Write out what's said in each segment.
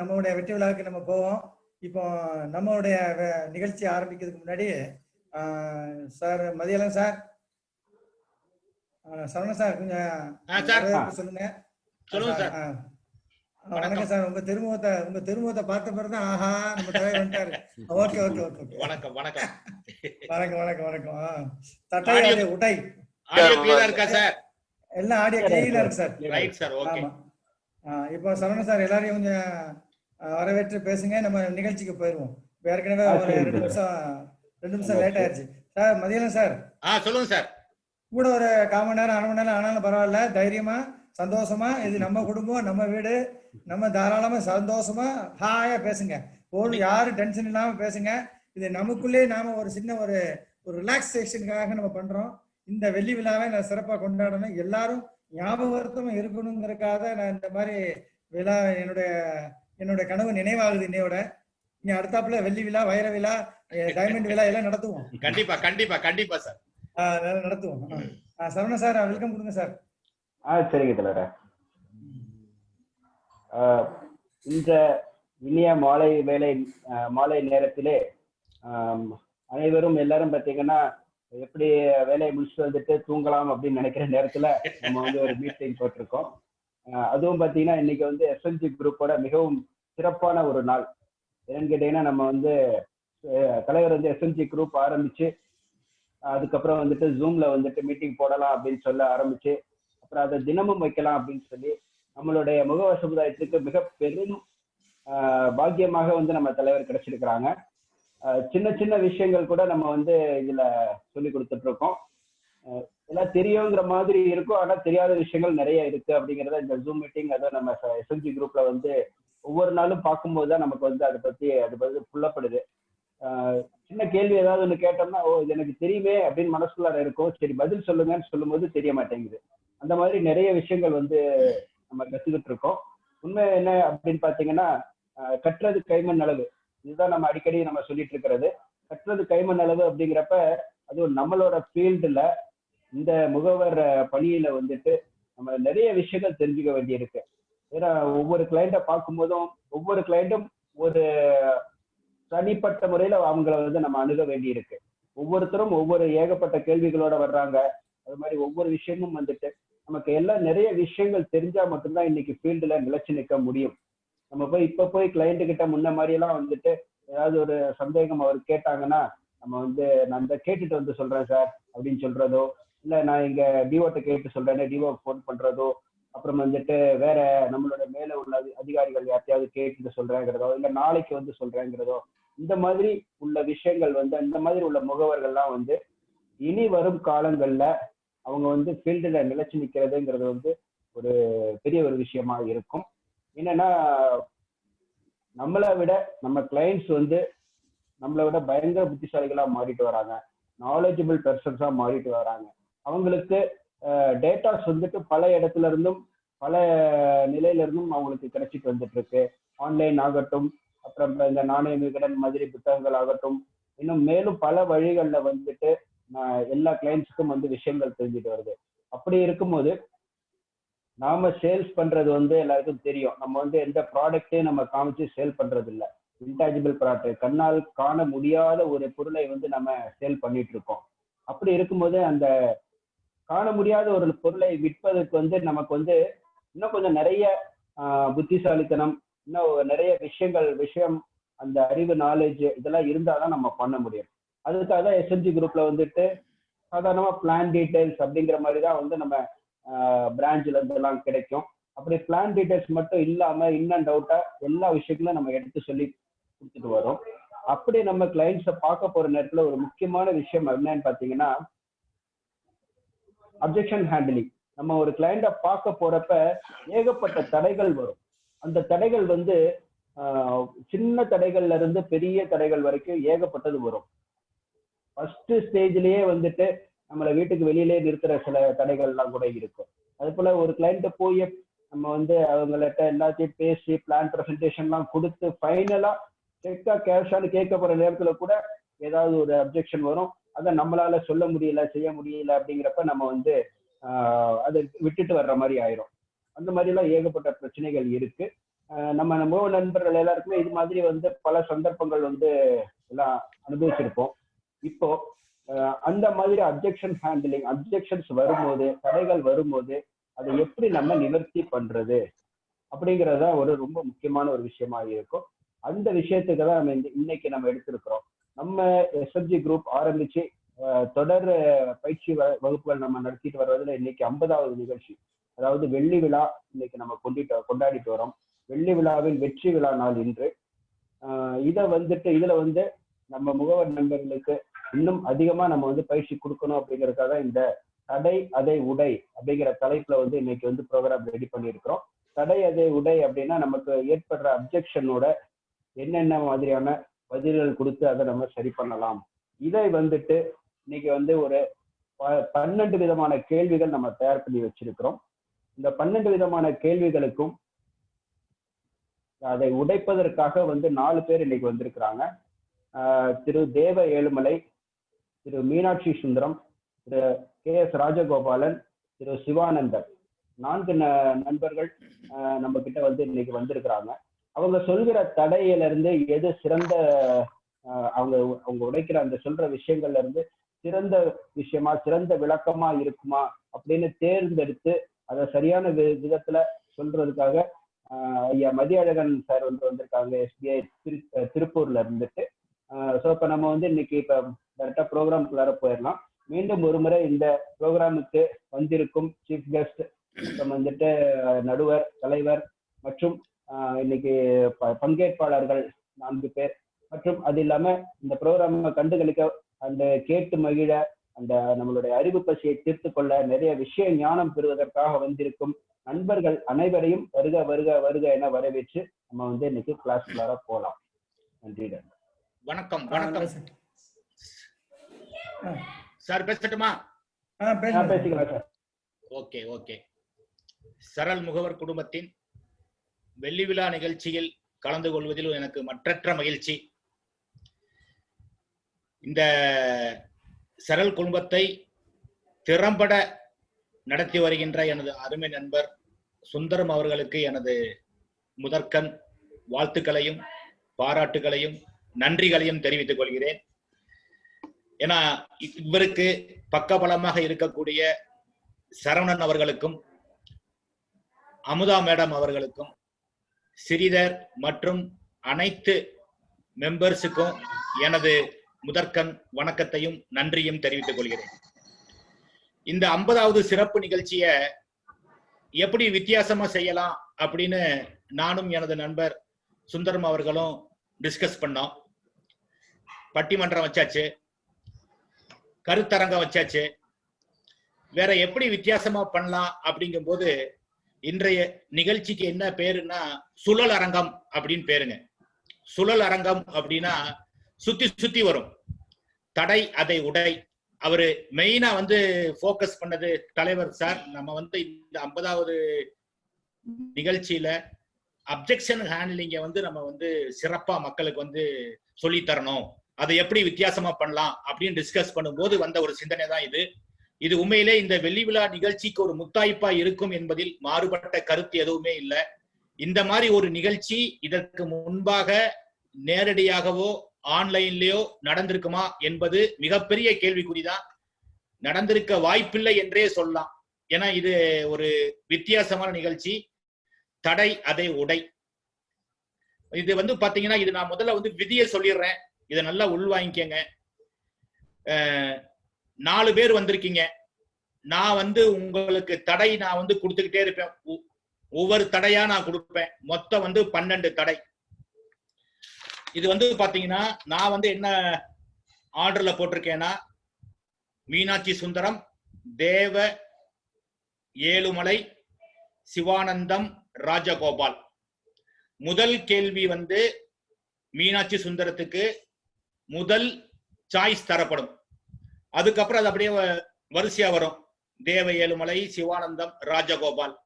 நம்மளுடைய வெற்றி விழாவுக்கு நம்ம போவோம். இப்போ நம்மளுடைய நிகழ்ச்சி ஆரம்பிக்கிறதுக்கு முன்னாடி சார் மதியலாம் சார், சரவணன் சார் கொஞ்சம் சொல்லுங்க. வணக்கம் சார். உங்க திருமுகத்தை பார்த்த பிறகுதான் ஆஹா நம்ம தலைவர் வந்துட்டாரு. Okay okay okay okay. வணக்கம் வணக்கம் வணக்கம் வணக்கம் வணக்கம். தட்டை உடை எல்லாம் ஆடியோ கிளீனா இருக்கு சார். Right sir. ஓகே. இப்போ சரவணன் சார் எல்லாரையும் கொஞ்சம் வரவேற்று பேசுங்க. நம்ம நிகழ்ச்சிக்கு போயிருவோம். ஏற்கனவே ஒரு 2 நிமிஷம் லேட் ஆயிடுச்சு சார். மதியம் சார் சொல்லுங்க சார். கூட ஒரு 1/4 மணி நேரம் 1/2 மணி நேரம் ஆனாலும் பரவாயில்ல. தைரியமா சந்தோஷமா, இது நம்ம குடும்பம் நம்ம வீடு, நம்ம தாராளமா சந்தோஷமா ஹாயா பேசுங்க. யாரும் டென்ஷன் இல்லாம பேசுங்க. இது நமக்குள்ளே நாம ஒரு சின்ன ஒரு ரிலாக்ஸேஷனுக்காக நம்ம பண்றோம். இந்த வெள்ளி விழாவை நான் சிறப்பா கொண்டாடணும், எல்லாரும் ஞாபகத்தமா இருக்கணுங்கிறதுக்காக நான் இந்த மாதிரி விழா என்னுடைய கனவு நினைவாகுது. இன்னையோட இனி அடுத்தாப்புல வெள்ளி விழா, வைர விழா, டைமண்ட் விழா எல்லாம் நடத்துவோம். கண்டிப்பா கண்டிப்பா கண்டிப்பா சார் நடத்துவோம். சரவண சார் வெல்கம் கொடுங்க சார். சரிங்க தலைவரே. இந்த இனிய மாலை நேரத்திலே அனைவரும் எல்லாரும் பாத்தீங்கன்னா எப்படி வேலையை முடிச்சுட்டு வந்துட்டு தூங்கலாம் அப்படின்னு நினைக்கிற நேரத்துல நம்ம வந்து ஒரு மீட்டிங் போட்டிருக்கோம். அதுவும் பாத்தீங்கன்னா இன்னைக்கு வந்து எஸ்என்ஜி குரூப்போட மிகவும் சிறப்பான ஒரு நாள். என்னன்னு கேட்டீங்கன்னா, நம்ம வந்து தலைவர் வந்து எஸ்என்ஜி குரூப் ஆரம்பிச்சு அதுக்கப்புறம் வந்துட்டு ஜூம்ல வந்துட்டு மீட்டிங் போடலாம் அப்படின்னு சொல்ல ஆரம்பிச்சு, அப்புறம் அதை தினமும் வைக்கலாம் அப்படின்னு சொல்லி நம்மளுடைய முகவர் சமுதாயத்துக்கு மிக பெரும் பாக்கியமாக வந்து நம்ம தலைவர் கிடைச்சிருக்கிறாங்க. சின்ன சின்ன விஷயங்கள் கூட நம்ம வந்து இதுல சொல்லி கொடுத்துட்டு இருக்கோம். எல்லாம் தெரியுங்கிற மாதிரி இருக்கும், ஆனா தெரியாத விஷயங்கள் நிறைய இருக்கு அப்படிங்கிறத இந்த ஜூம் மீட்டிங் அதை நம்ம எஸ்என்ஜி குரூப்ல வந்து ஒவ்வொரு நாளும் பார்க்கும்போதுதான் நமக்கு வந்து அது பத்தி புள்ளப்படுது. சின்ன கேள்வி ஏதாவது ஒண்ணு கேட்டோம்னா, இது எனக்கு தெரியுமே அப்படின்னு மனசுக்குள்ளார இருக்கும். சரி பதில் சொல்லுங்கன்னு சொல்லும் போது தெரிய மாட்டேங்குது. அந்த மாதிரி நிறைய விஷயங்கள் வந்து நம்ம கத்துக்கிட்டு இருக்கோம். உண்மை என்ன அப்படின்னு பாத்தீங்கன்னா, கற்றது கைமண் அளவு, இதுதான் நம்ம அடிக்கடி நம்ம சொல்லிட்டு இருக்கிறது. கற்றது கைமண் அளவு அப்படிங்கிறப்ப அது நம்மளோட ஃபீல்டுல இந்த முகவர் பணியில வந்துட்டு நம்ம நிறைய விஷயங்கள் தெரிஞ்சுக்க வேண்டியிருக்கு. ஏன்னா ஒவ்வொரு கிளைண்ட்டை பார்க்கும்போதும் ஒவ்வொரு கிளைண்ட்டும் ஒரு தனிப்பட்ட முறையில அவங்கள வந்து நம்ம அணுக வேண்டி இருக்கு. ஒவ்வொருத்தரும் ஒவ்வொரு ஏகப்பட்ட கேள்விகளோட வர்றாங்க. அது மாதிரி ஒவ்வொரு விஷயமும் வந்துட்டு நமக்கு எல்லாம் நிறைய விஷயங்கள் தெரிஞ்சா மட்டும்தான் இன்னைக்கு ஃபீல்டுல நிலைச்சு நிற்க முடியும். நம்ம இப்ப போய் கிளைண்ட் கிட்ட முன்ன மாதிரி எல்லாம் வந்துட்டு ஏதாவது ஒரு சந்தேகம் அவர் கேட்டாங்கன்னா நம்ம வந்து நான் இந்த கேட்டுட்டு வந்து சொல்றேன் சார் அப்படின்னு சொல்றதோ, இல்ல நான் இங்க டிஓட்ட கேட்டு சொல்றேன்னு டிஓ போன் பண்றதோ, அப்புறம் வந்துட்டு வேற நம்மளோட மேல உள்ள அதிகாரிகள் யார்ட்டையாவது கேட்டுட்டு சொல்றேங்கிறதோ, இல்ல நாளைக்கு வந்து சொல்றேங்கிறதோ, இந்த மாதிரி உள்ள விஷயங்கள் வந்து இந்த மாதிரி உள்ள முகவர்கள்லாம் வந்து இனி வரும் காலங்கள்ல அவங்க வந்து ஃபீல்டுல நிலைச்சு நிற்கிறதுங்கிறது வந்து ஒரு பெரிய ஒரு விஷயமா இருக்கும். என்னன்னா, நம்மளை விட நம்ம கிளைண்ட்ஸ் வந்து நம்மளை விட பயங்கர புத்திசாலிகளா மாறிட்டு வராங்க, நாலேஜபிள் பர்சன்ஸா மாறிட்டு வராங்க. அவங்களுக்கு டேட்டாஸ் வந்துட்டு பல இடத்துல இருந்தும் பல நிலையில இருந்தும் அவங்களுக்கு கிடைச்சிட்டு வந்துட்டு இருக்கு. ஆன்லைன் ஆகட்டும், அப்புறம் இந்த நாணய விகடன் மாதிரி புத்தகங்கள் ஆகட்டும், இன்னும் மேலும் பல வழிகள்ல வந்துட்டு எல்லா கிளைண்ட்ஸுக்கும் வந்து விஷயங்கள் தெரிஞ்சுட்டு வருது. அப்படி இருக்கும்போது நாம சேல்ஸ் பண்றது வந்து எல்லாருக்கும் தெரியும். நம்ம வந்து எந்த ப்ராடக்டையும் நம்ம காமிச்சு சேல் பண்றது இல்லை. இன்டாஜிபிள் ப்ராடக்ட், கண்ணால் காண முடியாத ஒரு பொருளை வந்து நம்ம சேல் பண்ணிட்டு இருக்கோம். அப்படி இருக்கும்போது அந்த காண முடியாத ஒரு பொருளை விற்பதற்கு வந்து நமக்கு வந்து இன்னும் கொஞ்சம் நிறைய புத்திசாலித்தனம், இன்னும் நிறைய விஷயம் அந்த அறிவு, நாலேஜ் இதெல்லாம் இருந்தாதான் நம்ம பண்ண முடியும். அதுக்காக தான் எஸ்என்ஜி குரூப்ல வந்துட்டு சாதாரணமா பிளான் டீடைல்ஸ் அப்படிங்கிற மாதிரி தான் வந்து நம்ம பிரான்ச்ல இருந்தெல்லாம் கிடைக்கும். அப்படி பிளான் டீடைல்ஸ் மட்டும் இல்லாம இன் அண்ட் அவுட்டா எல்லா விஷயங்களும் நம்ம எடுத்து சொல்லி கொடுத்துட்டு வரோம். அப்படி நம்ம கிளைண்ட்ஸை பார்க்க போற நேரத்துல ஒரு முக்கியமான விஷயம் என்னன்னு பாத்தீங்கன்னா, அப்ஜெக்ஷன் ஹேண்டிலிங். நம்ம ஒரு கிளைண்ட்டை பார்க்க போறப்ப ஏகப்பட்ட தடைகள் வரும். அந்த தடைகள் வந்து சின்ன தடைகள்ல இருந்து பெரிய தடைகள் வரைக்கும் ஏகப்பட்டது வரும். ஃபர்ஸ்ட் ஸ்டேஜ்லயே வந்துட்டு நம்மளை வீட்டுக்கு வெளியிலே நிறுத்துற சில தடைகள் எல்லாம் கூட இருக்கும். அது போல ஒரு கிளைண்ட்டை போய் நம்ம வந்து அவங்கள்ட்ட எல்லாத்தையும் பேசி பிளான் ப்ரெசன்டேஷன்லாம் கொடுத்து ஃபைனலா செக்கா கேஷான்னு கேட்க போற நேரத்துல கூட ஏதாவது ஒரு அப்ஜெக்ஷன் வரும். அதை நம்மளால சொல்ல முடியல, செய்ய முடியல அப்படிங்கிறப்ப நம்ம வந்து அதை விட்டுட்டு வர்ற மாதிரி ஆயிரும். அந்த மாதிரி எல்லாம் ஏகப்பட்ட பிரச்சனைகள் இருக்கு. நம்ம நம்ம நண்பர்கள் எல்லாருக்குமே இது மாதிரி வந்து பல சந்தர்ப்பங்கள் வந்து எல்லாம் அனுபவிச்சிருப்போம். இப்போ அந்த மாதிரி அப்ஜெக்ஷன் ஹேண்டிலிங், அப்ஜெக்ஷன்ஸ் வரும்போது, தடைகள் வரும்போது அதை எப்படி நம்ம நிவர்த்தி பண்றது அப்படிங்கறத ஒரு ரொம்ப முக்கியமான ஒரு விஷயமா இருக்கும். அந்த விஷயத்துக்கு தான் நம்ம இன்னைக்கு நம்ம எடுத்திருக்கிறோம். நம்ம எஸ்எஃப்ஜி குரூப் ஆரம்பிச்சு தொடர் பயிற்சி வகுப்புகள் நம்ம நடத்திட்டு வர்றதுல இன்னைக்கு 50வது நிகழ்ச்சி. அதாவது வெள்ளி விழா இன்னைக்கு நம்ம கொண்டாடிட்டு வரோம். வெள்ளி விழாவின் வெற்றி விழா நாள் இன்று. இதுல வந்து நம்ம முகவர் நண்பர்களுக்கு இன்னும் அதிகமா நம்ம வந்து பயிற்சி கொடுக்கணும் அப்படிங்கறதுக்காக இந்த தடை அதை உடை அப்படிங்கிற தலைப்புல வந்து இன்னைக்கு வந்து ப்ரோக்ராம் ரெடி பண்ணியிருக்கிறோம். தடை அதை உடை அப்படின்னா நமக்கு ஏற்படுற அப்ஜெக்ஷனோட என்னென்ன மாதிரியான பதில்கள் கொடுத்து அதை நம்ம சரி பண்ணலாம். இதை வந்துட்டு இன்னைக்கு வந்து ஒரு 12 விதமான கேள்விகள் நம்ம தயார் பண்ணி வச்சிருக்கிறோம். இந்த 12 விதமான கேள்விகளுக்கும் அதை உடைப்பதற்காக வந்து 4 பேர் இன்னைக்கு வந்திருக்கிறாங்க. திரு தேவ ஏழுமலை, திரு மீனாட்சி சுந்தரம், திரு KS ராஜகோபாலன், திரு சிவானந்தன், 4 நண்பர்கள் நம்ம கிட்ட வந்து இன்னைக்கு வந்திருக்கிறாங்க. அவங்க சொல்கிற தடையில இருந்து எது சிறந்த, அவங்க உடைக்கிற அந்த சொல்ற விஷயங்கள்ல இருந்து சிறந்த விஷயமா, சிறந்த விளக்கமா இருக்குமா அப்படின்னு தேர்ந்தெடுத்து அதை சரியான விதத்துல சொல்றதுக்காக ஐயா மதியழகன் சார் வந்து வந்திருக்காங்க, SBI திருப்பூர்ல இருந்துட்டு. ஸோ இப்போ நம்ம வந்து இன்னைக்கு இப்போ டேரக்டா ப்ரோக்ராமுக்குள்ளார போயிடலாம். மீண்டும் ஒரு முறை இந்த ப்ரோக்ராமுக்கு வந்திருக்கும் சீஃப் கெஸ்ட் வந்துட்டு நடுவர், தலைவர் மற்றும் இன்னைக்கு பங்கேற்பாளர்கள் 4 பேர், மற்றும் அது இல்லாம இந்த ப்ரோக்ராமை கண்டுகளிக்க, அந்த கேட்டு மகிழ, அந்த நம்மளுடைய அறிவு பசியை தீர்த்து கொள்ள, நிறைய விஷய ஞானம் பெறுவதற்காக வந்திருக்கும் நண்பர்கள் அனைவரையும் வருக வருக வருக என வரவேற்று நம்ம வந்து இன்னைக்கு கிளாஸ்க்குள்ளார போலாம். நன்றி. வணக்கம். வணக்கம் சார், பேசட்டுமா? பேசிக்கலாம் சார். Okay okay. சரல் முகவர் குடும்பத்தின் வெள்ளி விழா நிகழ்ச்சியில் கலந்து கொள்வதில் எனக்கு மற்றற்ற மகிழ்ச்சி. இந்த சரல் குடும்பத்தை திறம்பட நடத்தி வருகின்ற எனது அருமை நண்பர் சுந்தரம் அவர்களுக்கு எனது முதற்கண் வாழ்த்துக்களையும் பாராட்டுகளையும் நன்றிகளையும் தெரிவித்துக் கொள்கிறேன். ஏன்னா இவருக்கு பக்கபலமாக இருக்கக்கூடிய சரவணன் அவர்களுக்கும், அமுதா மேடம் அவர்களுக்கும், ஸ்ரீதர் மற்றும் அனைத்து மெம்பர்ஸுக்கும் எனது முதற்கண் வணக்கத்தையும் நன்றியும் தெரிவித்துக் கொள்கிறேன். இந்த 50வது சிறப்பு நிகழ்ச்சிய எப்படி வித்தியாசமா செய்யலாம் அப்படின்னு நானும் எனது நண்பர் சுந்தரம் அவர்களும் டிஸ்கஸ் பண்ணோம். பட்டிமன்றம் வச்சாச்சு, கருத்தரங்கம் வச்சாச்சு. வேற எப்படி வித்தியாசமா பண்ணலாம் அப்படிங்கும் போது இன்றைய நிகழ்ச்சிக்கு என்ன பேருன்னா சுழல் அரங்கம் அப்படின்னு பேருங்க. சுழல் அரங்கம் அப்படின்னா சுத்தி சுத்தி வரும். தடை அதை உடை. அவரு மெயினா வந்து போக்கஸ் பண்ணது தலைவர் சார். நம்ம வந்து இந்த 50வது நிகழ்ச்சியில அப்ஜெக்ஷன் ஹேண்ட்லிங்க வந்து நம்ம வந்து சிறப்பா மக்களுக்கு வந்து சொல்லி தரணும், அதை எப்படி வித்தியாசமா பண்ணலாம் அப்படின்னு டிஸ்கஸ் பண்ணும்போது வந்த ஒரு சிந்தனை தான் இது. இது உண்மையிலே இந்த வெள்ளி விழா நிகழ்ச்சிக்கு ஒரு முத்தாய்ப்பா இருக்கும் என்பதில் மாறுபட்ட கருத்து எதுவுமே இல்லை. இந்த மாதிரி ஒரு நிகழ்ச்சி இதற்கு முன்பாக நேரடியாகவோ ஆன்லைன்லயோ நடந்திருக்குமா என்பது மிகப்பெரிய கேள்விக்குறிதான். நடந்திருக்க வாய்ப்பில்லை என்றே சொல்லலாம். ஏன்னா இது ஒரு வித்தியாசமான நிகழ்ச்சி. தடை அதை உடை. இது வந்து பாத்தீங்கன்னா, இது நான் முதல்ல வந்து விதியை சொல்லிடுறேன், இதை நல்லா உள்வாங்கிக்கங்க. 4 பேர் வந்திருக்கீங்க. நான் வந்து உங்களுக்கு தடை நான் வந்து கொடுத்துக்கிட்டே இருப்பேன். ஒவ்வொரு தடையா நான் கொடுப்பேன். மொத்தம் வந்து 12 தடை. இது வந்து பாத்தீங்கன்னா நான் வந்து என்ன ஆர்டர்ல போட்டிருக்கேன்னா, மீனாட்சி சுந்தரம், தேவ ஏழுமலை, சிவானந்தம், ராஜகோபால். முதல் கேள்வி வந்து மீனாட்சி சுந்தரத்துக்கு முதல் சாய்ஸ் தரப்படும். அதுக்கப்புறம் அது அப்படியே வரிசையா வரும். தேவ ஏழுமலை, சிவானந்தம், ராஜகோபால்.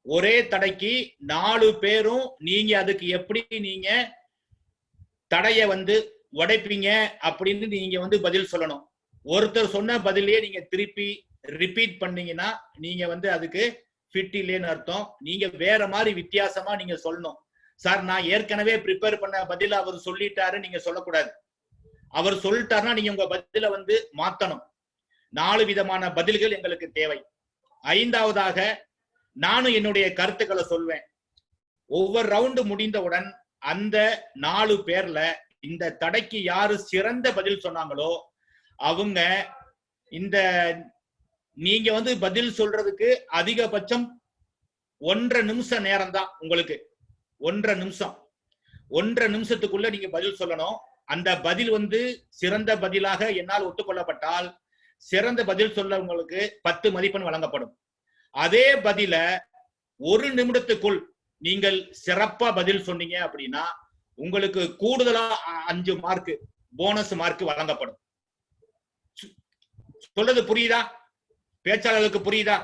ஒரே தடைக்கு 4 பேரும் நீங்க அதுக்கு எப்படி நீங்க தடைய வந்து உடைப்பீங்க அப்படின்னு நீங்க வந்து பதில் சொல்லணும். ஒருத்தர் சொன்ன பதிலையே நீங்க திருப்பி ரிப்பீட் பண்ணீங்கன்னா நீங்க வந்து அதுக்கு ஃபிட் இல்லைன்னு அர்த்தம். நீங்க வேற மாதிரி வித்தியாசமா நீங்க சொல்லணும். சார் நான் ஏற்கனவே ப்ரிப்பேர் பண்ண பதில அவர் சொல்லிட்டாரு நீங்க சொல்லக்கூடாது. அவர் சொல்லிட்டாருன்னா நீங்க உங்க பதில வந்து மாத்தணும். 4 விதமான பதில்கள் எங்களுக்கு தேவை. 5வதாக நானும் என்னுடைய கருத்துக்களை சொல்வேன். ஒவ்வொரு ரவுண்டு முடிந்தவுடன் அந்த 4 பேர்ல இந்த தடைக்கு யாரு சிறந்த பதில் சொன்னாங்களோ அவங்க இந்த நீங்க வந்து பதில் சொல்றதுக்கு அதிகபட்சம் 1.5 நிமிஷம் நேரம் தான் உங்களுக்கு. 1.5 நிமிஷம். 1.5 நிமிஷத்துக்குள்ள நீங்க பதில் சொல்லணும். அந்த பதில் வந்து சிறந்த பதிலாக என்னால் ஒத்துக்கொள்ளப்பட்டால் சிறந்த பதில் சொல்ல உங்களுக்கு 10 மதிப்பெண் வழங்கப்படும். அதே பதில 1 நிமிடத்துக்குள் நீங்கள் சிறப்பா பதில் சொன்னீங்க அப்படின்னா உங்களுக்கு கூடுதலா 5 மார்க் போனஸ் மார்க் வழங்கப்படும். சொல்றது புரியுதா? பேச்சாளர்களுக்கு புரியுதா?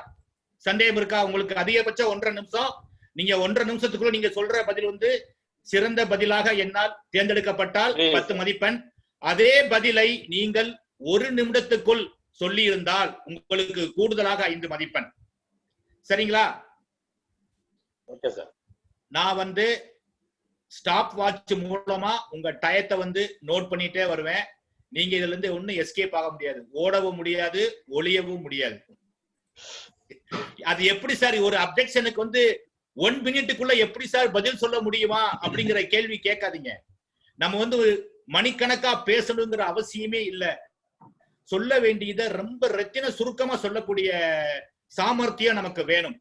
சந்தேகம் இருக்கா உங்களுக்கு? அதிகபட்சம் 1.5 நிமிஷம். நீங்க 1.5 நிமிஷத்துக்குள்ள நீங்க சொல்ற பதில் வந்து சிறந்த பதிலாக என்னால் தேர்ந்தெடுக்கப்பட்டால் 10 மதிப்பெண். அதே பதிலை நீங்கள் 1 நிமிடத்துக்குள் சொல்லி இருந்தால் உங்களுக்கு கூடுதலாக 5 மதிப்பெண். சரிங்களா? Okay sir. நான் வந்து ஸ்டாப் வாட்ச் மூலமா உங்க டயத்தை வந்து நோட் பண்ணிட்டே வருவேன். நீங்க இதுல இருந்து ஒன்னும் எஸ்கேப் ஆக முடியாது. ஓடவும் முடியாது, ஒளியவும் முடியாது. அது எப்படி சார் ஒரு அப்ஜெக்ஷனுக்கு வந்து 1 மினிட்டுக்குள்ள எப்படி சார் பதில் சொல்ல முடியுமா அப்படிங்கிற கேள்வி கேட்காதீங்க. நம்ம வந்து மணிக்கணக்கா பேசணுங்கிற அவசியமே இல்லை. சொல்ல வேண்டியதை ரொம்ப ரத்தின சுருக்கமா சொல்லக்கூடிய சாமர்த்தியம் நமக்கு வேணும்.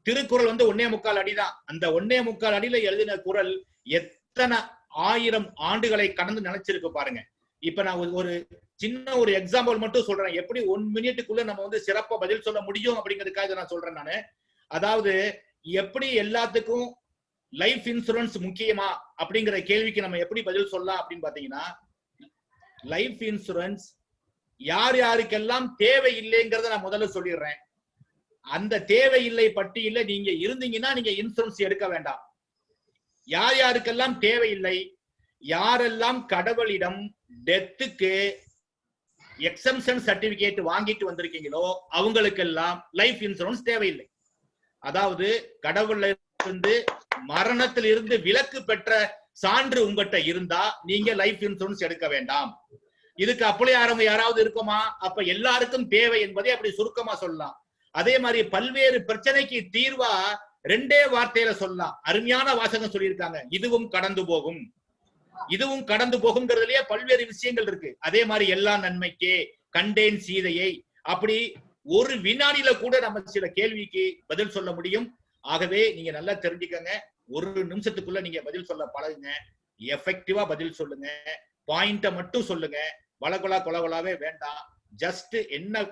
திருக்குறள் வந்து 1.25 அடிதான். அந்த 1.25 அடியில எழுதின குறள் எத்தனை 1000 ஆண்டுகளை கடந்து நினைச்சிருக்கு பாருங்க. இப்ப நான் ஒரு சின்ன ஒரு எக்ஸாம்பிள் மட்டும் சொல்றேன். எப்படி 1 மினிட்டுக்குள்ள நம்ம வந்து சிறப்பா பதில் சொல்ல முடியும் அப்படிங்கிறதுக்காக நான் சொல்றேன் நானு. அதாவது எப்படி எல்லாத்துக்கும் லைஃப் இன்சூரன்ஸ் முக்கியமா அப்படிங்கிற கேள்விக்கு நம்ம எப்படி பதில் சொல்லலாம் அப்படின்னு பாத்தீங்கன்னா, லைஃப் இன்சூரன்ஸ் யார் யாருக்கெல்லாம் தேவை இல்லைங்கிறத நான் முதல்ல சொல்லிடுறேன். அந்த தேவையில்லை பட்டியல நீங்க இருந்தீங்கன்னா நீங்க இன்சூரன்ஸ் எடுக்க வேண்டாம். யார் யாருக்கெல்லாம் தேவையில்லை, யாரெல்லாம் கடவுளிடம் டெத்துக்கு எக்ஸம்ஷன் சர்டிபிகேட் வாங்கிட்டு வந்திருக்கீங்களோ அவங்களுக்கெல்லாம் லைஃப் இன்சூரன்ஸ் தேவையில்லை. அதாவது கடவுள்ல இருந்து மரணத்தில் இருந்து விலக்கு பெற்ற சான்று உங்ககிட்ட இருந்தா நீங்க லைஃப் இன்சூரன்ஸ் எடுக்க வேண்டாம். இதுக்கு அப்ளை ஆறவங்க யாராவது இருக்குமா? அப்ப எல்லாருக்கும் தேவை என்பதை அப்படி சுருக்கமா சொல்லலாம். அதே மாதிரி பல்வேறு பிரச்சனைக்கு தீர்வா 2 வார்த்தையில சொல்லலாம். அருமையான வாசகம் சொல்லியிருக்காங்க, இதுவும் கடந்து போகும். இதுவும் கடந்து போகும்ங்கிறதுலயே பல்வேறு விஷயங்கள் இருக்கு. அதே மாதிரி எல்லா நன்மைக்கே, கண்டேன் சீதையை, அப்படி ஒரு வினாடியில கூட நம்ம சில கேள்விக்கு பதில் சொல்ல முடியும். ஆகவே நீங்க நல்லா தெரிஞ்சுக்கங்க, 1 நிமிஷத்துக்குள்ள நீங்க பதில் சொல்ல பழகுங்க. எஃபெக்டிவா பதில் சொல்லுங்க. பாயிண்ட மட்டும் சொல்லுங்க. வளகுலா கொலகுலாவே வேண்டாம். ஜஸ்ட் என்ன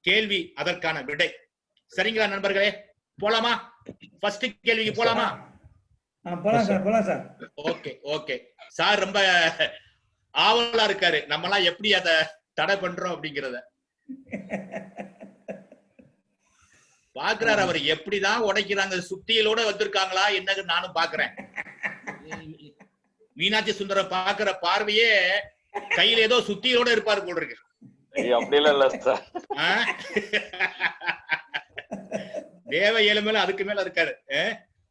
கேள்வி அதற்கான விடை. சரிங்களா நண்பர்களே? போலாமா? ஃபர்ஸ்ட் கேள்விக்கு போலாமா? போலாம் சார், போலாம் சார். ஓகே ஓகே சார், ரொம்ப ஆவலா இருக்காரு நம்ம எல்லாம் எப்படி அதை தடை பண்றோம் அப்படிங்கறத பாக்குறாரு. அவர் எப்படிதான் உடைக்கிறாங்க, சுத்தியலோட வந்திருக்காங்களா என்னன்னு நானும் பாக்குறேன். மீனாட்சி சுந்தரம் பாக்குற பார்வையே கையில ஏதோ சுத்தியலோட இருப்பாரு போல இருக்கு. அப்படி இல்ல சார். தேவ ஏழுமேல அதுக்கு மேல இருக்காரு.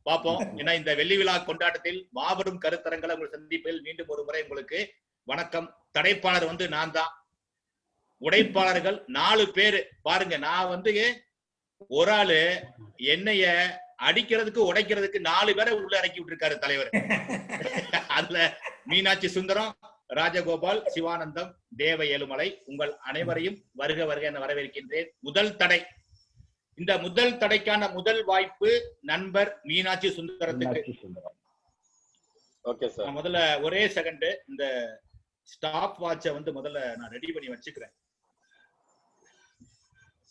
பாப்போம். ஏன்னா இந்த வெள்ளி விழா கொண்டாட்டத்தில் மாபெரும் கருத்தரங்களை உங்கள் சந்திப்பில் மீண்டும் ஒரு முறை உங்களுக்கு வணக்கம். தடைப்பாளர் வந்து நான் தான். உடைப்பாளர்கள் 4 பேரு. பாருங்க, நான் வந்து ஒரு ஆளு என்னைய அடிக்கிறதுக்கு உடைக்கிறதுக்கு 4 பேரை உள்ள இறக்கி விட்டுருக்காரு தலைவர். அதுல மீனாட்சி சுந்தரம், ராஜகோபால், சிவானந்தம், தேவ ஏழுமலை, உங்கள் அனைவரையும் வருக வருக என வரவேற்கின்றேன். முதல் தடை, இந்த முதல் தடைக்கான முதல் வாய்ப்பு நண்பர் மீனாட்சி சுந்தரத்துக்கு. முதல்ல ஒரே செகண்ட் இந்த ஸ்டாப் வாட்சை வந்து முதல்ல நான் ரெடி பண்ணி வச்சுக்கிறேன்.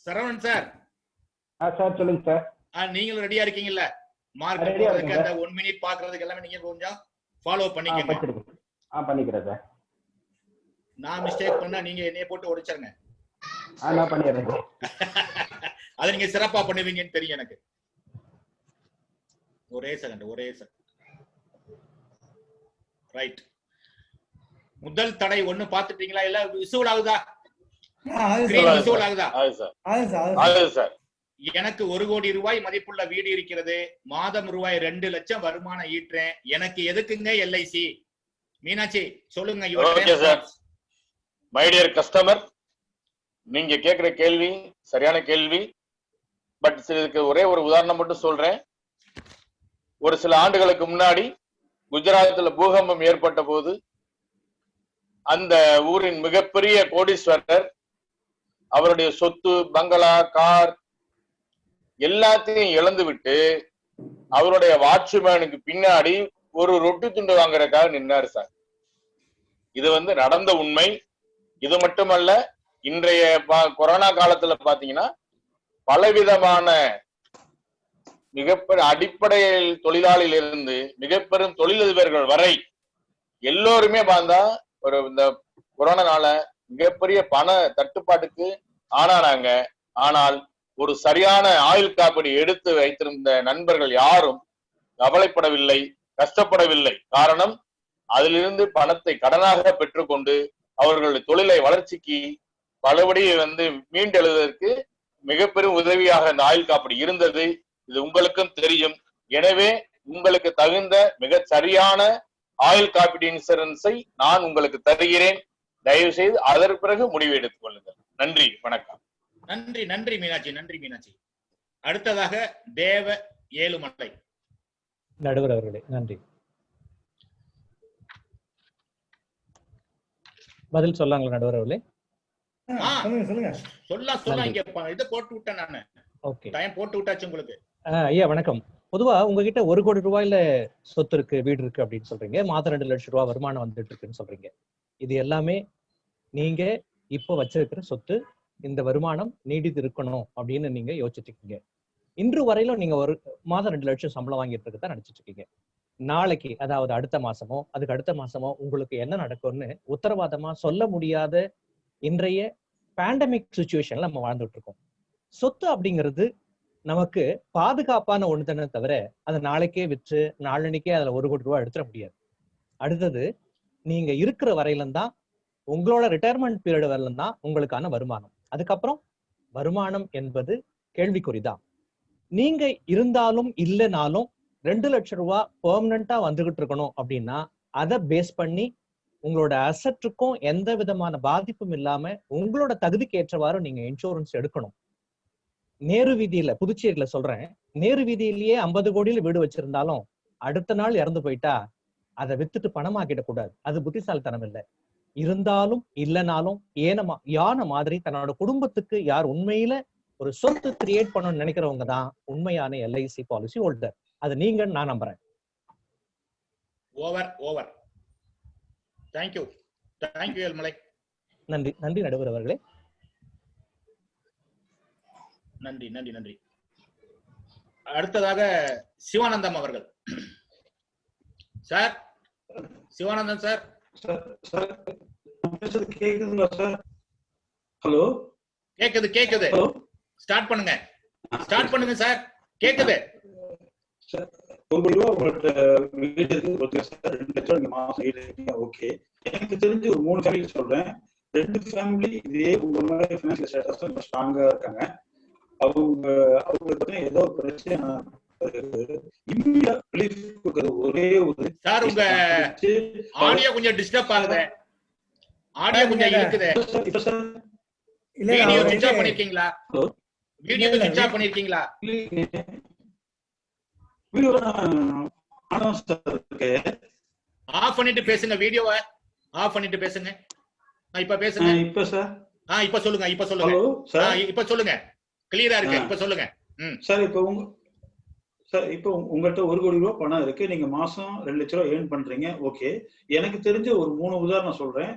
சரவணன் சார். சார் சொல்லுங்க சார். நீங்களும் ரெடியா இருக்கீங்கல்ல? மார்க் போடுறதுக்கு அந்த 1 மினிட் பாக்குறதுக்கு எல்லாமே நீங்க கொஞ்சம் ஃபாலோ பண்ணிக்கங்க. பண்ணிக்கிறேன் சார். நான் மிஸ்டேக் பண்ணா நீங்க என்னைய போட்டு உடைச்சிருங்க. நான் பண்ணிடுறேன். அதை நீங்க சிறப்பா பண்ணுவீங்கன்னு தெரியும் எனக்கு. ஒரே செகண்ட். ரைட். முதல் தடை 1 பாத்துட்டீங்களா? இல்ல விசுவல் ஆகுதா? விசுவல் ஆகுதா? எனக்கு 1 கோடி ரூபாய் மதிப்புள்ள வீடு இருக்கிறது, மாதம் ரூபாய் 2 லட்சம் வருமானம் ஈட்டுறேன், எனக்கு எதுக்குங்க எல்ஐசி? மீனாட்சி சொல்லுங்க. Okay sir. My dear customer, நீங்க கேக்குற கேள்வி சரியான கேள்வி. பட் இதுக்கு ஒரே ஒரு உதாரணம் மட்டும் சொல்றேன். ஒரு சில ஆண்டுகளுக்கு முன்னாடி குஜராத்தில் பூகம்பம் ஏற்பட்ட போது அந்த ஊரின் மிகப்பெரிய கோடீஸ்வரர் அவருடைய சொத்து, பங்களா, கார் எல்லாத்தையும் இழந்து விட்டு அவருடைய வாட்ச்மேனுக்கு பின்னாடி ஒரு ரொட்டி துண்டு வாங்குறதுக்காக நின்னாரு சார். இது நடந்த உண்மை. இது மட்டுமல்ல, இன்றைய கொரோனா காலத்துல பாத்தீங்கன்னா பலவிதமான மிகப்பெரிய அடிப்படையில் தொழிலாளியில் இருந்து மிகப்பெரும் தொழிலதிபர்கள் வரை எல்லோருமே பார்த்தா இந்த கொரோனானால மிகப்பெரிய பண தட்டுப்பாட்டுக்கு ஆனானாங்க. ஆனால் ஒரு சரியான ஆயுள் காப்பீடு எடுத்து வைத்திருந்த நண்பர்கள் யாரும் கவலைப்படவில்லை, கஷ்டப்படவில்லை. காரணம், அதிலிருந்து பணத்தை கடனாக பெற்றுக்கொண்டு அவர்களுடைய தொழிலை வளர்ச்சிக்கு பலபடி மீண்டெழுவதற்கு மிகப்பெரும் உதவியாக இந்த ஆயுள் காப்பீடு இருந்தது. இது உங்களுக்கும் தெரியும். எனவே உங்களுக்கு தகுந்த மிக சரியான ஆயுள் காப்பீடு இன்சூரன்ஸை நான் உங்களுக்கு தருகிறேன். தயவு செய்து அதற்கு பிறகு முடிவு எடுத்துக் கொள்ளுங்கள். நன்றி, வணக்கம். நன்றி நன்றி மீனாட்சி, நன்றி மீனாட்சி. அடுத்ததாக தேவ ஏழுமலை. நடுவர் அவர்களே நன்றி. பதில் சொல்லாங்களா நடுவர் அவர்களே? சொல்லுங்க. சொல்ல இங்க இதை போட்டு விட்டேன் நானு. ஓகே, டைம் போட்டு விட்டாச்சு உங்களுக்கு. ஐயா வணக்கம். பொதுவா உங்ககிட்ட 1 கோடி ரூபாயில சொத்து இருக்கு, வீடு இருக்கு அப்படின்னு சொல்றீங்க, மாதம் 2 லட்சம் ரூபாய் வருமானம் வந்துட்டு இருக்குன்னு சொல்றீங்க. இது எல்லாமே நீங்க இப்போ வச்சிருக்கிற சொத்து, இந்த வருமானம் நீடித்து இருக்கணும் அப்படின்னு நீங்க யோசிச்சுட்டு இருக்கீங்க. இன்று வரையிலும் நீங்க ஒரு மாதம் 2 லட்சம் சம்பளம் வாங்கிட்டு இருக்கதான் நினைச்சிட்டு இருக்கீங்க. நாளைக்கு, அதாவது அடுத்த மாசமோ அதுக்கு அடுத்த மாசமோ உங்களுக்கு என்ன நடக்கும்னு உத்தரவாதமா சொல்ல முடியாத இன்றைய பேண்டமிக் சிச்சுவேஷன்ல நம்ம வாழ்ந்துட்டு இருக்கோம். சொத்து அப்படிங்கிறது நமக்கு பாதுகாப்பான ஒண்ணு தானே தவிர அதை நாளைக்கே விற்று நாளன்னைக்கே அதுல 1 கோடி ரூபாய் எடுத்துட முடியாது. அடுத்தது, நீங்க இருக்கிற வரையிலும் தான், உங்களோட ரிட்டையர்மெண்ட் பீரியட் வரையிலும் தான் உங்களுக்கான வருமானம். அதுக்கப்புறம் வருமானம் என்பது கேள்விக்குறிதான். நீங்க இருந்தாலும் இல்லைனாலும் 2 லட்சம் ரூபாய் பெர்மனண்டா வந்துகிட்டு இருக்கணும் அப்படின்னா அதை பேஸ் பண்ணி உங்களோட அசட்டுக்கும் எந்த விதமான பாதிப்பும் இல்லாம உங்களோட தகுதிக்கு ஏற்றவாறு நீங்க இன்சூரன்ஸ் எடுக்கணும். நேரு வீதியில, புதுச்சேரியில சொல்றேன், நேரு வீதியிலேயே 50 கோடியில வீடு வச்சிருந்தாலும் அடுத்த நாள் இறந்து போயிட்டா அதை வித்துட்டு பணமாக்கிட கூடாது. அது புத்திசாலித்தனம் இல்லை. இருந்தாலும் இல்லைனாலும் யானை மாதிரி தன்னோட குடும்பத்துக்கு யார் உண்மையில ஒரு சொத்து கிரியேட் பண்ணணும்னு நினைக்கிறவங்க தான் உண்மையான எல்ஐசி பாலிசி ஹோல்டர். அது நீங்க, நான் நம்புறேன். Over over. Thank you thank you Ezhumalai. நன்றி நன்றி நடுவர் அவர்களே. நன்றி நன்றி நன்றி. அடுத்ததாக சிவானந்தம் அவர்கள். Sir, Sivanandam sir. கேக்குதுங்களா சார்? ஹலோ, கேக்குது. ஸ்டார்ட் பண்ணுங்க சார். கேக்குது. உங்கள்கிட்ட வீடு இருக்கு சார், 2 லட்சம் மாசம் வீடு இருக்கு. ஓகே, எனக்கு தெரிஞ்சு ஒரு 3 ஃபேமிலி சொல்றேன். 2 ஃபேமிலி இதே உங்க மாதிரி ஃபினான்ஷியல் ஸ்டேட்டஸ் ஸ்ட்ராங்கா இருக்காங்க. அவங்களுக்கு ஏதோ பிரச்சனை ஒரே ஒரு சார், உங்க ஆடியோ கொஞ்சம் டிஸ்டர்ப் ஆகுது. ஆடியோ கொஞ்சம் இருக்குது. வீடியோ சுவிட்ச் ஆஃப் பண்ணிருக்கீங்களா? வீடியோ சுவிட்ச் ஆஃப் பண்ணிருக்கீங்களா? ஆஃப் பண்ணிட்டு பேசுங்க. வீடியோவை ஆஃப் பண்ணிட்டு பேசுங்க. இப்ப பேசுங்க. இப்ப சார், இப்ப சொல்லுங்க. இப்ப சொல்லுங்க. கிளியரா இருக்கு. இப்ப சொல்லுங்க. சார், இப்போ உங்கள்கிட்ட 1 கோடி ரூபாய் பணம் இருக்கு. நீங்க மாசம் 2 லட்சம் ரூபாய் ஏர்ன் பண்றீங்க. ஓகே, எனக்கு தெரிஞ்ச ஒரு 3 உதாரணம் சொல்றேன்.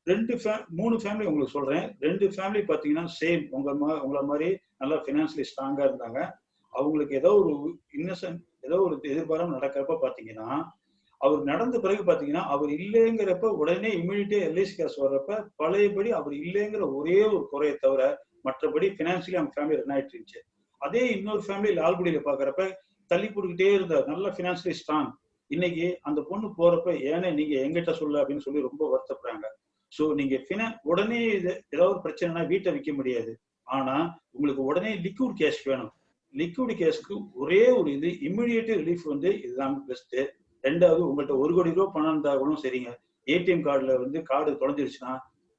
3 ஃபேமிலி உங்களுக்கு சொல்றேன். 2 ஃபேமிலி பாத்தீங்கன்னா சேம் உங்களை மாதிரி நல்லா பினான்சியலி ஸ்ட்ராங்கா இருந்தாங்க. அவங்களுக்கு ஏதோ ஒரு ஏதோ ஒரு எதிர்பாராம நடக்கிறப்ப பாத்தீங்கன்னா, அவர் நடந்த பிறகு பாத்தீங்கன்னா, அவர் இல்லைங்கிறப்ப உடனே இம்யூனிட்டியா எல்ஐசி காசு வர்றப்ப பழையபடி அவர் இல்லைங்கிற ஒரே ஒரு குறையை தவிர மற்றபடி பினான்சியலி அவங்க ஃபேமிலி ரன் ஆயிட்டு இருந்துச்சு. அதே இன்னொரு ஃபேமிலி லால்குடியில பாக்குறப்ப தள்ளி போட்டுக்கிட்டே இருந்தார், நல்லா பினான்சியலி ஸ்ட்ராங். இன்னைக்கு அந்த பொண்ணு போறப்ப ஏன்னா நீங்க எங்கிட்ட சொல்ல அப்படின்னு சொல்லி ரொம்ப வருத்தப்படுறாங்க. சோ நீங்க உடனே ஏதாவது பிரச்சனைனா வீட்டை விற்க முடியாது. ஆனா உங்களுக்கு உடனே லிக்விட் கேஷ் வேணும். லிக்விட் கேஷ்க்கு ஒரே ஒரு இது இம்மிடியேட் ரிலீஃப் வந்து இதுதான் பெஸ்ட். ரெண்டாவது, உங்கள்கிட்ட 1 கோடி ரூபாய் பணம் இருந்தா கூட சரிங்க, ஏடிஎம் கார்டுல வந்து கார்டு தொலைஞ்சிருச்சுன்னா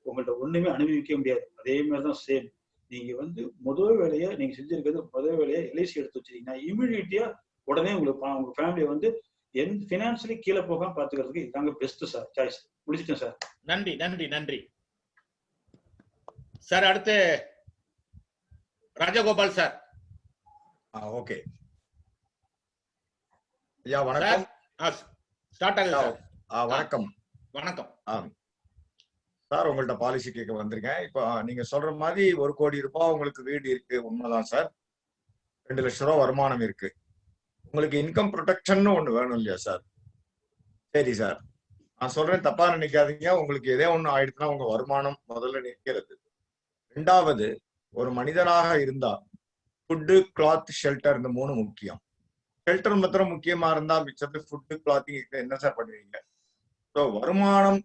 உங்கள்கிட்ட ஒண்ணுமே அனுபவிக்க முடியாது. அதே மாதிரிதான் சேம். நீங்க வந்து முதல் வேலையை நீங்க செஞ்சிருக்கிறது, முதல் வேலையை எல்ஐசி எடுத்து வச்சிருக்கீங்கன்னா இமிடியேட்டியா உடனே உங்களுக்கு உங்க ஃபேமிலியை வந்து பினான்சியலி கீழே போகாம பாத்துக்கிறதுக்கு இதுதாங்க பெஸ்ட் சார் சாய்ஸ். முடிச்சிட்டேன் சார். நன்றி நன்றி நன்றி சார். அடுத்து ராஜகோபால் சார். ஓகே ஐயா, வணக்கம். ஸ்டார்ட் ஆகுது சார். வணக்கம். வணக்கம் சார், உங்கள்ட்ட பாலிசி கேட்க வந்திருக்கேன். இப்போ நீங்க சொல்ற மாதிரி 1 கோடி ரூபாய் உங்களுக்கு வீடு இருக்கு, உண்மைதான் சார். 2 லட்சம் ரூபாய் வருமானம் இருக்கு. உங்களுக்கு இன்கம் ப்ரொடெக்ஷன் ஒண்ணு வேணும் இல்லையா சார்? சரி சார், நான் சொல்றேன், தப்பா நினைக்காதீங்க. உங்களுக்கு எதே ஒண்ணு ஆயிடுச்சுன்னா உங்க வருமானம் முதல்ல நிற்கிறது. 2வது, ஒரு மனிதனாக இருந்தா ஃபுட்டு, கிளாத், ஷெல்டர், இந்த 3 முக்கியம். ஷெல்டர் மாத்திரம் முக்கியமா இருந்தா மிச்சத்து ஃபுட்டு, கிளாத்திங் என்ன சார் பண்ணுவீங்க? ஸோ வருமானம்,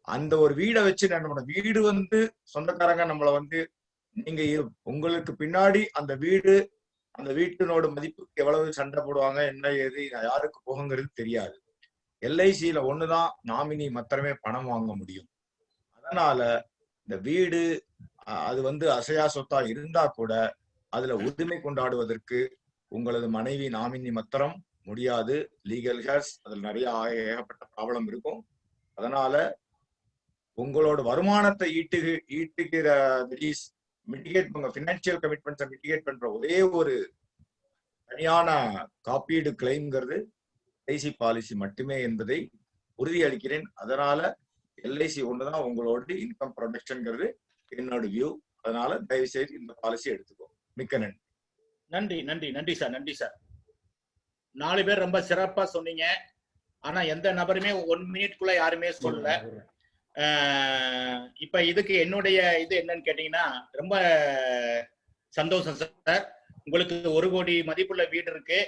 அந்த ஒரு வீடை வச்சு என்ன பண்ண, வீடு வந்து சொந்தக்காரங்க நம்மளை வந்து நீங்க உங்களுக்கு பின்னாடி அந்த வீடு, அந்த வீட்டினோட மதிப்புக்கு எவ்வளவு சண்டை போடுவாங்க, என்ன ஏது யாருக்கு போகுங்கிறது தெரியாது. எல்ஐசியில ஒண்ணுதான் நாமினி மாத்திரமே பணம் வாங்க முடியும். அதனால இந்த வீடு அது வந்து அசையா சொத்தா இருந்தா கூட அதுல உரிமை கொண்டாடுவதற்கு உங்களது மனைவி நாமினி மாத்திரம் முடியாது. லீகல் ஹேர்ஸ் அதுல நிறைய ஏகப்பட்ட ப்ராப்ளம் இருக்கும். அதனால உங்களோட வருமானத்தை ஈட்டுகிற மிட்டிகேட் உங்க பினான்சியல் கமிட்மெண்ட்ஸை மிட்டிகேட் பண்ற ஒரே ஒரு தனியான காப்பீடு கிளைம்ங்கிறது எல்ஐசி பாலிசி மட்டுமே என்பதை உறுதியளிக்கிறேன். அதனால எல்ஐசி ஒண்ணுதான் உங்களோட இன்கம் ப்ரொடெக்ஷன்ங்கிறது என்னோட வியூ. அதனால தயவு செய்து இந்த பாலிசி எடுத்துக்கோ. மிக்க நன்றி. நன்றி நன்றி நன்றி சார். நன்றி சார். 4 பேர் ரொம்ப சிறப்பா சொன்னீங்க. ஆனா எந்த நபருமே 1 மினிட்குள்ள யாருமே சொல்லல. இப்ப இதுக்கு என்னுடைய இது என்னன்னு கேட்டீங்கன்னா, ரொம்ப சந்தோஷம் சார். உங்களுக்கு 1 கோடி மதிப்புள்ள வீடு இருக்கு,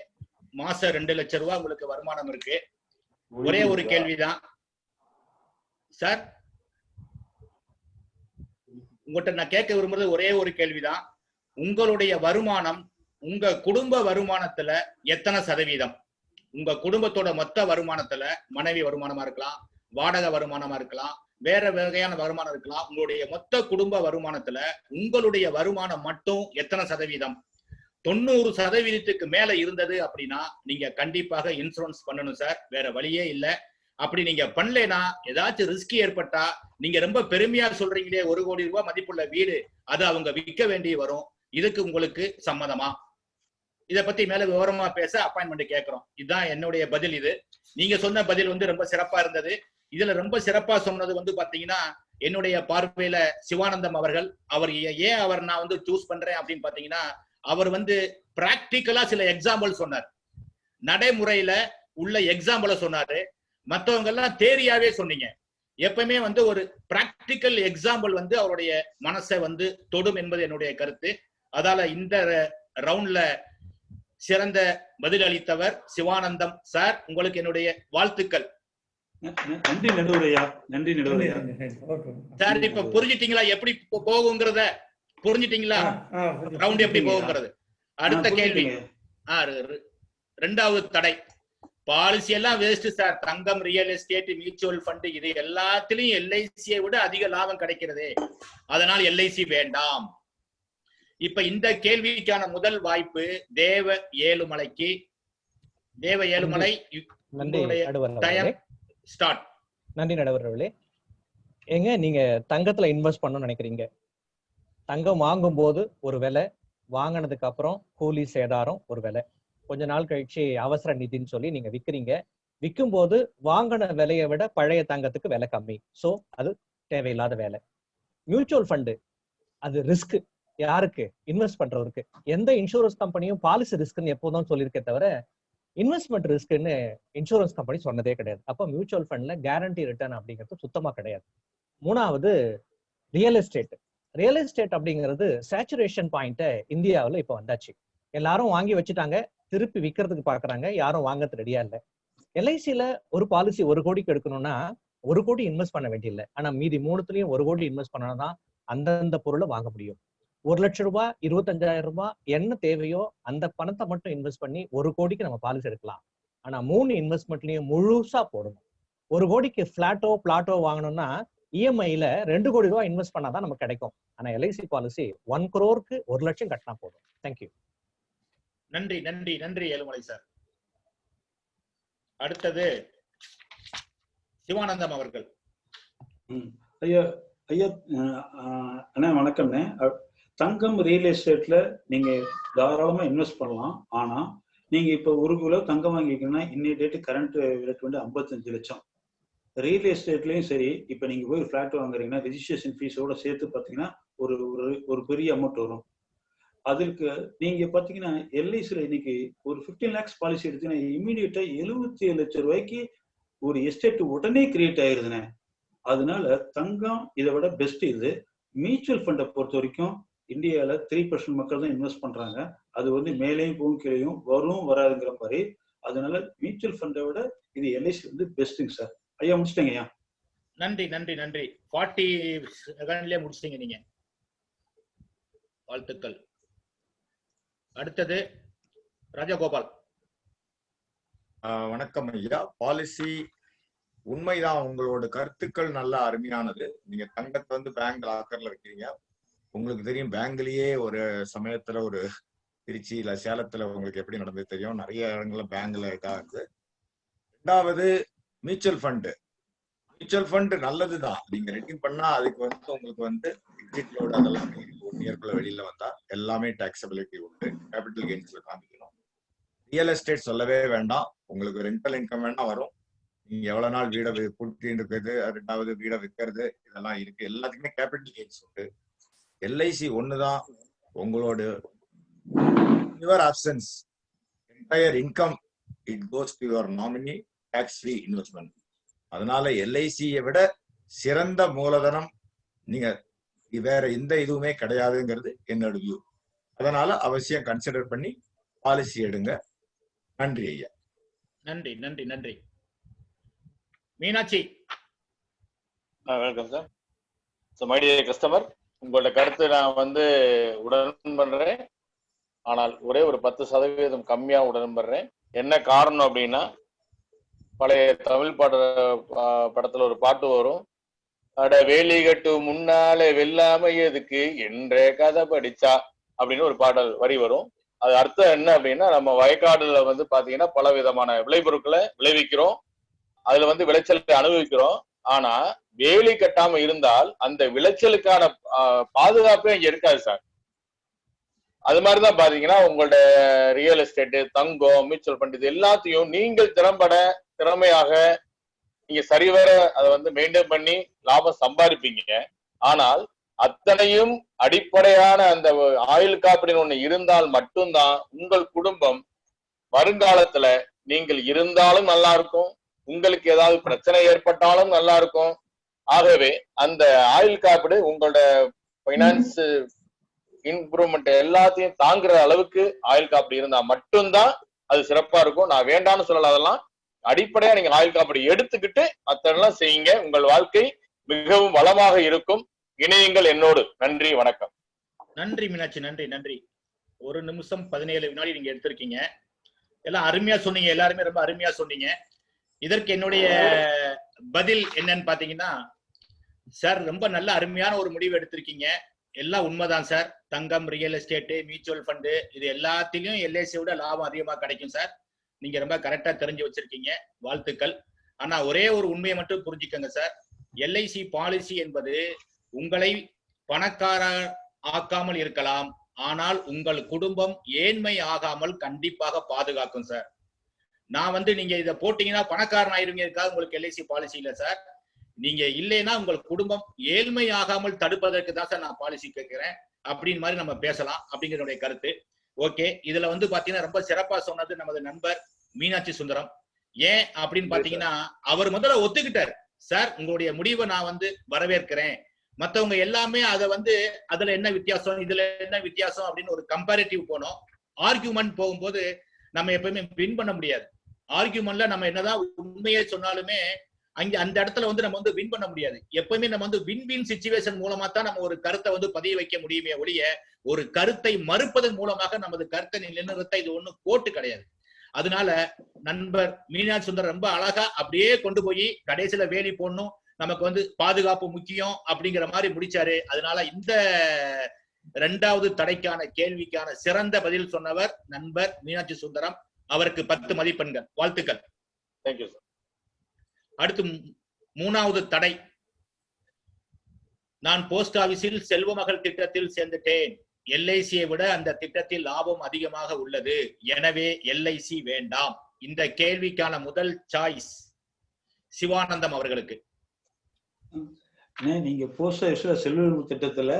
மாசம் 2 லட்சம் ரூபாய் உங்களுக்கு வருமானம் இருக்கு. ஒரே ஒரு கேள்விதான் சார், உங்கள்கிட்ட நான் கேட்க விரும்புறது ஒரே ஒரு கேள்விதான். உங்களுடைய வருமானம் உங்க குடும்ப வருமானத்துல எத்தனை சதவீதம்? உங்க குடும்பத்தோட மொத்த வருமானத்துல மனைவி வருமானமா இருக்கலாம், வாடகை வருமானமா இருக்கலாம், வேற வகையான வருமானம் இருக்கலாம். உங்களுடைய மொத்த குடும்ப வருமானத்துல உங்களுடைய வருமானம் மட்டும் எத்தனை சதவீதம்? 90% மேல இருந்தது அப்படின்னா நீங்க கண்டிப்பாக இன்சூரன்ஸ் பண்ணணும் சார். வேற வழியே இல்லை. அப்படி நீங்க பண்ணலனா, ஏதாச்சும் ரிஸ்க் ஏற்பட்டா, நீங்க ரொம்ப பெருமையா சொல்றீங்களே 1 கோடி ரூபாய் மதிப்புள்ள வீடு, அது அவங்க விற்க வேண்டி வரும். இதுக்கு உங்களுக்கு சம்மதமா? இதை பத்தி மேல விவரமா பேச அப்பாயின்மெண்ட் கேட்கிறோம். இதுதான் என்னுடைய பதில். இது நீங்க சொன்ன பதில் வந்து ரொம்ப சிறப்பா இருந்தது. இதுல ரொம்ப சிறப்பா சொன்னது வந்து பாத்தீங்கன்னா, என்னுடைய பார்வையில சிவானந்தம் அவர்கள். அவர் ஏன் அவர் நான் வந்து சூஸ் பண்றேன் அப்படின்னு பாத்தீங்கன்னா, அவர் வந்து பிராக்டிக்கலா சில எக்ஸாம்பிள் சொன்னார், நடைமுறையில உள்ள எக்ஸாம்பிள சொன்னாரு. மற்றவங்க எல்லாம் தேரியாவே சொன்னீங்க. எப்பவுமே வந்து ஒரு பிராக்டிக்கல் எக்ஸாம்பிள் வந்து அவருடைய மனசை வந்து தொடும் என்பது என்னுடைய கருத்து. அதால இந்த ரவுண்ட்ல சிறந்த பதில் அளித்தவர் சிவானந்தம் சார். உங்களுக்கு என்னுடைய வாழ்த்துக்கள். நன்றி நடுவரையா. நன்றி நடுவரையா. சார், இப்ப புரிஞ்சிட்டீங்களா எப்படி போகுங்கிறத? புரிஞ்சிட்டீங்களா ரவுண்ட் எப்படி போகுங்கிறது? அடுத்த கேள்வி. 2வது தடை, பாலிசி எல்லாம் வேஸ்ட் சார். தங்கம், ரியல் எஸ்டேட், மியூச்சுவல் ஃபண்ட், இது எல்லாத்திலையும் எல்ஐசியை விட அதிக லாபம் கிடைக்கிறது, அதனால் எல்ஐசி வேண்டாம். இப்ப இந்த கேள்விக்கான முதல் வாய்ப்பு தேவ ஏழுமலைக்கு. தேவ ஏழுமலை, ஸ்டார்ட். நன்றி நடுவர்களே. ஏங்க, நீங்க தங்கத்துல இன்வெஸ்ட் பண்ணணும்னு நினைக்கிறீங்க. தங்கம் வாங்கும் போது ஒரு விலை, வாங்கினதுக்கு அப்புறம் கூலி சேதாரம் ஒரு விலை, கொஞ்ச நாள் கழிச்சு அவசர நிதின்னு சொல்லி நீங்க விற்கிறீங்க. விற்கும் போது வாங்கின விலையை விட பழைய தங்கத்துக்கு விலை கம்மி. சோ அது தேவையில்லாத வேலை. மியூச்சுவல் ஃபண்டு அது ரிஸ்க். யாருக்கு? இன்வெஸ்ட் பண்றவருக்கு. எந்த இன்சூரன்ஸ் கம்பெனியும் பாலிசி ரிஸ்க்னு எப்போதான் சொல்லியிருக்கே தவிர இன்வெஸ்ட்மெண்ட் ரிஸ்க்னு இன்சூரன்ஸ் கம்பெனி சொன்னதே கிடையாது. அப்போ மியூச்சுவல் ஃபண்ட்ல கேரண்டி ரிட்டர்ன் அப்படிங்கிறது சுத்தமா கிடையாது. 3வது ரியல் எஸ்டேட். ரியல் எஸ்டேட் அப்படிங்கிறது சேச்சுரேஷன் பாயிண்ட் இந்தியாவில் இப்போ வந்தாச்சு. எல்லாரும் வாங்கி வச்சுட்டாங்க, திருப்பி விற்கிறதுக்கு பாக்குறாங்க, யாரும் வாங்கறது ரெடியா இல்லை. எல்ஐசியில ஒரு பாலிசி 1 கோடிக்கு எடுக்கணும்னா 1 கோடி இன்வெஸ்ட் பண்ண வேண்டியதில்லை. ஆனா மீதி 3த்துலயும் 1 கோடி இன்வெஸ்ட் பண்ணாதான் அந்தந்த பொருளை வாங்க முடியும். 1 லட்சம் ரூபாய் 25,000 ரூபாய் என்ன தேவையோ அந்த பணத்தை மட்டும் இன்வெஸ்ட் பண்ணி 1 கோடிக்கு நம்ம பாலிசி எடுக்கலாம். ஆனா 3 இன்வெஸ்ட்மெண்ட்லயும் முழுசா போடணும். 1 கோடிக்கு பிளாட்டோ வாங்கணும்னா இஎம்ஐல 2 கோடி ரூபாய் இன்வெஸ்ட் பண்ணாதான் நமக்கு கிடைக்கும். ஆனா எல்ஐசி பாலிசி 1 crore-க்கு 1 லட்சம் கட்டினா போதும். தேங்க்யூ. நன்றி நன்றி நன்றி ஏழுமலை சார். அடுத்தது சிவானந்தம் அவர்கள். ஐயா ஐயா அண்ணா வணக்கம்ண்ணே. தங்கம் ரியல் எஸ்டேட்ல நீங்க தாராளமா இன்வெஸ்ட் பண்ணலாம். ஆனா நீங்க இப்ப 1 கிலோ தங்கம் வாங்கிக்கணும்னா இன்னைய டேட்டு கரண்ட் ரேட் வந்து 55 லட்சம். ரியல் எஸ்டேட்லயும் சரி, இப்ப நீங்க போய் பிளாட் வாங்குறீங்கன்னா ரெஜிஸ்ட்ரேஷன் ஃபீஸோட சேர்த்து பாத்தீங்கன்னா ஒரு பெரிய அமௌண்ட் வரும். அதுக்கு நீங்க பாத்தீங்கன்னா எல்ஐசில இன்னைக்கு ஒரு 15 lakhs பாலிசி எடுத்தீங்கன்னா இமீடியட்டா 77 லட்சம் ரூபாய்க்கு ஒரு எஸ்டேட் உடனே கிரியேட் ஆயிருதுண்ணே. அதனால தங்கம் இதை விட பெஸ்ட். இது மியூச்சுவல் ஃபண்டை பொறுத்த வரைக்கும் இந்தியாவில 3% மக்கள் தான் இன்வெஸ்ட் பண்றாங்க. அது வந்து மேலேயும் போகும் கீழேயும் வரும் வராதுங்கிற மாதிரி. அதனால மியூச்சுவல் ஃபண்டை விட இது எல்ஐசி வந்து பெஸ்ட்டுங்க சார். ஐயா முடிச்சிட்டேங்க ஐயா. நன்றி நன்றி நன்றி. 40 செகண்ட்லயே முடிச்சிட்டீங்க நீங்க. வாழ்த்துக்கள். அடுத்தது ராஜகோபால். வணக்கம் ஐயா. பாலிசி உண்மைதான், உங்களோட கருத்துக்கள் நல்ல அருமையானது. நீங்க தங்கத்தை வந்து பேங்க் லாக்கர்ல வைக்கிறீங்க. உங்களுக்கு தெரியும் பேங்க்லயே ஒரு சமயத்துல ஒரு திருச்சி இல்ல சேலத்துல உங்களுக்கு எப்படி நடந்தது தெரியும். நிறைய இடங்கள்ல பேங்க்ல இதா இருக்கு. 2வது மியூச்சுவல் ஃபண்ட் நல்லதுதான். நீங்க ரெட்டிங் பண்ணா அதுக்கு வந்து உங்களுக்கு வந்து எக்ஸிட்லோட அதெல்லாம் 1 இயர்க்குள்ள வெளியில வந்தா எல்லாமே டாக்ஸபிலிட்டி உண்டு. கேபிட்டல் கெயின்ஸ்ல காமிக்கணும். ரியல் எஸ்டேட் சொல்லவே வேண்டாம். உங்களுக்கு ரெண்டல் இன்கம் வேணா வரும். நீங்க எவ்வளவு நாள் வீடை பூட்டின்னு இருக்கிறது, 2வது வீடை விற்கிறது, இதெல்லாம் இருக்கு. எல்லாத்துக்குமே கேபிட்டல் கெயின்ஸ் உண்டு. எல்ஐசி ஒண்ணுதான் உங்களோட your options entire income it goes to your nominee tax free investment. அதனால எல்ஐசியை விட சிறந்த மூலதனம் நீங்க வேற எந்த இதுவுமே கிடையாதுங்கிறது என்னோட வியூ. அதனால அவசியம் கன்சிடர் பண்ணி பாலிசி எடுங்க. நன்றி ஐயா. நன்றி நன்றி நன்றி. Meenakshi. Welcome sir. So my dear customer, உங்களோட கருத்து நான் வந்து உடன் பண்றேன். ஆனால் ஒரே ஒரு 10% கம்மியா உடன் பண்றேன். என்ன காரணம் அப்படின்னா, பழைய தமிழ் படத்துல ஒரு பாட்டு வரும். அட வேலி கட்டு முன்னாலே வெல்லாம எதுக்கு என்ற கதை படிச்சா அப்படின்னு ஒரு பாடல் வரி வரும். அது அர்த்தம் என்ன அப்படின்னா, நம்ம வயக்காடுல வந்து பாத்தீங்கன்னா பல விதமான விளைபொருட்களை விளைவிக்கிறோம். அதுல வந்து விளைச்சலை அனுபவிக்கிறோம். ஆனா வேலி கட்டாம இருந்தால் அந்த விளைச்சலுக்கான பாதுகாப்பே இங்க இருக்காது சார். அது மாதிரிதான் பாத்தீங்கன்னா உங்களோட ரியல் எஸ்டேட், தங்கம், மியூச்சுவல் ஃபண்ட் இது எல்லாத்தையும் நீங்கள் திறமையாக நீங்க சரிவர அதை வந்து மெயின்டைன் பண்ணி லாபம் சம்பாதிப்பீங்க. ஆனால் அத்தனையும் அடிப்படையான அந்த ஆயுள் காப்பீடு ஒண்ணு இருந்தால் மட்டும்தான் உங்கள் குடும்பம் வருங்காலத்துல நீங்கள் இருந்தாலும் நல்லா இருக்கும், உங்களுக்கு ஏதாவது பிரச்சனை ஏற்பட்டாலும் நல்லா இருக்கும். ஆகவே அந்த ஆயுள் காப்பீடு உங்களோட பைனான்ஸ் இம்ப்ரூவ்மெண்ட் எல்லாத்தையும் தாங்குற அளவுக்கு ஆயுள் காப்பீடு இருந்தா மட்டும்தான் அது சிறப்பா இருக்கும். நான் வேண்டாம்னு சொல்லல. அதெல்லாம் அடிப்படையா நீங்க ஆயுள் காப்பீடு எடுத்துக்கிட்டு மத்தெல்லாம் செய்யுங்க. உங்கள் வாழ்க்கை மிகவும் வளமாக இருக்கும். இணையுங்கள் என்னோடு. நன்றி, வணக்கம். நன்றி மீனாட்சி. நன்றி நன்றி. 1 நிமிஷம் 17 வினாடி நீங்க எடுத்திருக்கீங்க. எல்லாம் அருமையா சொன்னீங்க. எல்லாருமே ரொம்ப அருமையா சொன்னீங்க. இதற்கு என்னுடைய பதில் என்னன்னு பாத்தீங்கன்னா, சார் ரொம்ப நல்ல அருமையான ஒரு முடிவு எடுத்திருக்கீங்க. எல்லாம் உண்மைதான் சார். தங்கம், ரியல் எஸ்டேட், மியூச்சுவல் ஃபண்டு இது எல்லாத்திலையும் எல்ஐசியோட லாபம் அதிகமா கிடைக்கும் சார். நீங்க ரொம்ப கரெக்டா தெரிஞ்சு வச்சிருக்கீங்க. வாழ்த்துக்கள். ஆனா ஒரே ஒரு உண்மையை மட்டும் புரிஞ்சுக்கங்க சார். எல்ஐசி பாலிசி என்பது உங்களை பணக்கார ஆக்காமல் இருக்கலாம், ஆனால் உங்கள் குடும்பம் ஏழ்மை ஆகாமல் கண்டிப்பாக பாதுகாக்கும் சார். நான் வந்து நீங்க இதை போட்டீங்கன்னா பணக்காரன் ஆயிருவீங்க, உங்களுக்கு எல்ஐசி பாலிசி இல்ல சார். நீங்க இல்லைன்னா உங்கள் குடும்பம் ஏழ்மை ஆகாமல் தடுப்பதற்கு தான் சார் நான் பாலிசி கேட்கிறேன் அப்படின்னு மாதிரி நம்ம பேசலாம் அப்படிங்கிறனுடைய கருத்து. ஓகே. இதுல வந்து பாத்தீங்கன்னா ரொம்ப சிறப்பா சொன்னது நமது நண்பர் மீனாட்சி சுந்தரம். ஏன் அப்படின்னு பாத்தீங்கன்னா, அவர் முதல்ல ஒத்துக்கிட்டார். சார் உங்களுடைய முடிவை நான் வந்து வரவேற்கிறேன், மத்தவங்க எல்லாமே அதை வந்து அதுல என்ன வித்தியாசம் இதுல என்ன வித்தியாசம் அப்படின்னு ஒரு கம்பேரிட்டிவ் போனோம். ஆர்கியூமெண்ட் போகும்போது நம்ம எப்பயுமே வின் பண்ண முடியாது. ஆர்கியூமெண்ட்ல நம்ம என்னதான் உண்மையை சொன்னாலுமே அந்த இடத்துல வந்து நம்ம வந்து வின் பண்ண முடியாது. எப்பவுமே நம்ம வந்து வின் வின் சிச்சுவேஷன் மூலமா தான் நம்ம ஒரு கருத்தை வந்து பதிய வைக்க முடியுமே ஒழிய ஒரு கருத்தை மறுப்பதன் மூலமாக நமது கருத்தை நிலைநிறுத்த இது ஒண்ணும் கோட்டு கிடையாது. அதனால நண்பர் மீனாட்சி சுந்தரம் ரொம்ப அழகா அப்படியே கொண்டு போய் கடைசியில வேலி போடணும், நமக்கு வந்து பாதுகாப்பு முக்கியம் அப்படிங்கிற மாதிரி முடிச்சாரு. அதனால இந்த 2வது தடைக்கான கேள்விக்கான சிறந்த பதில் சொன்னவர் நண்பர் மீனாட்சி சுந்தரம். அவருக்கு 10 மதிப்பெண்கள். வாழ்த்துக்கள். Thank you sir. அடுத்து 3வது தடை. நான் போஸ்ட் ஆபீஸில் செல்வ மகள் திட்டத்தில் சேர்ந்துட்டேன். எல்ஐசியை விட அந்த திட்டத்தில் லாபம் அதிகமாக உள்ளது, எனவே எல்ஐசி வேண்டாம். இந்த கேள்விக்கான முதல் சாய்ஸ் சிவானந்தம் அவர்களுக்கு. நீங்க போஸ்ட் ஆஃபீஸ்ல செல்வ திட்டத்துல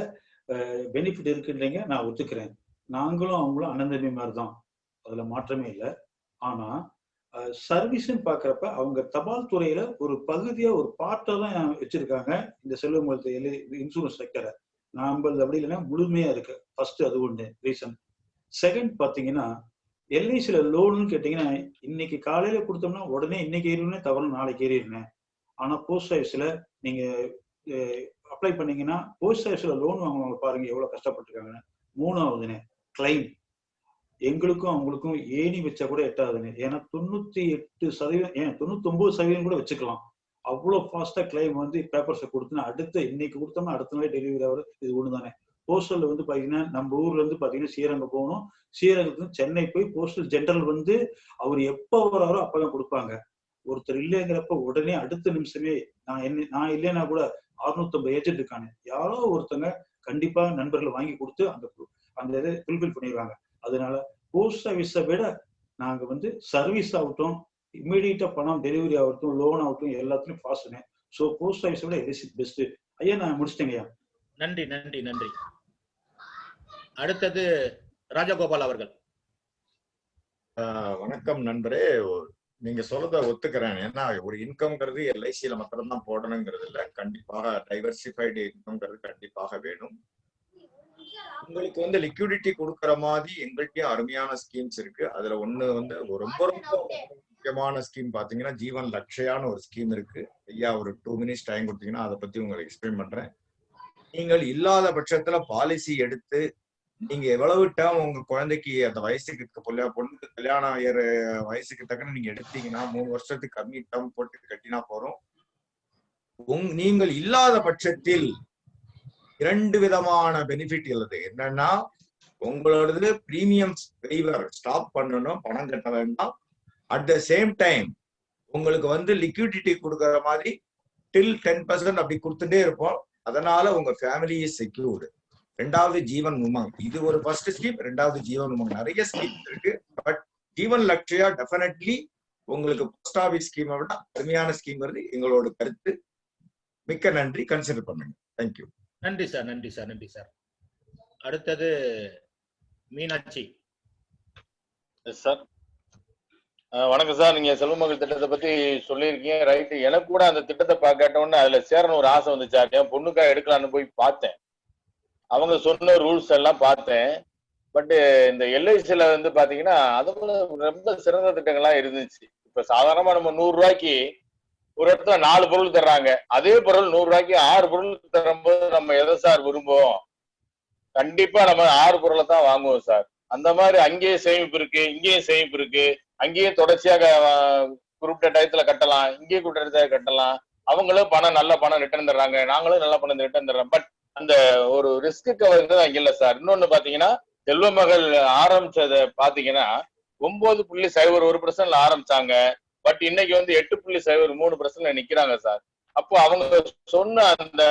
பெனிஃபிட் இருக்குன்றீங்க, நான் ஒத்துக்கிறேன். நாங்களும் அவங்களும் அனந்தமி மாதிரி தான், அதுல மாற்றமே இல்லை. ஆனா சர்வீஸ்ன்னு பாக்குறப்ப அவங்க தபால் துறையில ஒரு பகுதியா ஒரு பார்ட்டா தான் வச்சிருக்காங்க இந்த செல்வ மகள் இன்சூரன்ஸ் செக்டரை. நம்மளது அப்படி இல்லைன்னா முழுமையா இருக்கு. ஃபர்ஸ்ட் அது ஒண்ணு ரீசன். செகண்ட் பாத்தீங்கன்னா எல்ஐசில லோன்னு கேட்டீங்கன்னா இன்னைக்கு காலையில கொடுத்தோம்னா உடனே இன்னைக்கு ஏறிடுனே தவறு நாளைக்கு ஏறிடுனேன். ஆனா போஸ்ட் ஆஃபீஸ்ல நீங்க அப்ளை பண்ணீங்கன்னா போஸ்ட் ஆஃபீஸ்ல லோன் வாங்குவாங்க பாருங்க எவ்வளவு கஷ்டப்பட்டிருக்காங்கன்னு. 3வதுனே கிளைம். எங்களுக்கும் அவங்களுக்கும் ஏணி வச்சா கூட எட்டாதுன்னு. ஏன்னா 98% ஏன் 99% கூட வச்சுக்கலாம். அவ்வளவு ஃபாஸ்டா கிளைம் வந்து பேப்பர்ஸை கொடுத்துனா அடுத்த இன்னைக்கு கொடுத்தோம்னா அடுத்த நாள் டெலிவரி ஆகுது. இது ஒண்ணுதானே. போஸ்டல் வந்து பாத்தீங்கன்னா நம்ம ஊர்ல இருந்து பாத்தீங்கன்னா ஸ்ரீரங்கம் போகணும், ஸ்ரீரங்கத்துக்கு சென்னை போய் போஸ்டல் ஜெனரல் வந்து அவர் எப்ப வராரோ அப்பதான் கொடுப்பாங்க. ஒருத்தர் இல்லைங்கிறப்ப உடனே அடுத்த நிமிஷமே நான் இல்லைன்னா கூட 650 ஏஜென்ட் இருக்காங்க, யாரோ ஒருத்தங்க கண்டிப்பா நண்பர்களை வாங்கி கொடுத்து அந்த இதை ஃபுல்ஃபில் பண்ணிடுவாங்க. அதனால போஸ்ட் ஆஃபீஸை விட நாங்க வந்து சர்வீஸ் ஆகட்டும், இமீடியட்டா பணம் டெலிவரி ஆகட்டும், லோன் ஆகட்டும், எல்லாத்துலயும் ஃபாஸ்ட்னு. ஸோ போஸ்ட் ஆஃபீஸை விட எல்ஐசி பெஸ்ட். ஐயா நான் முடிச்சிட்டேங்க ஐயா. நன்றி நன்றி நன்றி. அடுத்தது ராஜகோபால் அவர்கள். வணக்கம் நண்பரே. நீங்க சொல்றத ஒத்துக்கிறேன். ஏன்னா ஒரு இன்கம்ங்கிறது எல்ஐசியில மாத்திரம்தான் போடணுங்கிறது இல்லை, கண்டிப்பாக டைவர்சிஃபைடு இன்கம்ங்கிறது கண்டிப்பாக வேணும். உங்களுக்கு வந்து லிக்விடிட்டி கொடுக்குற மாதிரி எங்கள்கிட்டயும் அருமையான ஸ்கீம்ஸ் இருக்கு. அதுல ஒண்ணு வந்து ரொம்ப ரொம்ப முக்கியமான ஸ்கீம் பாத்தீங்கன்னா ஜீவன் லக்ஷயான்னு ஒரு ஸ்கீம் இருக்கு. ஐயா ஒரு 2 மினிட்ஸ் டைம் கொடுத்தீங்கன்னா அதை பத்தி உங்களுக்கு எக்ஸ்பிளைன் பண்றேன். நீங்கள் இல்லாத பட்சத்துல பாலிசி எடுத்து நீங்க எவ்வளவு டேர்ம் உங்க குழந்தைக்கு அந்த வயசுக்கு பொண்ணுக்கு கல்யாணம் வயசுக்கு தக்கன நீங்க எடுத்தீங்கன்னா 3 வருஷத்துக்கு கம்மி டேர்ம் போட்டு கட்டினா போறோம். நீங்கள் இல்லாத பட்சத்தில் 2 விதமான பெனிஃபிட் உள்ளது. என்னன்னா உங்களோடது பிரீமியம் வெய்வர் ஸ்டாப் பண்ணணும், பணம் கட்ட வேண்டாம். அட் த சேம் டைம் உங்களுக்கு வந்து லிக்விடிட்டி கொடுக்கற மாதிரி டில் 10% அப்படி கொடுத்துட்டே இருப்போம். அதனால உங்க ஃபேமிலி இஸ் செக்யூர்டு. 2வது ஜீவன் உமங். இது ஒரு ஃபர்ஸ்ட் ஸ்கீம். 2வது ஜீவன் உமங். நிறைய ஸ்கீம் இருக்கு. பட் ஜீவன் லக்ஷயா டெஃபினெட்லி உங்களுக்கு போஸ்ட் ஆஃபீஸ் ஸ்கீமை விட அருமையான ஸ்கீம் வருது எங்களோட கருத்து. மிக்க நன்றி. கன்சிடர் பண்ணுங்க. தேங்க்யூ. நன்றி சார். நன்றி சார். நன்றி சார். அடுத்தது மீனாட்சி சார். வணக்கம் சார். நீங்க செல்வ மகள் திட்டத்தை பத்தி சொல்லியிருக்கீங்க, ரைட்டு. எனக்கு கூட அந்த திட்டத்தை கேட்ட உடனே அதுல சேரணும் ஒரு ஆசை வந்துச்சா. என் பொண்ணுக்காக எடுக்கலான்னு போய் பார்த்தேன், அவங்க சொன்ன ரூல்ஸ் எல்லாம் பார்த்தேன். பட் இந்த எல்ஐசில வந்து பாத்தீங்கன்னா அதுல ரொம்ப சிறந்த திட்டங்கள்லாம் இருந்துச்சு. இப்ப சாதாரணமா நம்ம 100 ரூபாய்க்கு ஒரு இடத்துல 4 பொருள் தர்றாங்க. அதே பொருள் 100 ரூபாய்க்கு 6 பொருள் தரும்போது நம்ம எதை சார் விரும்புவோம்? கண்டிப்பா நம்ம 6 பொருளை தான் வாங்குவோம் சார். அந்த மாதிரி அங்கேயும் சேமிப்பு இருக்கு, இங்கேயும் சேமிப்பு இருக்கு. அங்கேயும் தொடர்ச்சியாக குறிப்பிட்ட டயத்துல கட்டலாம், இங்கேயும் குறிப்பிட்ட டயத்துல கட்டலாம். அவங்களும் நல்ல பணம் ரிட்டர்ன் தர்றாங்க, நாங்களும் நல்ல பணம் ரிட்டர்ன் தர்றோம். பட் அந்த ஒரு ரிஸ்க் கவர் அங்க இல்ல சார். இன்னொன்னு பாத்தீங்கன்னா செல்வ மகள் ஆரம்பிச்சத பாத்தீங்கன்னா 9.01% ஆரம்பிச்சாங்க. பட் இன்னைக்கு வந்து 8.03% நிக்கிறாங்க சார். அப்போ அவங்க சொன்ன அந்த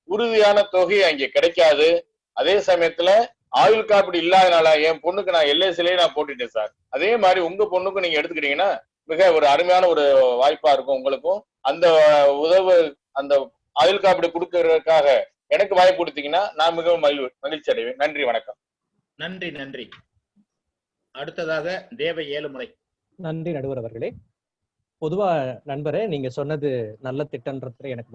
உறுதியான தொகை அங்க கிடைக்காது. அதே சமயத்துல ஆயுள் காப்பீடு இல்லாதனால என் பொண்ணுக்கு நான் எல்ஐசிலேயே நான் போட்டுட்டேன் சார். அதே மாதிரி உங்க பொண்ணுக்கும் நீங்க எடுத்துக்கிட்டீங்கன்னா மிக ஒரு அருமையான ஒரு வாய்ப்பா இருக்கும் உங்களுக்கும். அந்த உதவு அந்த ஆயுள் காப்பீடு கொடுக்கறதுக்காக எனக்கு வாய்ப்பு கொடுத்தீங்கன்னா நான் மிகவும் மகிழ்ச்சி அடைவேன். நன்றி, வணக்கம். நன்றி நன்றி. அடுத்ததாக தேவ ஏழுமலை. நன்றி நடுவர் அவர்களே. பொதுவா நண்பரே, நீங்க சொன்னது நல்ல திட்டம்ன்றதுல எனக்கு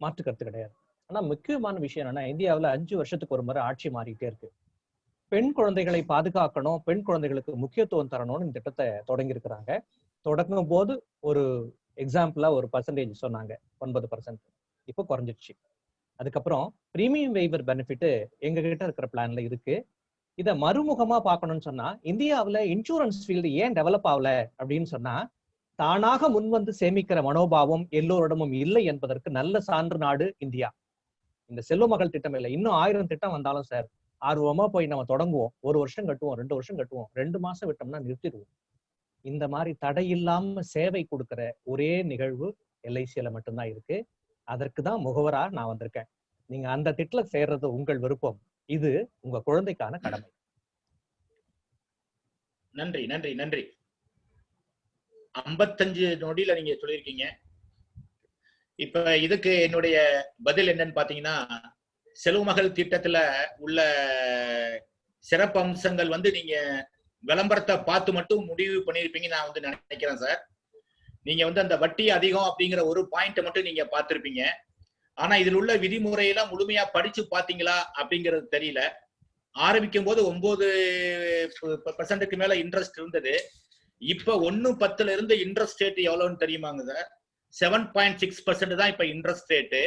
மாற்று கருத்து கிடையாது. ஆனா முக்கியமான விஷயம் என்னன்னா, இந்தியாவில் 5 வருஷத்துக்கு ஒரு முறை ஆட்சி மாறிட்டே இருக்கு. பெண் குழந்தைகளை பாதுகாக்கணும், பெண் குழந்தைகளுக்கு முக்கியத்துவம் தரணும்னு இந்த திட்டத்தை தொடங்கி இருக்கிறாங்க. தொடங்கும் போது ஒரு எக்ஸாம்பிளா ஒரு பர்சன்டேஜ் சொன்னாங்க 9%. இப்போ குறைஞ்சிடுச்சு. அதுக்கப்புறம் பிரீமியம் வெய்வர் பெனிஃபிட் எங்க கிட்ட இருக்கிற பிளான்ல இருக்கு. இதை மறுமுகமா பார்க்கணும்னு சொன்னா, இந்தியாவில் இன்சூரன்ஸ் ஃபீல்டு ஏன் டெவலப் ஆகல அப்படின்னு சொன்னா, தானாக முன்வந்து சேமிக்கிற மனோபாவம் எல்லோரிடமும் இல்லை என்பதற்கு நல்ல சான்று நாடு இந்தியா. இந்த செல்வ மகள் திட்டம் இல்லை, இன்னும் 1000 திட்டம் வந்தாலும் சார் ஆர்வமா போய் நம்ம தொடங்குவோம். 1 வருஷம் கட்டுவோம், 2 வருஷம் கட்டுவோம், 2 மாசம் விட்டோம்னா நிறுத்திடுவோம். இந்த மாதிரி தடையில்லாம சேவை கொடுக்கிற ஒரே நிகழ்வு எல்ஐசியில மட்டும்தான் இருக்கு. அதற்கு தான் முகவரா நான் வந்திருக்கேன். நீங்க அந்த திட்டத்துல சேர்றது உங்கள் விருப்பம், இது உங்க குழந்தைக்கான கடமை. நன்றி நன்றி நன்றி. 55 நொடியில நீங்க சொல்லியிருக்கீங்க. இப்ப இதுக்கு என்னுடைய பதில் என்னன்னு பாத்தீங்கன்னா, செல்வமகள் திட்டத்துல உள்ள சிறப்பு அம்சங்கள் நீங்க விளம்பரத்தை பார்த்து மட்டும் முடிவு பண்ணிருப்பீங்க நான் நினைக்கிறேன் சார். நீங்க அந்த வட்டி அதிகம் அப்படிங்கிற ஒரு பாயிண்ட் மட்டும் நீங்க பார்த்திருப்பீங்க. ஆனா இதில் உள்ள விதிமுறையெல்லாம் முழுமையா படிச்சு பாத்தீங்களா அப்படிங்கிறது தெரியல. ஆரம்பிக்கும் போது 9% மேல இன்ட்ரெஸ்ட் இருந்தது. இப்ப 1.10 இருந்து இன்ட்ரெஸ்ட் ரேட் எவ்வளவுன்னு தெரியுமாங்க சார்? 7.6% தான் இப்ப இன்ட்ரெஸ்ட் ரேட்டு.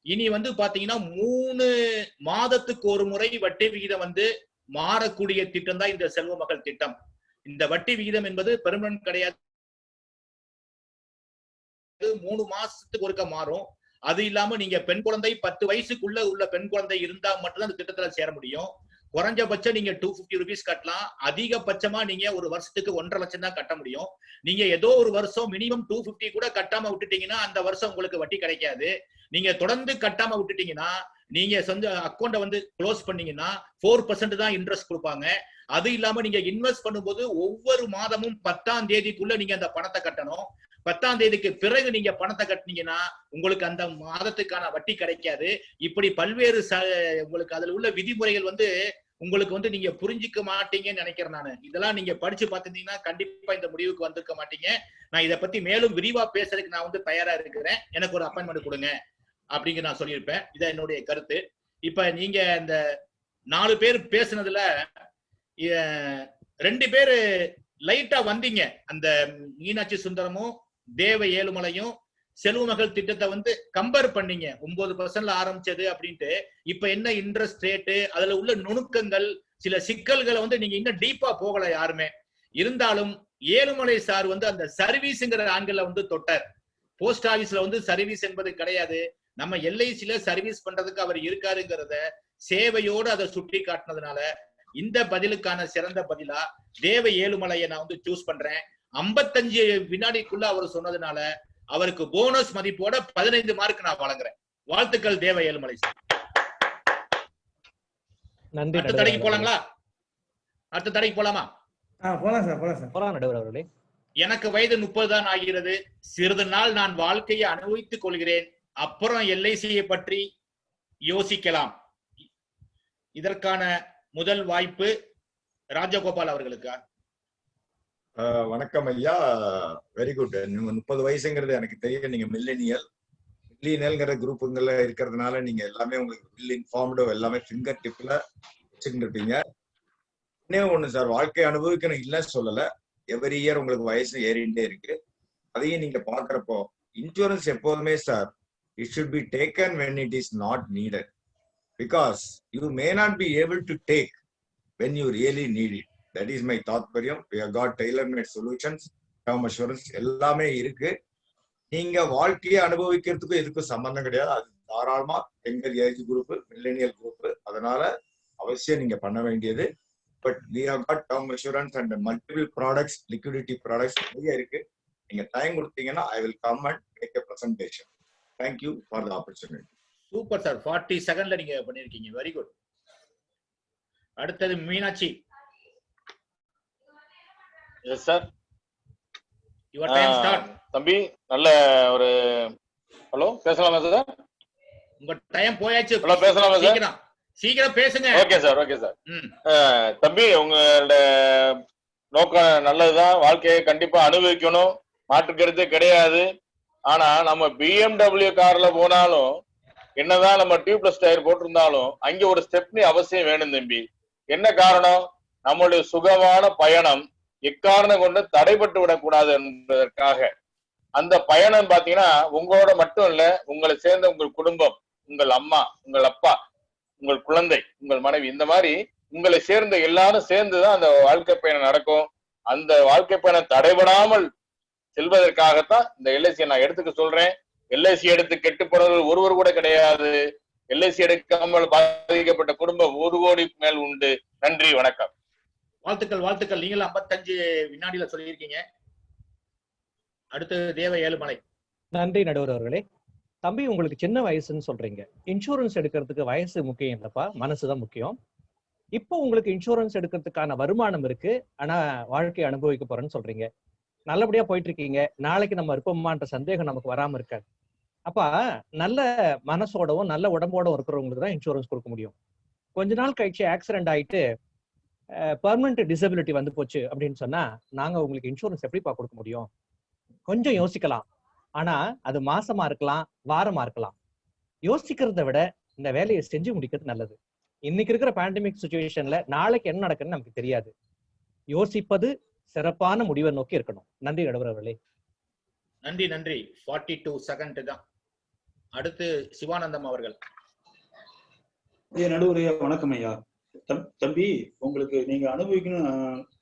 இனி பாத்தீங்கன்னா 3 மாதத்துக்கு ஒரு முறை வட்டி விகிதம் மாறக்கூடிய திட்டம் தான் இந்த செல்வ மகள் திட்டம். இந்த வட்டி விகிதம் என்பது பெர்மனன்ட் கிடையாது, 3 மாசத்துக்கு ஒருக்க மாறும். அது இல்லாம நீங்க பெண் குழந்தை 10 வயசுக்குள்ள உள்ள பெண் குழந்தை இருந்தா மட்டும்தான் இந்த திட்டத்துல சேர முடியும். குறைஞ்சபட்சம் நீங்க 250 rupees கட்டலாம். அதிகபட்சமா நீங்க ஒரு வருஷத்துக்கு 1.5 லட்சம் தான் கட்ட முடியும். நீங்க ஏதோ ஒரு வருஷம் மினிமம் 250 கூட கட்டாம விட்டுட்டீங்கன்னா அந்த வருஷம் உங்களுக்கு வட்டி கிடைக்காது. நீங்க தொடர்ந்து கட்டாம விட்டுட்டீங்கன்னா, நீங்க அக்கௌண்ட க்ளோஸ் பண்ணீங்கன்னா 4% தான் இன்ட்ரெஸ்ட் கொடுப்பாங்க. அது இல்லாம நீங்க இன்வெஸ்ட் பண்ணும்போது ஒவ்வொரு மாதமும் 10ஆம் தேதிக்குள்ள நீங்க அந்த பணத்தை கட்டணும். 10ஆம் தேதிக்கு பிறகு நீங்க பணத்தை கட்டினீங்கன்னா உங்களுக்கு அந்த மாதத்துக்கான வட்டி கிடைக்காது. இப்படி பல்வேறு உங்களுக்கு அதுல உள்ள விதிமுறைகள் உங்களுக்கு நீங்க புரிஞ்சுக்க மாட்டீங்கன்னு நினைக்கிறேன் நானு. இதெல்லாம் நீங்க படிச்சு பார்த்திருந்தீங்கன்னா கண்டிப்பா இந்த முடிவுக்கு வந்திருக்க மாட்டீங்க. நான் இதை பத்தி மேலும் விரிவா பேசுறதுக்கு நான் தயாரா இருக்கிறேன். எனக்கு ஒரு அப்பாயின்மெண்ட் கொடுங்க அப்படிங்கிற நான் சொல்லியிருப்பேன். இதான் என்னுடைய கருத்து. இப்ப நீங்க இந்த 4 பேர் பேசுனதுல 2 பேரு லைட்டா வந்தீங்க. அந்த மீனாட்சி சுந்தரமும் தேவ ஏழுமலையும் செல்வமகள் திட்டத்தை கம்பேர் பண்ணீங்க. 9% ஆரம்பிச்சது அப்படின்ட்டு இப்ப என்ன இன்ட்ரெஸ்ட் ரேட்டு, அதுல உள்ள நுணுக்கங்கள், சில சிக்கல்களை நீங்க இன்னும் டீப்பா போகல யாருமே. இருந்தாலும் ஏழுமலை சார் அந்த சர்வீஸ்ங்கிற ஆண்களை தொட்டார். போஸ்ட் ஆபீஸ்ல சர்வீஸ் என்பது கிடையாது. நம்ம எல்ஐசில சர்வீஸ் பண்றதுக்கு அவர் இருக்காருங்கிறத சேவையோடு அதை சுட்டி காட்டினதுனால இந்த பதிலுக்கான சிறந்த பதிலா தேவ ஏழுமலையை நான் சூஸ் பண்றேன். 55 வினாடிக்குள்ள அவர் சொன்னதுனால அவருக்கு போனஸ் மதிப்போட 15 மார்க் நான் வழங்குறேன். வாழ்த்துக்கள் தேவ ஏழுமலை சார். நன்றி. அடுத்த தடைக்கு போலாங்களா? அடுத்த தடைக்கு போலாமா? போலாம் சார், போலாம் சார். போலாம் நடுவர் அவர்களே. எனக்கு வயது 30 தான் ஆகிறது. சிறிது நாள் நான் வாழ்க்கையை அனுபவித்துக் கொள்கிறேன். அப்புறம் எல்ஐசியை பற்றி யோசிக்கலாம். இதற்கான முதல் வாய்ப்பு ராஜகோபால் அவர்களுக்கா? வணக்கம் ஐயா, வெரி குட். 30 வயசுங்கிறது எனக்கு தெரியும். நீங்க மில்லினியல்ங்கிற குரூப்புங்கள்ல இருக்கிறதுனால நீங்க எல்லாமே உங்களுக்கு வெல் இன்ஃபார்ம்டு, எல்லாமே ஃபிங்கர் டிப்ல வச்சுட்டு இருப்பீங்க. இன்னும் ஒண்ணு சார், வாழ்க்கை அனுபவிக்கணும் இல்லைன்னு சொல்லல. எவ்ரி இயர் உங்களுக்கு வயசு ஏறிண்டே இருக்கு. அதையும் நீங்க பாக்குறப்போ இன்சூரன்ஸ் எப்போதுமே sir, it should be taken when it is not needed, because you may not be able to take when you really need it. That is my தாத்பரியம். We have got tailor-made solutions, term assurance எல்லாமே இருக்கு. நீங்க வாழ்க்கையை அனுபவிக்கிறதுக்கும் இதுக்கும் சம்பந்தம் கிடையாது. அது தாராளமா எங்கள் ஏஜ் குரூப், மில்லேனியல் குரூப். அதனால அவசியம் நீங்க பண்ண வேண்டியது. But we have got term assurance and multiple products, liquidity products நிறைய இருக்கு. நீங்க டைம் கொடுத்தீங்கன்னா I will come and make a presentation. Thank you for the opportunity. Super sir. 40 செகண்ட்ல நீங்க பண்ணிருக்கீங்க. Very good. அடுத்தது Meenakshi. Yes sir. Your time start. தம்பி நல்ல ஒரு ஹலோ பேசலாமா சார்? உங்க டைம் போயாச்சு. ஹலோ பேசலாமா சார்? சீக்கிரம் பேசுங்க. Okay sir, okay sir. தம்பி உங்களோட நோக்கம் நல்லதுதான். வாழ்க்கையை கண்டிப்பா அனுபவிக்கணும், மாற்றுக்கருத்தே கிடையாது. ஆனா நம்ம BMW கார்ல போனாலும் என்னதான் நம்ம டியூப்லெஸ் டயர் போட்டிருந்தாலும் அங்க ஒரு ஸ்டெப்னி அவசியம் வேணும் தம்பி. என்ன காரணம்? நம்மளுடைய சுகமான பயணம் எக்காரணம் கொண்டு தடைபட்டு விடக்கூடாது என்பதற்காக அந்த பயணம் பாத்தீங்கன்னா உங்களோட மட்டும் இல்ல, உங்களை சேர்ந்த உங்கள் குடும்பம், உங்கள் அம்மா, உங்கள் அப்பா, உங்கள் குழந்தை, உங்கள் மனைவி, இந்த மாதிரி உங்களை சேர்ந்த எல்லாரும் சேர்ந்துதான் அந்த வாழ்க்கை பயணம் நடக்கும். அந்த வாழ்க்கை பயணம் தடைபடாமல் செல்வதற்காகத்தான் இந்த எல்ஐசியை நான் எடுத்துக்க சொல்றேன். எல்ஐசி எடுத்து கெட்டு போனவர்கள் ஒருவர் கூட கிடையாது. எல்ஐசி எடுக்காமல் பாதிக்கப்பட்ட குடும்பம் 1 கோடி மேல் உண்டு. நன்றி, வணக்கம். வாழ்த்துக்கள், வாழ்த்துக்கள். நீங்களும் 55 வினாடியில சொல்லியிருக்கீங்க. அடுத்து தேவ ஏழுமலை. நன்றி நடுவர் அவர்களே. தம்பி, உங்களுக்கு சின்ன வயசுன்னு சொல்றீங்க. இன்சூரன்ஸ் எடுக்கிறதுக்கு வயசு முக்கியம் இல்லப்பா, மனசுதான் முக்கியம். இப்போ உங்களுக்கு இன்சூரன்ஸ் எடுக்கிறதுக்கான வருமானம் இருக்கு, ஆனா வாழ்க்கையை அனுபவிக்க போறேன்னு சொல்றீங்க. நல்லபடியா போயிட்டு இருக்கீங்க. நாளைக்கு நம்ம இருப்போமான்ற சந்தேகம் நமக்கு வராம இருக்காது. அப்ப நல்ல மனசோடவும் நல்ல உடம்போடவும் இருக்கிறவங்களுக்கு தான் இன்சூரன்ஸ் கொடுக்க முடியும். கொஞ்ச நாள் கழிச்சு ஆக்சிடென்ட் ஆயிட்டு பெர்மனன்ட் டிசபிலிட்டி வந்து போச்சு அப்படின்னு சொன்னா நாங்க உங்களுக்கு இன்சூரன்ஸ் எப்படிப்பா கொடுக்க முடியும்? கொஞ்சம் யோசிக்கலாம். ஆனா அது மாசமா இருக்கலாம், வாரமா இருக்கலாம். யோசிக்கிறத விட இந்த வேலையை செஞ்சு முடிக்கிறது நல்லது. இன்னைக்கு இருக்கிற பேண்டமிக் சுச்சுவேஷன்ல நாளைக்கு என்ன நடக்குன்னு நமக்கு தெரியாது. யோசிப்பது சிறப்பான முடிவை நோக்கி இருக்கணும். நன்றி நடுவர் அவர்களே. நன்றி, நன்றி. 42 செகண்ட் தான். அடுத்து சிவானந்தம் அவர்கள். ஐயா நடுவரையா, வணக்கம் ஐயா. தம்பி, உங்களுக்கு நீங்க அனுபவிக்கணும்னு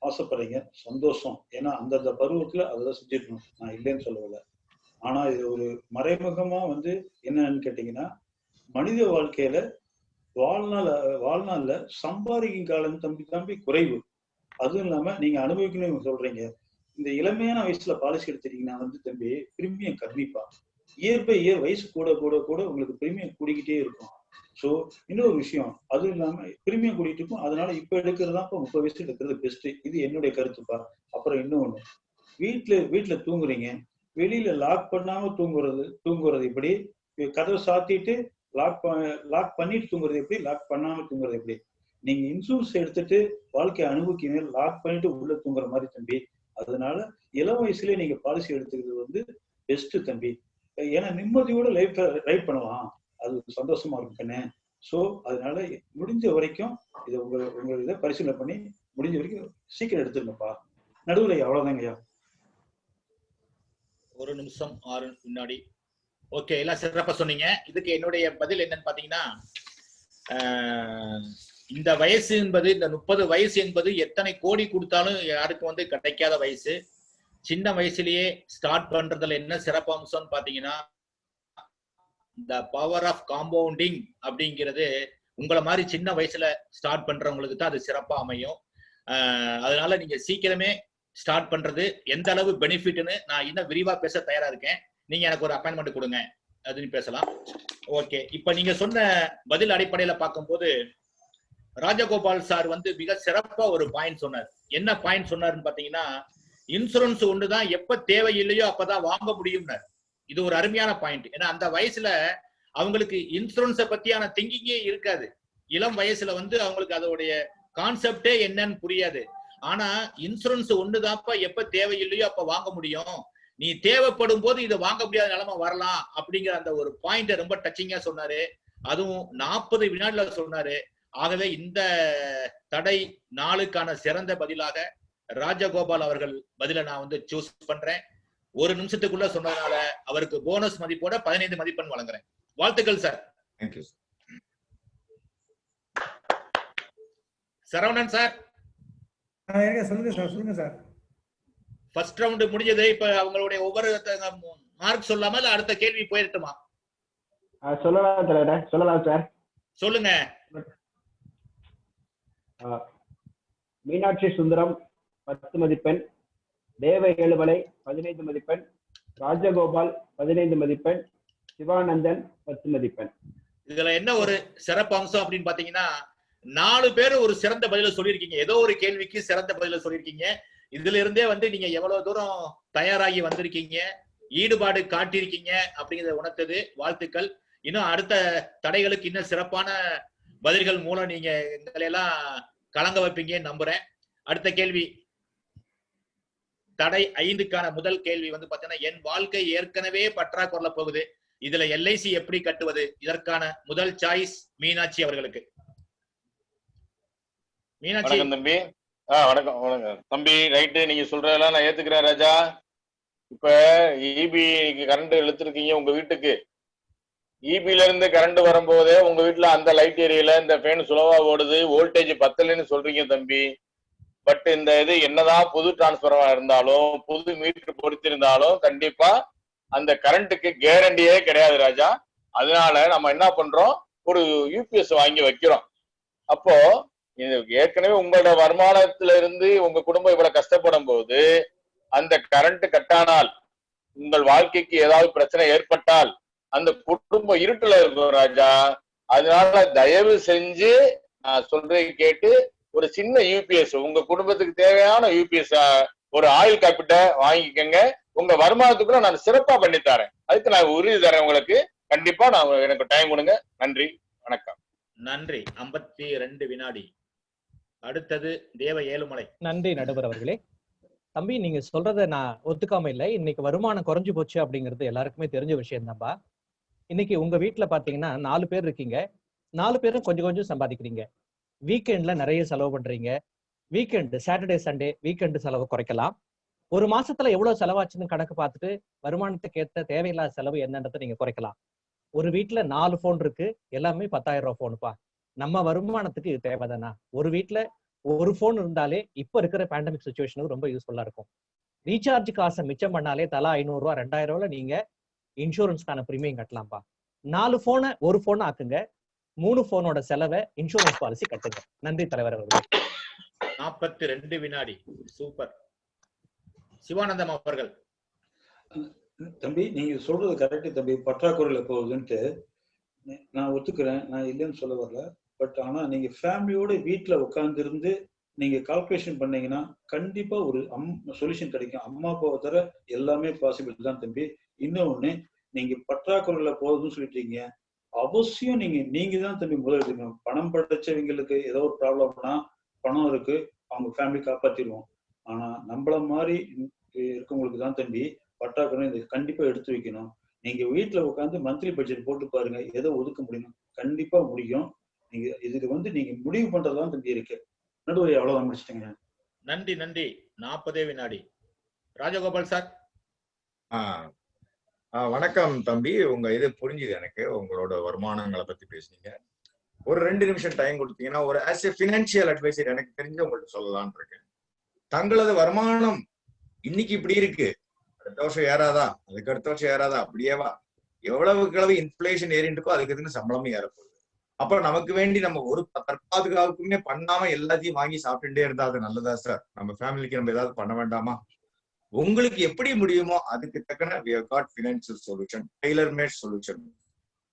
ஆசைப்படுறீங்க, சந்தோஷம். ஏன்னா அந்தந்த பருவத்துல அதெல்லாம் செஞ்சிருக்கணும், நான் இல்லைன்னு சொல்லவில்லை. ஆனா இது ஒரு மறைமுகமா என்னன்னு கேட்டீங்கன்னா, மனித வாழ்க்கையில வாழ்நாள்ல சம்பாதிக்கும் காலம் தம்பி குறைவு. அதுவும் இல்லாம நீங்க அனுபவிக்கணும்னு சொல்றீங்க. இந்த இளமையான வயசுல பாலிசி எடுத்துட்டீங்கன்னா தம்பி பிரீமியம் கம்மிப்பா. இயர் பை இயர் வயசு கூட கூட கூட உங்களுக்கு பிரீமியம் கூடிக்கிட்டே இருக்கும். ஸோ இன்னொரு விஷயம், அதுவும் இல்லாம பிரீமியம் கூடிட்டு இருக்கும். அதனால இப்ப எடுக்கிறதா 30 வயசுல எடுக்கிறது பெஸ்ட். இது என்னுடைய கருத்துப்பா. அப்புறம் இன்னொன்னு, வீட்டுல தூங்குறீங்க, வெளியில லாக் பண்ணாம தூங்குறது எப்படி? கதவை சாத்திட்டு லாக் பண்ணிட்டு தூங்குறது எப்படி? லாக் பண்ணாம தூங்குறது எப்படி? நீங்க இன்சூரன்ஸ் எடுத்துட்டு வாழ்க்கையை அனுபவிக்க லாக் பண்ணிட்டு உள்ள தூங்குற மாதிரி தம்பி. அதனால இளம் வயசுலயே நீங்க பாலிசி எடுத்துக்கிறது பெஸ்ட் தம்பி. ஏன்னா நிம்மதியோட லைஃப் ரைட் பண்ணலாம், அது சந்தோஷமா இருக்குன்னு. சோ அதனால முடிஞ்ச வரைக்கும் இதை உங்க இதை பரிசீலனை பண்ணி முடிஞ்ச வரைக்கும் சீக்கிரம் எடுத்துருங்கப்பா. நடுவுல அவ்வளவுதாங்க ஐயா. 1 நிமிஷம் 6 வினாடி. ஓகே, எல்லாம் சிறப்பா சொன்னீங்க. இதுக்கு என்னுடைய பதில் என்னன்னு பாத்தீங்கன்னா, இந்த வயசு என்பது, இந்த 30 வயசு என்பது எத்தனை கோடி கொடுத்தாலும் யாருக்கும் கிடைக்காத வயசு. சின்ன வயசுலயே ஸ்டார்ட் பண்றதுல என்ன சிறப்பு அம்சம்னு பாத்தீங்கன்னா, இந்த பவர் ஆஃப் காம்பவுண்டிங் அப்படிங்கிறது உங்களை மாதிரி சின்ன வயசுல ஸ்டார்ட் பண்றவங்களுக்கு தான் அது சிறப்பா அமையும். அதனால நீங்க சீக்கிரமே ஸ்டார்ட் பண்றது எந்த அளவு பெனிஃபிட்னு நான் இன்னும் விரிவா பேச தயாரா இருக்கேன். நீங்க எனக்கு ஒரு அப்பாயின்மெண்ட் கொடுங்க, அதுன்னு பேசலாம். ஓகே, இப்ப நீங்க சொன்ன பதில் அடிப்படையில பார்க்கும்போது ராஜகோபால் சார் மிக சிறப்பா ஒரு பாயிண்ட் சொன்னார். என்ன பாயிண்ட் சொன்னாருன்னு பாத்தீங்கன்னா, இன்சூரன்ஸ் ஒண்ணுதான் எப்ப தேவையில்லையோ அப்பதான் வாங்க முடியும்னு. இது ஒரு அருமையான பாயிண்ட். ஏன்னா அந்த வயசுல அவங்களுக்கு இன்சூரன்ஸை பத்தியான திங்கிங்கே இருக்காது. இளம் வயசுல அவங்களுக்கு அதோடைய கான்செப்டே என்னன்னு புரியாது. ஆனா இன்சூரன்ஸ் ஒண்ணுதான்ப்பா எப்ப தேவையில்லையோ அப்ப வாங்க முடியும், நீ தேவைப்படும் போது இதை வாங்க முடியாத நிலைமை வரலாம் அப்படிங்கிற அந்த ஒரு பாயிண்ட ரொம்ப டச்சிங்கா சொன்னாரு. அதுவும் 40 வினாடில சொன்னாரு. ஆகவே இந்த தடை நாளுக்கான சிறந்த பதிலாக ராஜகோபால் அவர்கள் பதில நான் சூஸ் பண்றேன். 1 நிமிஷத்துக்குள்ள சொன்னதுனால அவருக்கு போனஸ் மதிப்போட 15 மதிப்பெண் வழங்குறேன். வாழ்த்துக்கள் சார். தேங்க்யூ. சரவணன் சார். சொல்லுங்க சார். ஃபர்ஸ்ட் ரவுண்ட் முடிஞ்சது. இப்ப அவங்களுடைய ஒவ்வொரு மார்க் சொல்லாம இல்ல அடுத்த கேள்வி போயிட்டுமா? சொல்லலாம் சார். சொல்லுங்க. மீனாட்சி சுந்தரம் 10 மதிப்பெண், தேவ ஏழுமலை 15 மதிப்பெண், ராஜகோபால் 15 மதிப்பெண், சிவானந்தன் 10 மதிப்பெண். இதுல என்ன ஒரு சிறப்பு அம்சம் அப்படின்னு பாத்தீங்கன்னா, 4 பேர் ஒரு சிறந்த பதில சொல்லியிருக்கீங்க. ஏதோ ஒரு கேள்விக்கு சிறந்த பதில சொல்லியிருக்கீங்க. இதுல இருந்தே நீங்க எவ்வளவு தூரம் தயாராகி வந்திருக்கீங்க, ஈடுபாடு காட்டியிருக்கீங்க அப்படிங்கறத உணர்த்தது. வாழ்த்துக்கள். இன்னும் அடுத்த தடைகளுக்கு இன்னும் சிறப்பான பதில்கள் மூலம் நீங்க எங்களை எல்லாம் கலங்க வைப்பீங்கன்னு நம்புறேன். அடுத்த கேள்வி, தடை 5க்கான முதல் கேள்வி பாத்தீங்கன்னா, என் வாழ்க்கை ஏற்கனவே பற்றாக்குறைல போகுது, இதுல எல்ஐசி எப்படி கட்டுவது? இதற்கான முதல் சாய்ஸ் மீனாட்சி அவர்களுக்கு. மீனாட்சி. வணக்கம் தம்பி. வணக்கம் வணக்கம் தம்பி. ரைட்டு, நீங்க சொல்றதெல்லாம் நான் ஏத்துக்கிறேன் ராஜா. இப்ப இபி கரண்ட் இழுத்துருக்கீங்க உங்க வீட்டுக்கு, இபில இருந்து கரண்ட் வரும்போதே உங்க வீட்டுல அந்த லைட் ஏரியில இந்த ஃபேன் சுலவா ஓடுது, வோல்டேஜ் பத்தலைன்னு சொல்றீங்க தம்பி. பட் இந்த இது என்னதான் புது டிரான்ஸ்பரமா இருந்தாலும் புது மீட்டர் பொருத்திருந்தாலும் கண்டிப்பா அந்த கரண்ட்டுக்கு கேரண்டியே கிடையாது ராஜா. அதனால நம்ம என்ன பண்றோம், ஒரு யூபிஎஸ் வாங்கி வைக்கிறோம். அப்போ இது ஏற்கனவே உங்களோட வருமானத்துல இருந்து உங்க குடும்பம் இவ்வளவு கஷ்டப்படும் போது அந்த கரண்ட் கட்டானால் உங்கள் வாழ்க்கைக்கு ஏதாவது பிரச்சனை ஏற்பட்டால் அந்த குடும்பம் இருட்டுல இருக்கும் ராஜா. அதனால தயவு செஞ்சு நான் சொல்றதை கேட்டு ஒரு சின்ன யூபிஎஸ், உங்க குடும்பத்துக்கு தேவையான யூபிஎஸ், ஒரு ஆயில் காப்பீட்டை வாங்கிக்கங்க. உங்க வருமானத்துக்குள்ள நான் சிறப்பா பண்ணி தரேன். அதுக்கு நான் உறுதி தரேன் உங்களுக்கு. கண்டிப்பா நான் எனக்கு டைம் கொடுங்க. நன்றி, வணக்கம். நன்றி. 52 வினாடி. அடுத்தது தேவ ஏழுமலை. நன்றி நடுவர் அவர்களே. தம்பி, நீங்க சொல்றத நான் ஒத்துக்காம இல்லை. இன்னைக்கு வருமானம் குறைஞ்சு போச்சு அப்படிங்கிறது எல்லாருக்குமே தெரிஞ்ச விஷயம் தான்பா. இன்னைக்கு உங்க வீட்டுல பாத்தீங்கன்னா 4 பேர் இருக்கீங்க. 4 பேரும் கொஞ்சம் கொஞ்சம் சம்பாதிக்கிறீங்க. வீக்கெண்ட்ல நிறைய செலவு பண்றீங்க. வீக்கெண்ட் சாட்டர்டே சண்டே வீக்கெண்டு செலவு குறைக்கலாம். ஒரு மாசத்துல எவ்வளவு செலவாச்சுன்னு கணக்கு பார்த்துட்டு வருமானத்துக்கு ஏற்ற தேவையில்லாத செலவு என்னன்றதை நீங்க குறைக்கலாம். ஒரு வீட்டுல 4 போன் இருக்கு, எல்லாமே 10,000 ரூபாய் போனுப்பா. நம்ம வருமானத்துக்கு இது தேவைதானா? ஒரு வீட்டுல ஒரு போன் இருந்தாலே இப்ப இருக்கிற பேண்டமிக் சுச்சுவேஷனுக்கு ரொம்ப யூஸ்ஃபுல்லா இருக்கும். ரீசார்ஜ் காசை மிச்சம் பண்ணாலே தலா 500 ரூபாய் 2000 ரூபாய் நீங்க இன்சூரன்ஸ்க்கான பிரீமியம் கட்டலாம்ப்பா. 4 போனை ஒரு போனை ஆக்குங்க. 3 போனோட செலவை இன்சூரன்ஸ் பாலிசி கட்டுங்க. நன்றி தலைவர் அவர்கள். 42 வினாடி. சூப்பர். சிவானந்தம் அவர்கள். தம்பி, நீங்க சொல்றது கரெக்ட் தம்பி. பற்றாக்குறையில போகுதுன்ட்டு நான் ஒத்துக்கிறேன், நான் இல்லைன்னு சொல்ல வரல. பட் ஆனா நீங்க ஃபேமிலியோட வீட்டுல உட்கார்ந்து இருந்து நீங்க கால்குலேஷன் பண்ணீங்கன்னா கண்டிப்பா ஒரு சொல்யூஷன் கிடைக்கும். அம்மா அப்பாவை தர எல்லாமே பாசிபிள் தான் தம்பி. இன்னொன்னு, நீங்க பற்றாக்குறையில போகுதுன்னு சொல்லிட்டீங்க, அவசியம் நீங்க தான் தம்பி முதல் எடுக்கணும். பணம் படைச்சவங்களுக்கு ஏதோ ஒரு ப்ராப்ளம்னா பணம் இருக்கு, அவங்க ஃபேமிலி காப்பாத்திடுவோம். ஆனா நம்மள மாதிரி இருக்கவங்களுக்கு தான் தம்பி பற்றாக்குறை இது கண்டிப்பா எடுத்து வைக்கணும். நீங்க வீட்டுல உட்காந்து மந்த்லி பட்ஜெட் போட்டு பாருங்க, எதோ ஒதுக்க முடியும், கண்டிப்பா முடியும். நீங்க இதுக்கு நீங்க முடிவு பண்றதுதான் தம்பி இருக்கு. நடுவரை அவ்வளவுதான் முடிச்சிட்டீங்க. நன்றி நன்றி. 40 வினாடி. ராஜகோபால் சார். வணக்கம் தம்பி. உங்க இது புரிஞ்சுது எனக்கு. உங்களோட வருமானங்களை பத்தி பேசுனீங்க. ஒரு 2 நிமிஷம் டைம் கொடுத்தீங்கன்னா ஒரு ஆஸ் எ பினான்சியல் அட்வைசர் எனக்கு தெரிஞ்ச உங்கள்ட்ட சொல்லலாம்னு இருக்கேன். தங்களது வருமானம் இன்னைக்கு இப்படி இருக்கு, அடுத்த வருஷம் ஏறாதா, அதுக்கு அடுத்த வருஷம் ஏறாதா, அப்படியேவா, எவ்வளவு இன்ஃபிளேஷன் ஏறிட்டு இருக்கோ அதுக்கு எதுன்னு சம்பளமும் ஏறப்போகுது. அப்புறம் நமக்கு வேண்டி நம்ம ஒரு தற்பாதுகாப்புக்குமே பண்ணாம எல்லாத்தையும் வாங்கி சாப்பிட்டுட்டே இருந்தா அது நல்லதா சார்? நம்ம ஃபேமிலிக்கு நம்ம ஏதாவது பண்ண வேண்டாமா? உங்களுக்கு எப்படி முடியுமோ அதுக்கு தக்கன we have got financial solution, tailor made solution.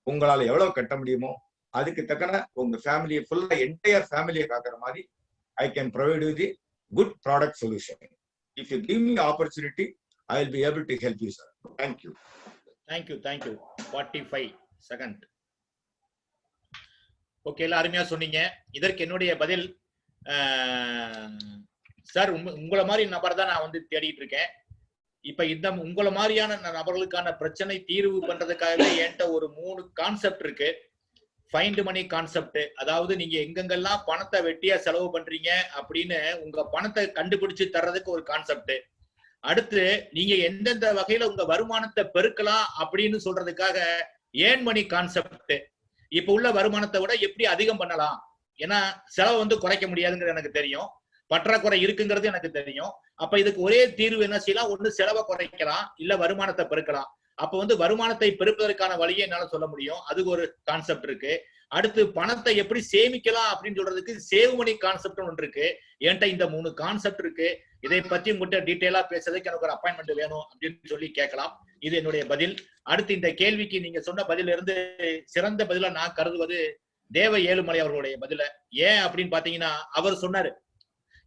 உங்களால எவ்வளவு கட்ட முடியுமோ அதுக்கு தக்கன உங்க ஃபேமிலியை ஃபுல்லா என்டையர் ஃபேமிலியை காக்குற மாதிரி I can provide you the good product solution. If you give me opportunity, I will be able to help you, sir. Thank you. Thank you. 45 second. Okay, எல்லாம் அருமையா சொன்னீங்க. இதற்கு என்னுடைய பதில், சார் உங்களை மாதிரி நபர் தான் நான் தேடிட்டு இருக்கேன். இப்ப இந்த உங்களை மாதிரியான நபர்களுக்கான பிரச்சனை தீர்வு பண்றதுக்காகவே என்கிட்ட ஒரு 3 கான்செப்ட் இருக்கு. ஃபைண்ட் மணி கான்செப்ட், அதாவது நீங்க எங்கெங்கெல்லாம் பணத்தை வெட்டியா செலவு பண்றீங்க அப்படின்னு உங்க பணத்தை கண்டுபிடிச்சு தர்றதுக்கு ஒரு கான்செப்ட். அடுத்து நீங்க எந்தெந்த வகையில உங்க வருமானத்தை பெருக்கலாம் அப்படின்னு சொல்றதுக்காக ஏர்ன் மணி கான்செப்ட். இப்ப உள்ள வருமானத்தை விட எப்படி அதிகம் பண்ணலாம், ஏன்னா செலவு குறைக்க முடியாதுங்கிறது எனக்கு தெரியும், பற்றாக்குறை இருக்குங்கிறது எனக்கு தெரியும். அப்ப இதுக்கு ஒரே தீர்வு என்ன செய்யலாம், ஒண்ணு செலவை குறைக்கலாம், இல்ல வருமானத்தை பெருக்கலாம். அப்ப வருமானத்தை பெருப்பதற்கான வழியை என்னால சொல்ல முடியும், அதுக்கு ஒரு கான்செப்ட் இருக்கு. அடுத்து பணத்தை எப்படி சேமிக்கலாம் அப்படின்னு சொல்றதுக்கு சேவ் மணி கான்செப்ட் ஒன்று இருக்கு. என்கிட்ட இந்த 3 கான்செப்ட் இருக்கு. இதை பத்தி உங்ககிட்ட டீட்டெயிலா பேசுறதுக்கு எனக்கு ஒரு அப்பாயின்மெண்ட் வேணும் அப்படின்னு சொல்லி கேட்கலாம். இது என்னுடைய பதில். அடுத்து இந்த கேள்விக்கு நீங்க சொன்ன பதில இருந்து சிறந்த பதிலா நான் கருதுவது தேவ ஏழுமலை அவர்களுடைய பதில. ஏன் அப்படின்னு பாத்தீங்கன்னா, அவர் சொன்னாரு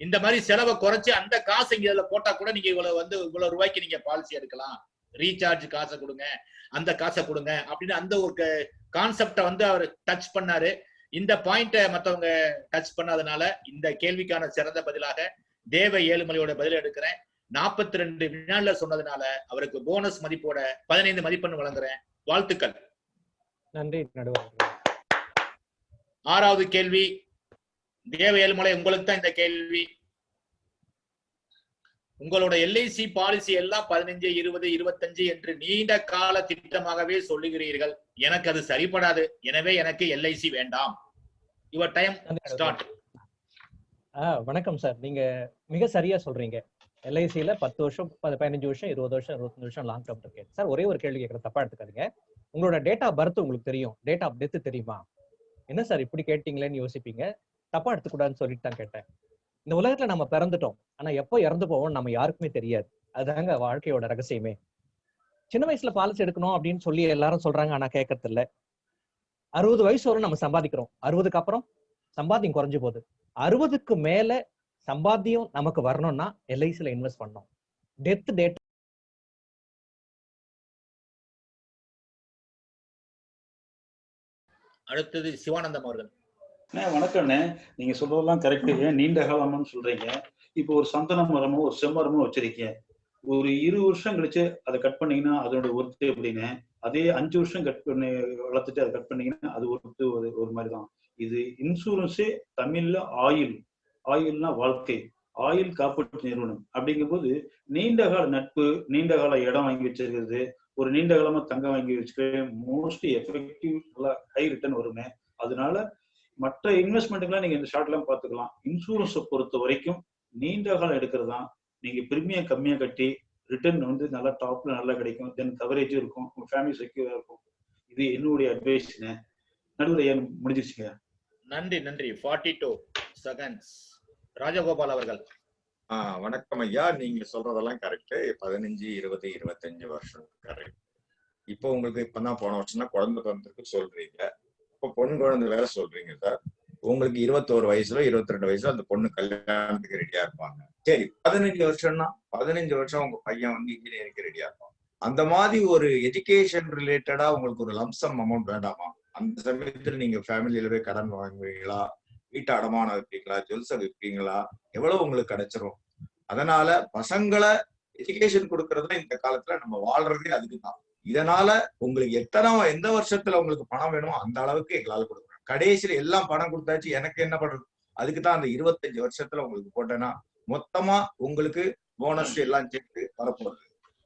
இந்த மாதிரி செலவை குறைச்சு அந்த காசை இங்க இதுல போட்டா கூட நீங்க இவ்வளவு ரூபாய்க்கு நீங்க பாலிசி எடுக்கலாம், ரீசார்ஜ் காசை கொடுங்க, அந்த காசை கொடுங்க அப்படின்னு அந்த ஒரு கான்செப்ட அவர் டச் பண்ணாரு. இந்த பாயிண்ட மத்தவங்க டச் பண்ணாதனால இந்த கேள்விக்கான சிறந்த பதிலாக தேவ ஏழுமலையோட பதில் எடுக்கிறேன். 42 வினால சொன்னதுனால அவருக்கு போனஸ் மதிப்போட 15 மதிப்பெண் வழங்குறேன். வாழ்த்துக்கள். நன்றி நடுவர். 6வது கேள்வி தேவ ஏழுமலை, உங்களுக்கு தான் இந்த கேள்வி. உங்களோட எல்ஐசி பாலிசி எல்லாம் 15, 20, 25 என்று நீண்ட கால திட்டமாகவே சொல்லுகிறீர்கள். எனக்கு அது சரிபடாது. எனவே எனக்கு எல்ஐசி வேண்டாம். Your time start. வணக்கம் சார், நீங்க மிக சரியா சொல்றீங்க. எல்ஐசியில 10 வருஷம், 15 வருஷம், 20 வருஷம், 25 வருஷம் லாங் டேர்ம் இருக்கு. சார் ஒரே ஒரு கேள்வி கேட்கறேன், தப்பா எடுத்துக்காதீங்க. உங்களோட டேட் ஆஃப் பர்த் உங்களுக்கு தெரியும், டேட் ஆஃப் டெத் தெரியுமா? என்ன சார் இப்படி கேட்டீங்களேன்னு யோசிப்பீங்க. தப்பா எடுத்துக்கூடாதுன்னு சொல்லிட்டு தான் கேட்டேன். இந்த உலகத்துல நம்ம பிறந்துட்டோம், ஆனா எப்போ இறந்து போவோம் நம்ம யாருக்குமே தெரியாது. அதுதாங்க வாழ்க்கையோட ரகசியமே. சின்ன வயசுல பாலிசி எடுக்கணும் அப்படின்னு சொல்லி எல்லாரும் சொல்றாங்க, ஆனா கேட்கறது இல்ல. 60 வயசு வரை நம்ம சம்பாதிக்கிறோம், 60க்கு அப்புறம் சம்பாத்தியம் குறைஞ்சு போகுது. 60க்கு மேல சம்பாத்தியம் நமக்கு வரணும்னா எல்ஐசில இன்வெஸ்ட் பண்ணணும். டெத் டேட் அடுத்தது சிவானந்தம் அவர்கள். வணக்கம்ண்ணே, நீங்க சொல்றதெல்லாம் கரெக்டு. ஏன் நீண்ட காலம்னு சொல்றீங்க? இப்போ ஒரு சந்தன மரமோ ஒரு செம்மரமோ வச்சிருக்கீங்க, ஒரு 20 வருஷம் கழிச்சு அதை கட் பண்ணீங்கன்னா அதோட ஒர்த்து எப்படின்னு, அதே 5 வருஷம் கட் பண்ணி வளர்த்துட்டு அதை கட் பண்ணீங்கன்னா அது ஒர்த்து ஒரு மாதிரி தான். இது இன்சூரன்ஸே தமிழ்ல ஆயுள், ஆயுள்னா வாழ்க்கை, ஆயுள் காப்பீட்டு நிறுவனம். அப்படிங்கும்போது நீண்ட கால நட்பு, நீண்ட கால இடம் வாங்கி வச்சிருக்கிறது, ஒரு நீண்ட காலமா தங்கம் வாங்கி வச்சுக்க மோஸ்ட்லி எஃபெக்டிவ், நல்லா ஹை ரிட்டர்ன் வருமே. அதனால மற்ற இன்வெஸ்ட்மெண்ட்டுக்கெல்லாம் நீங்க இந்த ஷார்ட் எல்லாம் பார்த்துக்கலாம். இன்சூரன்ஸை பொறுத்த வரைக்கும் நீண்ட காலம் எடுக்கிறது தான். நீங்க பிரீமியம் கம்மியா கட்டி ரிட்டர்ன் வந்து நல்லா டாப்ல நல்லா கிடைக்கும், தென் கவரேஜும் இருக்கும், உங்க ஃபேமிலி செக்யூரா இருக்கும். இது என்னுடைய அட்வைஸ்ங்க. நடுவில் ஏன் முடிஞ்சிருச்சுங்க. நன்றி நன்றி. 42 செகண்ட்ஸ். ராஜகோபால் அவர்கள். வணக்கம் ஐயா, நீங்க சொல்றதெல்லாம் கரெக்ட். 15, 20, 25 வருஷம் கரெக்ட். இப்போ உங்களுக்கு இப்பதான் போன வருஷம் தான் குழந்தை பிறந்திருக்கு சொல்றீங்க, இப்போ பொண்ணு குழந்தை வேற சொல்றீங்க சார். உங்களுக்கு 21 வயசுல 22 வயசுல அந்த பொண்ணு கல்யாணத்துக்கு ரெடியா இருப்பாங்க. சரி, 15 வருஷம்னா 15 வருஷம் உங்க பையன் வந்து இன்ஜினியரிங்க்கு ரெடியா இருப்பான். அந்த மாதிரி ஒரு எஜுகேஷன் ரிலேட்டடா உங்களுக்கு ஒரு லம்சம் அமௌண்ட் வேண்டாமா? அந்த சமயத்துல நீங்க ஃபேமிலியில போய் கடன் வாங்குவீங்களா, வீட்டை அடமானம் வைப்பீங்களா, ஜுவல்ஸை விற்பீங்களா, எவ்வளவு உங்களுக்கு கிடைச்சிரும். அதனால பசங்களை எஜுகேஷன் கொடுக்கறதுல இந்த காலத்துல நம்ம வாழ்றதே அதுக்குதான். இதனால உங்களுக்கு எந்த வருஷத்துல உங்களுக்கு பணம் வேணுமோ அந்த அளவுக்கு எங்களால கொடுக்குறோம். கடைசியில எல்லாம் பணம் கொடுத்தாச்சு, எனக்கு என்ன பண்றது? அதுக்குதான் அந்த 25 வருஷத்துல உங்களுக்கு போட்டேன்னா மொத்தமா உங்களுக்கு போனஸ் எல்லாம் சேர்த்து வரப்போகுது.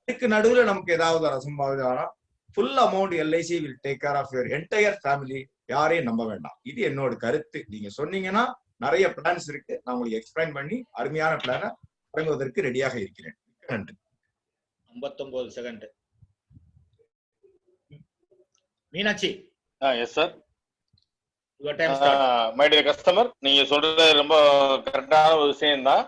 இதுக்கு நடுவுல நமக்கு ஏதாவது அசம்பாவிதம், full amount LIC will take care of your entire family. யாரையும் நம்ப வேண்டாம். இது என்னோட கருத்து. நீங்க சொன்னீங்கன்னா நிறைய பிளான்ஸ் இருக்கு, நான் உங்களுக்கு எக்ஸ்பிளைன் பண்ணி அருமையான பிளானை வழங்குவதற்கு ரெடியாக இருக்கிறேன். நன்றி. 59 second. Meenakshi. Yes sir. Your time start. My dear customer, நீங்க சொல்றது ரொம்ப கரெக்டான ஒரு விஷயம் தான்.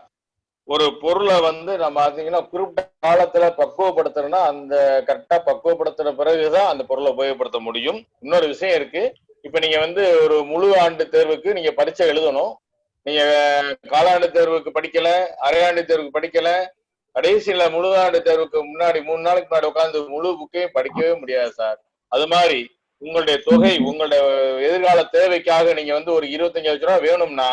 ஒரு பொருளை வந்து நம்ம பாத்தீங்கன்னா குறிப்பிட்ட காலத்துல பக்குவப்படுத்தணும்னா அந்த கரெக்டா பக்குவப்படுத்துற பிறகுதான் அந்த பொருளை உபயோகப்படுத்த முடியும். இன்னொரு விஷயம் இருக்கு. இப்ப நீங்க வந்து ஒரு முழு ஆண்டு தேர்வுக்கு நீங்க பரீட்சை எழுதணும். நீங்க காலாண்டு தேர்வுக்கு படிக்கல, அரையாண்டு தேர்வுக்கு படிக்கல, கடைசியில முழு ஆண்டு தேர்வுக்கு முன்னாடி 3 நாளைக்கு முன்னாடி உட்காந்து முழு புக்கையும் படிக்கவே முடியாது சார். அது மாதிரி உங்களுடைய தொகை உங்களுடைய எதிர்கால தேவைக்காக நீங்க வந்து ஒரு 25 லட்சம் ரூபாய் வேணும்னா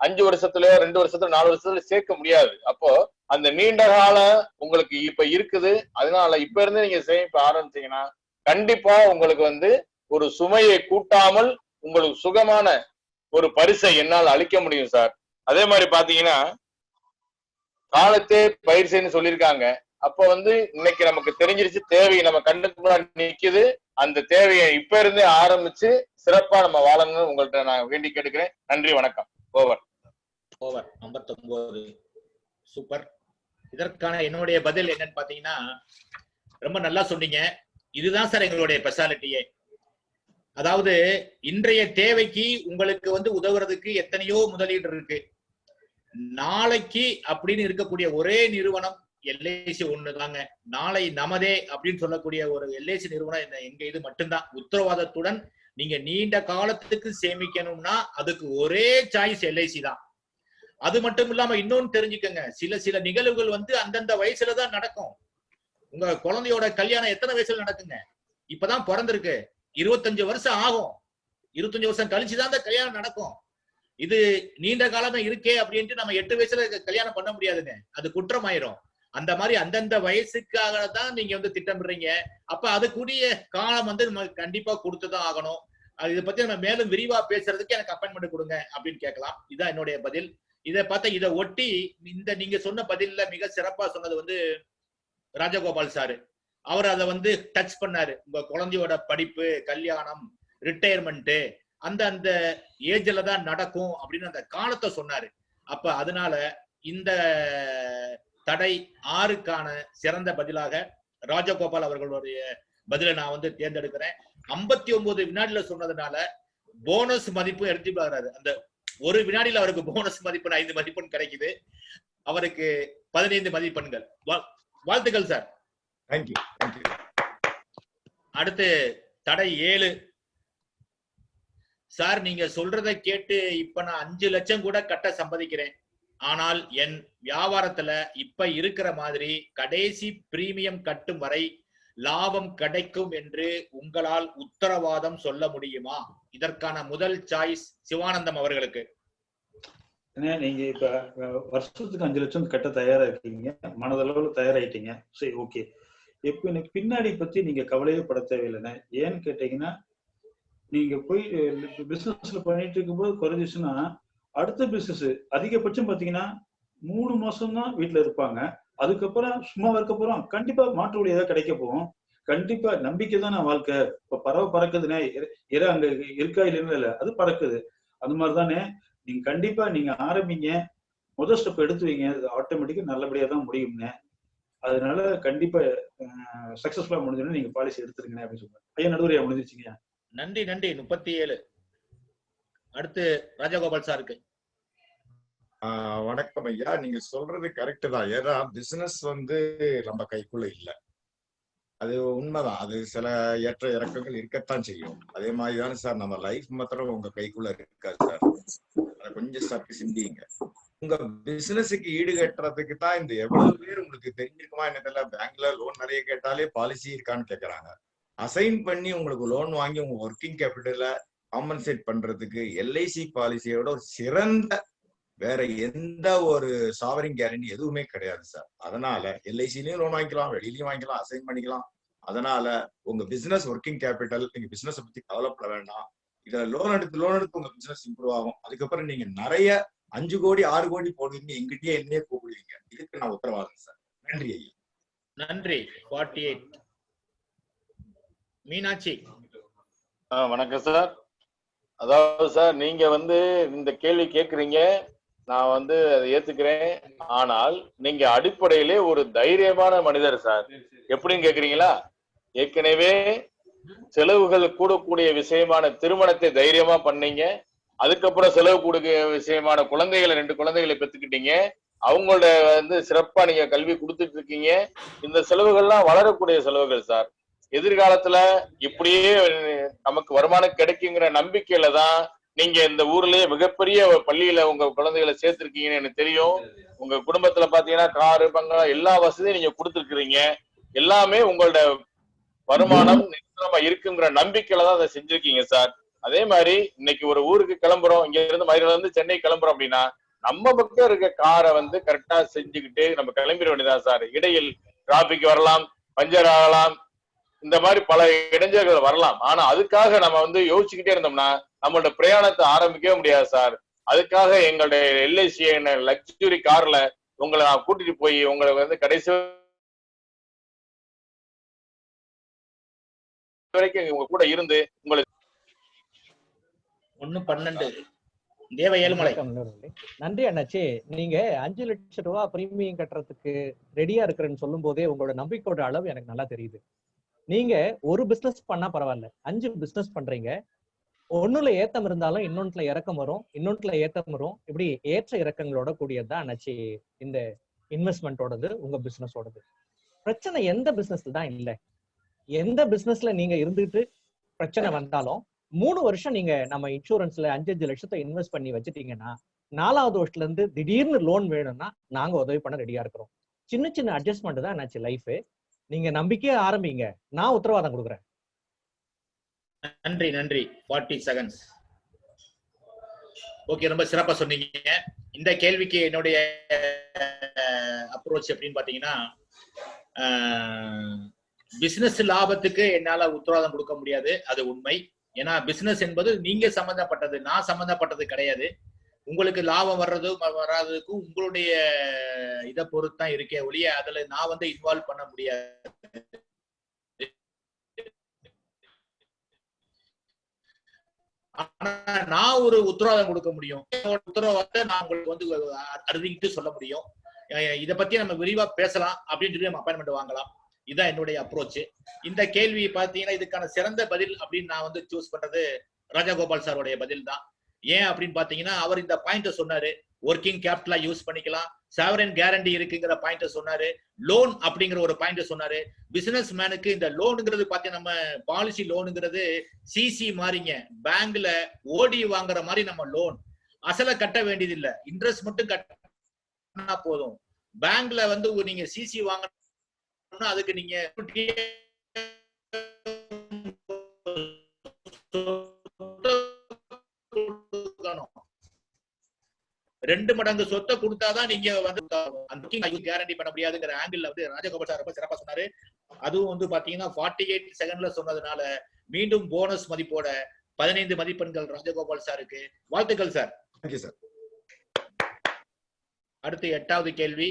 5 வருஷத்துல 2 வருஷத்துல 4 வருஷத்துல சேர்க்க முடியாது. அப்போ அந்த நீண்ட கால உங்களுக்கு இப்ப இருக்குது. அதனால இப்ப இருந்து நீங்க சேமிப்பு ஆரம்பிச்சீங்கன்னா கண்டிப்பா உங்களுக்கு வந்து ஒரு சுமையை கூட்டாமல் உங்களுக்கு சுகமான ஒரு பரிசை என்னால் அளிக்க முடியும் சார். அதே மாதிரி பாத்தீங்கன்னா காலத்தே பயிற்சின்னு சொல்லியிருக்காங்க. அப்ப வந்து இன்னைக்கு நமக்கு தெரிஞ்சிருச்சு, தேவை நம்ம கண்ணுக்கு முன்னாடி நிக்குது. அந்த தேவையை இப்ப இருந்தே ஆரம்பிச்சு சிறப்பா நம்ம வாழணும்னு உங்கள்கிட்ட நான் வேண்டி கேட்டுக்கிறேன். நன்றி, வணக்கம். ஓவர். 59. சூப்பர். இதற்கான என்னுடைய பதில் என்னன்னு பாத்தீங்கன்னா, ரொம்ப நல்லா சொன்னீங்க. இதுதான் சார் எங்களுடைய ஸ்பெஷாலிட்டியே. அதாவது இன்றைய தேவைக்கு உங்களுக்கு வந்து உதவுறதுக்கு எத்தனையோ முதலீடு இருக்கு. நாளைக்கு அப்படின்னு இருக்கக்கூடிய ஒரே நிறுவனம் எல்ஐசி ஒண்ணுதாங்க. நாளை நமதே அப்படின்னு சொல்லக்கூடிய ஒரு எல்ஐசி நிறுவனம் எங்க இது மட்டும்தான். உத்தரவாதத்துடன் நீங்க நீண்ட காலத்துக்கு சேமிக்கணும்னா அதுக்கு ஒரே சாய்ஸ் எல்ஐசி தான். அது மட்டும் இல்லாம இன்னொன்னு தெரிஞ்சுக்கங்க, சில நிகழ்வுகள் வந்து அந்தந்த வயசுலதான் நடக்கும். உங்க குழந்தையோட கல்யாணம் எத்தனை வயசுல நடக்குங்க? இப்பதான் பிறந்திருக்கு, 25 வருஷம் ஆகும். 25 வருஷம் கழிச்சுதான் அந்த கல்யாணம் நடக்கும். இது நீண்ட காலமா இருக்கே அப்படின்ட்டு நம்ம 8 வயசுல கல்யாணம் பண்ண முடியாதுங்க, அது குற்றமாயிரும். அந்த மாதிரி அந்தந்த வயசுக்காக தான் நீங்க வந்து திட்டமிடுறீங்க. அப்ப அதுக்குரிய காலம் வந்து நம்ம கண்டிப்பா கொடுத்துதான் ஆகணும். இதை பத்தி நம்ம மேலும் விரிவா பேசுறதுக்கு எனக்கு அப்பாயின்மெண்ட் கொடுங்க அப்படின்னு கேட்கலாம். இதுதான் என்னுடைய பதில். இதை பார்த்தா இதை ஒட்டி இந்த நீங்க சொன்ன பதில்ல மிக சிறப்பா சொன்னது வந்து ராஜகோபால் சாரு. அவர் அதை வந்து டச் பண்ணாரு. உங்க குழந்தையோட படிப்பு, கல்யாணம், ரிட்டையர்மெண்ட் அந்த அந்த ஏஜ்ல தான் நடக்கும் அப்படின்னு அந்த காலத்தை சொன்னாரு. அப்ப அதனால இந்த தடை 6க்கான சிறந்த பதிலாக ராஜகோபால் அவர்களுடைய பதிலை நான் வந்து தேர்ந்தெடுக்கிறேன். 59 வினாடியில சொன்னதுனால போனஸ் மதிப்பு எடுத்து பாக்குறாரு. அந்த ஒரு வினாடியில அவருக்கு போனஸ் மதிப்பெண் 5 மதிப்பெண் கிடைக்குது. அவருக்கு 15 மதிப்பெண்கள். வாழ்த்துக்கள் சார். தேங்க்யூ. அடுத்து தடை 7. சார் நீங்க சொல்றதை கேட்டு இப்ப நான் 5 லட்சம் கூட கட்ட சம்மதிக்கிறேன். ஆனால் என் வியாபாரத்துல இப்ப இருக்கிற மாதிரி கடைசி பிரீமியம் கட்டும் வரை லாபம் கிடைக்கும் என்று உங்களால் உத்தரவாதம் சொல்ல முடியுமா? இதற்கான முதல் சாய்ஸ் சிவானந்தம் அவர்களுக்கு. நீங்க இப்ப வருஷத்துக்கு 5 லட்சம் கட்ட தயாரா இருக்கீங்க, மனதளவுல தயாராயிட்டீங்க. சரி, ஓகே. இப்ப எனக்கு பின்னாடி பத்தி நீங்க கவலையே பட தேவையில்லைண்ணே. ஏன்னு கேட்டீங்கன்னா, நீங்க போய் பிசினஸ்ல பண்ணிட்டு இருக்கும்போது குறைஞ்சிச்சுன்னா அடுத்த பிசினஸ் அதிகபட்சம் பாத்தீங்கன்னா 3 மாசம் தான் வீட்டுல இருப்பாங்க. அதுக்கப்புறம் சும்மா இருக்க போறோம். கண்டிப்பா மாற்று வழி ஏதாவது கிடைக்க போகும். கண்டிப்பா நம்பிக்கை தானே வாழ்க்கை. இப்ப பறவை பறக்குதுன்னே, இற அங்க இருக்கா இல்லைன்னு இல்ல, அது பறக்குது. அது மாதிரிதானே நீங்க கண்டிப்பா நீங்க ஆரம்பிங்க, முதல் ஸ்டெப் எடுத்து வைங்க. அது ஆட்டோமேட்டிக்கா நல்லபடியா தான் முடியும்னே. அதனால கண்டிப்பா சக்சஸ்ஃபுல்லா முடிஞ்சோன்னு நீங்க பாலிசி எடுத்துருங்க அப்படின்னு சொல்லுவாங்க. ஐயா நடுவரையா முடிஞ்சிருச்சுங்க. நன்றி. 37. அடுத்து ராஜகோபால் சாருக்கு. வணக்கம் ஐயா. நீங்க சொல்றது கரெக்ட் தான். ஏன்னா பிசினஸ் வந்து நம்ம கைக்குள்ள இல்ல, அது உண்மைதான். அது சில ஏற்ற இறக்கங்கள் இருக்கத்தான் செய்யும். அதே மாதிரிதானே சார் நம்ம லைஃப் மாத்திரம் உங்க கைக்குள்ள இருக்காது சார். அதை கொஞ்சம் சற்று சிந்திங்க. உங்க பிசினஸுக்கு ஈடு கட்டுறதுக்கு தான் இந்த எவ்வளவு பேர் உங்களுக்கு தெரிஞ்சிருக்குமா என்ன தெரியல, பேங்க்ல லோன் நிறைய கேட்டாலே பாலிசி இருக்கான்னு கேக்குறாங்க. அசைன் பண்ணி உங்களுக்கு லோன் வாங்கி உங்க ஒர்க்கிங் கேபிட்டல காம்பன்சேட் பண்றதுக்கு எல்ஐசி பாலிசியோட ஒரு சிறந்த வேற எந்த ஒரு சாவரிங் கேரண்டி எதுவுமே கிடையாது சார். அதனால எல்ஐசிலையும் லோன் வாங்கிக்கலாம், வெளியிலயும் வாங்கிக்கலாம், அசைன் பண்ணிக்கலாம். அதனால உங்க பிசினஸ் ஒர்க்கிங் கேபிட்டல், நீங்க பிசினஸ் பத்தி கவலைப்பட வேண்டாம். இதுல லோன் எடுத்து உங்க பிசினஸ் இம்ப்ரூவ் ஆகும். அதுக்கப்புறம் நீங்க நிறைய 5 கோடி 6 கோடி போடுவீங்க, எங்கிட்டயே என்னையே கூப்பிடுவீங்க. இதுக்கு நான் உத்தரவாதம் சார். நன்றி ஐயா. நன்றி. 48. மீனாட்சி. வணக்கம் சார். அதாவது சார், நீங்க வந்து இந்த கேள்வி கேக்குறீங்க, நான் வந்து அதை ஏத்துக்கிறேன். ஆனால் நீங்க அடிப்படையிலே ஒரு தைரியமான மனிதர் சார். எப்படின்னு கேக்குறீங்களா? ஏற்கனவே செலவுகள் கூடக்கூடிய விஷயமான திருமணத்தை தைரியமா பண்ணீங்க. அதுக்கப்புறம் செலவு கூடிய விஷயமான குழந்தைகளை 2 குழந்தைகளை பெற்றுக்கிட்டீங்க. அவங்களோட வந்து சிறப்பா நீங்க கல்வி கொடுத்துட்டு இருக்கீங்க. இந்த செலவுகள்லாம் வளரக்கூடிய செலவுகள் சார். எதிர்காலத்துல இப்படியே நமக்கு வருமானம் கிடைக்குங்கிற நம்பிக்கையில தான் நீங்க இந்த ஊர்லயே மிகப்பெரிய பள்ளியில உங்க குழந்தைகளை சேர்த்திருக்கீங்கன்னு எனக்கு தெரியும். உங்க குடும்பத்துல பாத்தீங்கன்னா காரு, பங்களா எல்லா வசதியும் நீங்க கொடுத்துருக்கீங்க. எல்லாமே உங்களோட வருமானம் நிரந்தரமா இருக்குங்கிற நம்பிக்கையில தான் அதை செஞ்சிருக்கீங்க சார். அதே மாதிரி இன்னைக்கு ஒரு ஊருக்கு கிளம்புறோம், இங்க இருந்து மதுரையில இருந்து சென்னை கிளம்புறோம் அப்படின்னா நம்ம பக்கம் இருக்க காரை வந்து கரெக்டா செஞ்சுக்கிட்டு நம்ம கிளம்பிட வேண்டியதான் சார். இடையில் டிராபிக் வரலாம், பஞ்சர் ஆகலாம், இந்த மாதிரி பல இடைஞ்சல்கள் வரலாம். ஆனா அதுக்காக நம்ம வந்து யோசிச்சுக்கிட்டே இருந்தோம்னா நம்மளோட பிரயாணத்தை ஆரம்பிக்கவே முடியாது சார். அதுக்காக எங்களுடைய எல்ஐசி லக்ஸுரி கார்ல உங்களை நான் கூட்டிட்டு போய் உங்களை வந்து கடைசி வரைக்கும் உங்க கூட இருந்து உங்களுக்கு 112 தேவ ஏழுமலை. நன்றி அண்ணாச்சி. நீங்க 5 லட்சம் ரூபாய் பிரீமியம் கட்டுறதுக்கு ரெடியா இருக்கிறேன்னு சொல்லும் போதே உங்களோட நம்பிக்கையோட அளவு எனக்கு நல்லா தெரியுது. நீங்க ஒரு பிசினஸ் பண்ணா பரவாயில்ல, 5 பிசினஸ் பண்றீங்க. ஒண்ணுல ஏத்தம் இருந்தாலும் இன்னொன்றுல இறக்கம் வரும், இன்னொன்றுல ஏத்தம் வரும். இப்படி ஏற்ற இறக்கங்களோட கூடியதுதான் அண்ணாச்சி இந்த இன்வெஸ்ட்மெண்டோடது, உங்க பிசினஸோடது. பிரச்சனை எந்த பிசினஸ்ல தான் இல்லை. எந்த பிசினஸ்ல நீங்க இருந்துட்டு பிரச்சனை வந்தாலும் 3 வருஷம் நீங்க நம்ம இன்சூரன்ஸ்ல 5 லட்சத்தை இன்வெஸ்ட் பண்ணி வச்சுட்டீங்கன்னா 4வது வருஷத்துல இருந்து திடீர்னு லோன் வேணும்னா நாங்க உதவி பண்ண ரெடியா இருக்கிறோம். சின்ன சின்ன அட்ஜஸ்ட்மெண்ட் தான் என்னாச்சு லைஃப். நீங்க நம்பிக்கையா ஆரம்பிங்க, நான் உத்தரவாதம் கொடுக்குறேன். நன்றி. 40 செகண்ட்ஸ். ஓகே, ரொம்ப சிறப்பா சொன்னீங்க. இந்த கேள்விக்கு என்னுடைய அப்ரோச் எப்படின்னு பாத்தீங்கன்னா, பிசினஸ் லாபத்துக்கு என்னால உத்தரவாதம் கொடுக்க முடியாது, அது உண்மை. ஏன்னா பிசினஸ் என்பது நீங்க சம்பந்தப்பட்டது, நான் சம்பந்தப்பட்டது கிடையாது. உங்களுக்கு லாபம் வர்றதும் வராததுக்கும் உங்களுடைய இதை பொறுத்து தான் இருக்கே ஒழிய அதுல நான் வந்து இன்வால்வ் பண்ண முடியாது. ஆனா நான் ஒரு உத்தரவாதம் கொடுக்க முடியும். உத்தரவாதத்தை நான் உங்களுக்கு வந்து அறிவிக்கிட்டு சொல்ல முடியும். இதை பத்தி நம்ம விரிவா பேசலாம் அப்படின்னு சொல்லி நம்ம அப்பாயின்மெண்ட் வாங்கலாம். இதுதான் என்னுடைய அப்ரோச். இந்த கேள்வி பாத்தீங்கன்னா இதுக்கான சிறந்த பதில் அப்படின்னு நான் வந்து சூஸ் பண்றது ராஜகோபால் சாருடைய பதில் தான். ஏன் அப்படின்னு பாத்தீங்கன்னா அவர் இந்த பாயிண்ட சொன்னாரு, ஒர்க்கிங் கேபிட்டலா யூஸ் பண்ணிக்கலாம், சாவரன் கேரண்டி இருக்குங்கிற பாயிண்ட சொன்னாரு, லோன் அப்படிங்கிற ஒரு பாயிண்ட் சொன்னாரு. பிசினஸ் மேனுக்கு இந்த லோனுங்கிறது பாத்தீங்கன்னா நம்ம பாலிசி லோனுங்கிறது சிசி மாதிரிங்க, பேங்க்ல ஓடி வாங்குற மாதிரி நம்ம லோன் அசலை கட்ட வேண்டியது இல்ல, இன்ட்ரெஸ்ட் மட்டும் கட்டினா போதும். பேங்க்ல வந்து நீங்க சிசி வாங்கணும்னா அதுக்கு நீங்க 2 மடங்கு சொத்தை கொடுத்தாதான் நீங்க வந்து கேரண்டி பண்ண முடியாதுங்கிற ஆங்கிள் வந்து ராஜகோபால் சார் ரொம்ப சிறப்பா சொன்னாரு. அதுவும் வந்து பாத்தீங்கன்னா 48 செகண்ட்ல சொன்னதுனால மீண்டும் போனஸ் மதிப்போட 15 மதிப்பெண்கள் ராஜகோபால் சாருக்கு. வாழ்த்துக்கள் சார். அடுத்து 8வது கேள்வி.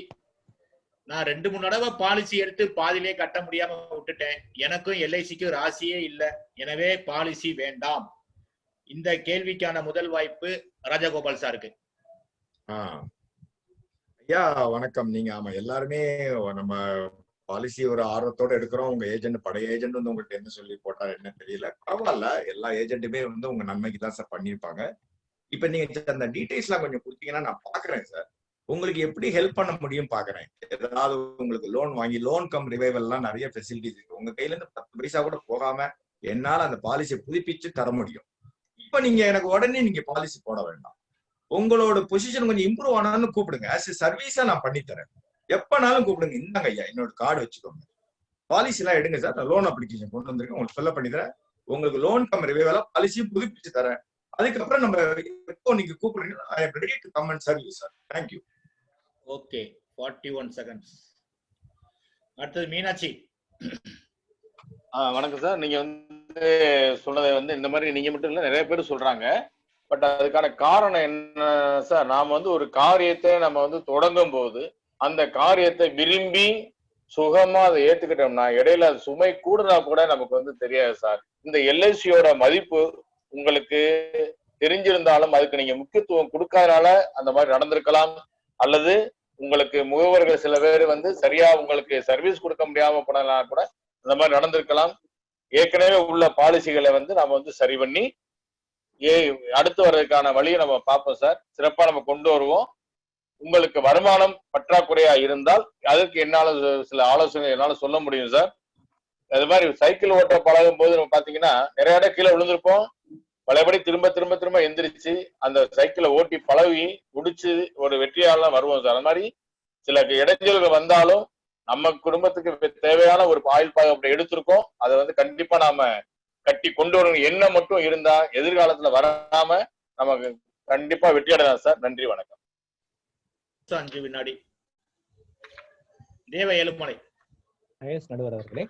நான் 2-3 தடவை பாலிசி எடுத்து பாதிலே கட்ட முடியாம விட்டுட்டேன். எனக்கும் எல்ஐசிக்கும் ராசியே இல்லை, எனவே பாலிசி வேண்டாம். இந்த கேள்விக்கான முதல் வாய்ப்பு ராஜகோபால் சாருக்கு. ஐயா வணக்கம். நீங்க ஆமா எல்லாருமே நம்ம பாலிசி ஒரு ஆர்வத்தோட எடுக்கிறோம். உங்க ஏஜென்ட் பழைய ஏஜென்ட் வந்து உங்கள்கிட்ட என்ன சொல்லி போட்டாரு என்ன தெரியல, பரவாயில்ல. எல்லா ஏஜென்ட்டுமே வந்து உங்க நன்மைக்கு தான் சார் பண்ணிருப்பாங்க. இப்ப நீங்க அந்த டீடைல்ஸ் எல்லாம் கொஞ்சம் கொடுத்தீங்கன்னா நான் பாக்குறேன் சார், உங்களுக்கு எப்படி ஹெல்ப் பண்ண முடியும் பாக்குறேன். ஏதாவது உங்களுக்கு லோன் வாங்கி லோன் கம் ரிவைவல் எல்லாம் நிறைய ஃபெசிலிட்டிஸ் இருக்கு. உங்க கையில இருந்து 10 பைசா கூட போகாம என்னால அந்த பாலிசியை புதுப்பிச்சு தர முடியும். இப்ப நீங்க எனக்கு உடனே நீங்க பாலிசி போட வேண்டாம், உங்களோட பொசிஷன் கொஞ்சம் இம்ப்ரூவ் ஆனாலும் கூப்பிடுங்க. ஆஸ் எ சர்வீஸா நான் பண்ணி தரேன், எப்பனாலும் கூப்பிடுங்க. இந்தாங்க ஐயா என்னோட கார்டு வச்சுக்கோங்க, பாலிசி எல்லாம் எடுங்க சார், நான் லோன் அப்ளிகேஷன் கொண்டு வந்திருக்கேன், உங்களுக்கு ஃபில் பண்ணி தரேன், உங்களுக்கு லோன் கம் ரிவைவலா பாலிசியும் புதுப்பிச்சு தரேன். அதுக்கப்புறம் நம்ம எப்போ நீங்க கூப்பிடுறீங்க, I am ready to come and serve you sir. Thank you. Okay, 41 seconds. அடுத்தது மீனாட்சி. வணக்கம் சார். நீங்க வந்து சொன்னதை வந்து இந்த மாதிரி நீங்க மட்டும் இல்ல நிறைய பேர் சொல்றாங்க. பட் அதுக்கான காரணம் என்ன சார், நாம வந்து ஒரு காரியத்தை நம்ம வந்து தொடங்கும் போது அந்த காரியத்தை விரும்பி சுகமா அதை ஏத்துக்கிட்டோம்னா இடையில அது சுமை கூடுனா கூட நமக்கு வந்து தெரியாது சார். இந்த எல்ஐசியோட மதிப்பு உங்களுக்கு தெரிஞ்சிருந்தாலும் அதுக்கு நீங்க முக்கியத்துவம் கொடுக்காதனால அந்த மாதிரி நடந்திருக்கலாம். அல்லது உங்களுக்கு முகவர்கள் சில பேர் வந்து சரியா உங்களுக்கு சர்வீஸ் கொடுக்க முடியாம போனதுனால கூட அந்த மாதிரி நடந்திருக்கலாம். ஏற்கனவே உள்ள பாலிசிகளை வந்து நம்ம வந்து சரி பண்ணி அடுத்து வர்றதுக்கான வழியை நம்ம பார்ப்போம் சார். சிறப்பா நம்ம கொண்டு வருவோம். உங்களுக்கு வருமானம் பற்றாக்குறையா இருந்தால் அதற்கு என்னால சில ஆலோசனை என்னால சொல்ல முடியும் சார். அது மாதிரி சைக்கிள் ஓட்ட பழகும் போது நம்ம பாத்தீங்கன்னா நிறைய இடம் கீழே விழுந்திருப்போம். பழையபடி திரும்ப திரும்ப திரும்ப எந்திரிச்சு அந்த சைக்கிளை ஓட்டி பழகி முடிச்சு ஒரு வெற்றியாளர் வருவோம் சார். அது மாதிரி சில இடைஞ்சல்கள் வந்தாலும் நம்ம குடும்பத்துக்கு தேவையான ஒரு ஆயுள் பாதுகாப்பு எடுத்திருக்கோம். அதை வந்து கண்டிப்பா நாம கட்டி கொண்டு வரணும். எண்ணம் மட்டும் இருந்தா எதிர்காலத்துல வராம நமக்கு கண்டிப்பா வெற்றி அடையலாம் சார். நன்றி, வணக்கம். 5 வினாடி. தேவ ஏழுமலை. நடுவர் அவர்களே,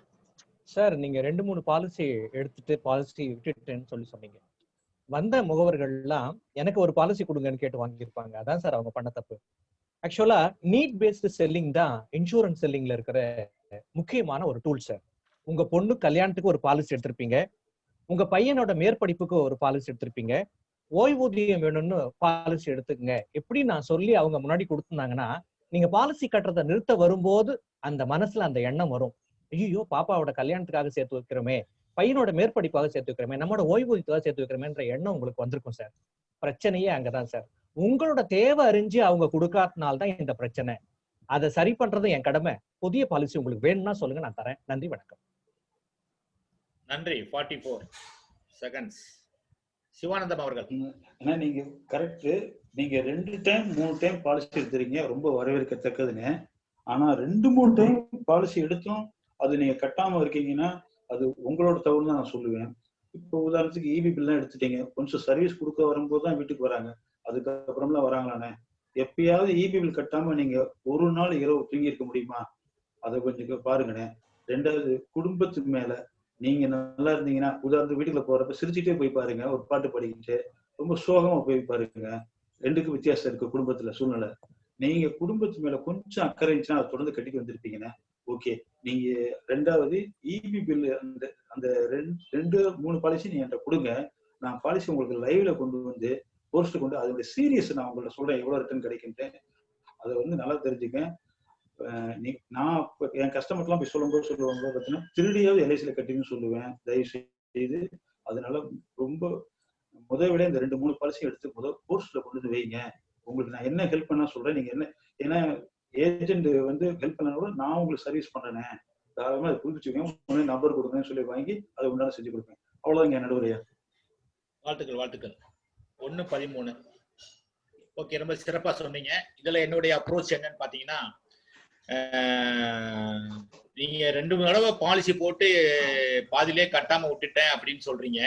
சார் நீங்க 2-3 பாலிசி எடுத்துட்டு பாலிசி விட்டுட்டேன்னு சொன்னீங்க. வந்த முகவர்கள்லாம் எனக்கு ஒரு பாலிசி கொடுங்கன்னு கேட்டு வாங்கியிருப்பாங்க. அதான் சார் அவங்க பண்ண தப்பு. ஆக்சுவலா நீட் பேஸ்டு செல்லிங் தான் இன்சூரன்ஸ் செல்லிங்ல இருக்கிற முக்கியமான ஒரு டூல் சார். உங்க பொண்ணு கல்யாணத்துக்கு ஒரு பாலிசி எடுத்திருப்பீங்க, உங்க பையனோட மேற்படிப்புக்கு ஒரு பாலிசி எடுத்திருப்பீங்க, ஓய்வூதியம் வேணும்னு பாலிசி எடுத்துக்கங்க. எப்படி நான் சொல்லி அவங்க முன்னாடி கொடுத்துருந்தாங்கன்னா நீங்க பாலிசி கட்டுறதை நிறுத்த வரும்போது அந்த மனசுல அந்த எண்ணம் வரும், ஐயோ பாப்பாவோட கல்யாணத்துக்காக சேர்த்து வைக்கிறோமே, பையனோட மேற்படிப்பாக சேர்த்து வைக்கிறோமே, நம்மளோட ஓய்வூதியத்துக்காக சேர்த்து வைக்கிறோமேன்ற எண்ணம் உங்களுக்கு வந்திருக்கும் சார். பிரச்சனையே அங்கதான் சார். உங்களோட தேவை அறிஞ்சு அவங்க கொடுக்காதனால்தான் இந்த பிரச்சனை. அதை சரி பண்றது என் கடமை. புதிய பாலிசி உங்களுக்கு வேணும்னா சொல்லுங்க, நான் தரேன். நன்றி, வணக்கம். நன்றி. 44 செகண்ட்ஸ். சிவானந்தம் அவர்கள். ஏன்னா நீங்க கரெக்ட், நீங்க 2 டைம் 3 டைம் பாலிசி எடுத்துறீங்க, ரொம்ப வரவேற்கத்தக்கதுங்க. ஆனா 2-3 டைம் பாலிசி எடுத்தும் அது நீங்க கட்டாம இருக்கீங்கன்னா அது உங்களோட தவறு தான் நான் சொல்லுவேன். இப்போ உதாரணத்துக்கு இபி பில்லாம் எடுத்துட்டீங்க, கொஞ்சம் சர்வீஸ் கொடுக்க வரும்போது தான் வீட்டுக்கு வராங்க, அதுக்கப்புறம்லாம் வராங்களானே. எப்பயாவது இபி பில் கட்டாம நீங்க ஒரு நாள் இரவு தூங்கி இருக்க முடியுமா? அதை கொஞ்சம் பாருங்கண்ணே. 2வது, குடும்பத்துக்கு மேல நீங்க நல்லா இருந்தீங்கன்னா உதாரணத்துக்கு வீட்டுக்குள்ள போறப்ப சிரிச்சுட்டே போய் பாருங்க, ஒரு பாட்டு பாடிக்கிட்டு ரொம்ப சோகமா போய் பாருங்க. ரெண்டுக்கும் வித்தியாசம் இருக்கு குடும்பத்துல சூழ்நிலை. நீங்க குடும்பத்து மேல கொஞ்சம் அக்கறை இருந்துச்சுன்னா அதை தொடர்ந்து கட்டிட்டு வந்திருப்பீங்கண்ணே. ஓகே. நீங்க ரெண்டாவது இபி பில் அந்த அந்த 2-3 பாலிசி நீங்க என்கிட்ட கொடுங்க. நான் பாலிசி உங்களுக்கு லைவ்ல கொண்டு வந்து போஸ்ட் கொண்டு அதோட சீரியஸ் நான் உங்கள்ட்ட சொல்றேன் எவ்வளவு ரிட்டர்ன் கிடைக்குன்ட்டு. அதை வந்து நல்லா தெரிஞ்சுக்க. நான் என் கஸ்டமர்லாம் போய் சொல்லும்போது சொல்லுவாங்க பார்த்தீங்கன்னா திருடியாவது எல்ஐசியில கட்டின்னு சொல்லுவேன் தயவு செய்து. அதனால ரொம்ப விட இந்த 2-3 பாலிசி எடுத்து போஸ்ட்ல கொண்டு வந்து வைங்க. உங்களுக்கு நான் என்ன ஹெல்ப் பண்ணா சொல்றேன். நீங்க என்ன ஏன்னா ஏஜென்ட் வந்து ஹெல்ப் பண்ணா கூட நான் உங்களுக்கு சர்வீஸ் பண்ணனே தாராளமா அதை புதுப்பிச்சுக்கோங்க. நம்பர் கொடுங்கன்னு சொல்லி வாங்கி அதை உண்டான செஞ்சு கொடுப்பேன். அவ்வளவுதான் என் நடுவரையா. வாழ்த்துக்கள். 1-13. ஓகே, ரொம்ப சிறப்பா சொன்னீங்க. இதுல என்னுடைய அப்ரோச் என்னன்னு பாத்தீங்கன்னா, நீங்க 2 தடவை பாலிசி போட்டு பாதிலே கட்டாம விட்டுட்டேன் அப்படின்னு சொல்றீங்க.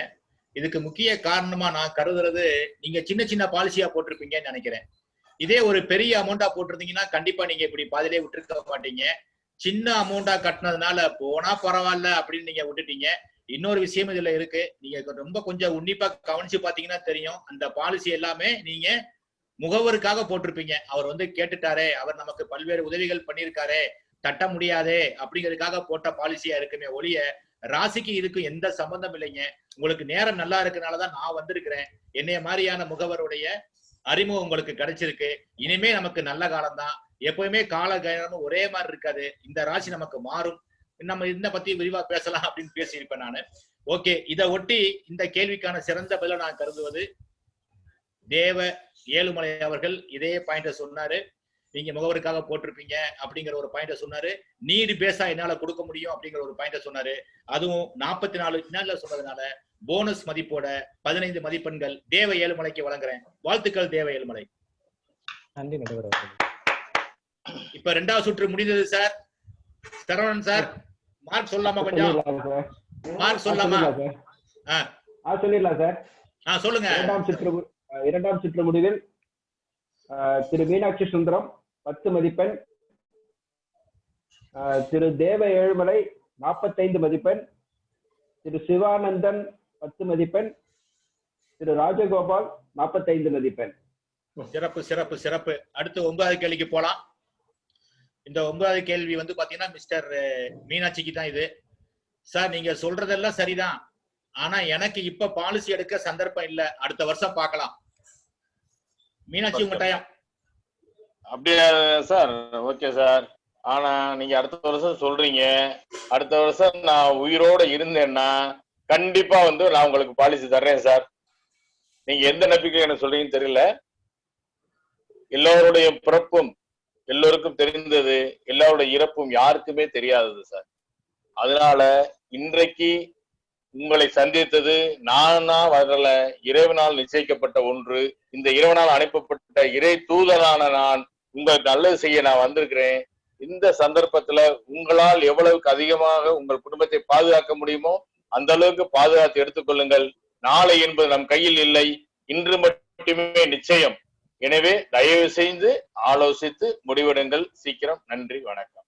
இதுக்கு முக்கிய காரணமா நான் கருதுறது, நீங்க சின்ன பாலிசியா போட்டிருப்பீங்கன்னு நினைக்கிறேன். இதே ஒரு பெரிய அமௌண்டா போட்டிருந்தீங்கன்னா கண்டிப்பா நீங்க இப்படி பாதிலே விட்டுருக்க மாட்டீங்க. சின்ன அமௌண்டா கட்டினதுனால போனா பரவாயில்ல அப்படின்னு நீங்க விட்டுட்டீங்க. இன்னொரு விஷயம் இதுல இருக்கு. நீங்க ரொம்ப கொஞ்சம் உன்னிப்பா கவனிச்சு பாத்தீங்கன்னா தெரியும். அந்த பாலிசி எல்லாமே நீங்க முகவருக்காக போட்டிருப்பீங்க. அவர் வந்து கேட்டுட்டாரே, அவர் நமக்கு பல்வேறு உதவிகள் பண்ணியிருக்காரே, தட்ட முடியாதே அப்படிங்கிறதுக்காக போட்ட பாலிசியா இருக்குமே ஒழிய ராசிக்கு இதுக்கு எந்த சம்பந்தம் இல்லைங்க. உங்களுக்கு நேரம் நல்லா இருக்கனாலதான் நான் வந்திருக்கிறேன். என்னைய மாதிரியான முகவருடைய அறிமுகம் உங்களுக்கு கிடைச்சிருக்கு. இனிமே நமக்கு நல்ல காலம் தான். எப்பவுமே கால கணமும் ஒரே மாதிரி இருக்காது. இந்த ராசி நமக்கு மாறும். நம்ம இதை பத்தி விரிவா பேசலாம் அப்படின்னு பேசியிருப்பேன் நானு. ஓகே, இதை ஒட்டி இந்த கேள்விக்கான சிறந்த பதில நான் கருதுவது, தேவ ஏழுமலை அவர்கள் இதே பாயிண்ட சொன்னாரு. நீங்க முகவருக்காக போட்டிருப்பீங்க அப்படிங்கிற ஒரு பாயிண்ட சொன்னாரு. நீடு பேசா என்னால கொடுக்க முடியும் அப்படிங்கிற ஒரு பாயிண்ட சொன்னாரு. அதுவும் 44 நாள்ல சொன்னதுனால போனஸ் மதிப்போட 15 மதிப்பெண்கள் தேவ ஏழுமலைக்கு வழங்குறேன். வாழ்த்துக்கள் தேவ ஏழுமலை. நன்றி நடுவர் அவர்களே. இப்ப 2வது சுற்று முடிந்தது சார். சரவணன் சார், மார்க் சொல்லலாமா? கொஞ்சம் மார்க் சொல்லலாமா? சொல்லிடலாம் சார். சொல்லுங்க. 2ஆம் சுற்று முடிவில் திரு மீனாட்சி சுந்தரம் 10 மதிப்பெண், திரு தேவ ஏழுமலை 45 மதிப்பெண், திரு சிவானந்தன் 10 மதிப்பெண், திரு ராஜகோபால் 45 மதிப்பெண். சிறப்பு. அடுத்து 9வது கேள்விக்கு போலாம். இந்த 9வது கேள்வி வந்து பாத்தீங்கன்னா மிஸ்டர் மீனாட்சிக்கு தான் இது. சார், நீங்க சொல்றதெல்லாம் சரிதான். ஆனா எனக்கு இப்ப பாலிசி எடுக்க சந்தர்ப்பம் இல்ல. அடுத்த வருஷம் பார்க்கலாம். மீனாட்சி, உங்க டைம். அப்படியா சார்? Okay sir. ஆனா நீங்க அடுத்த வருஷம் சொல்றீங்க. அடுத்த வருஷம் நான் உயிரோட இருந்தேன்னா கண்டிப்பா வந்து நான் உங்களுக்கு பாலிசி தர்றேன் சார். நீங்க எந்த நம்பிக்கை எனக்கு சொல்றீங்கன்னு தெரியல. எல்லோருடைய பிறப்பும் எல்லோருக்கும் தெரிந்தது, எல்லாருடைய இறப்பும் யாருக்குமே தெரியாதது சார். அதனால இன்றைக்கு உங்களை சந்தித்தது நானா வரல, இறைவனால் நிச்சயிக்கப்பட்ட ஒன்று. இந்த இறைவனால் அனுப்பப்பட்ட இறை தூதரான நான் உங்களுக்கு நல்லது செய்ய நான் வந்திருக்கிறேன். இந்த சந்தர்ப்பத்துல உங்களால் எவ்வளவுக்கு அதிகமாக உங்கள் குடும்பத்தை பாதுகாக்க முடியுமோ அந்த அளவுக்கு பாதுகாத்து எடுத்துக்கொள்ளுங்கள். நாளை என்பது நம் கையில் இல்லை, இன்று மட்டுமே நிச்சயம். எனவே தயவு செய்து ஆலோசித்து முடிவெடுங்கள் சீக்கிரம். நன்றி, வணக்கம்.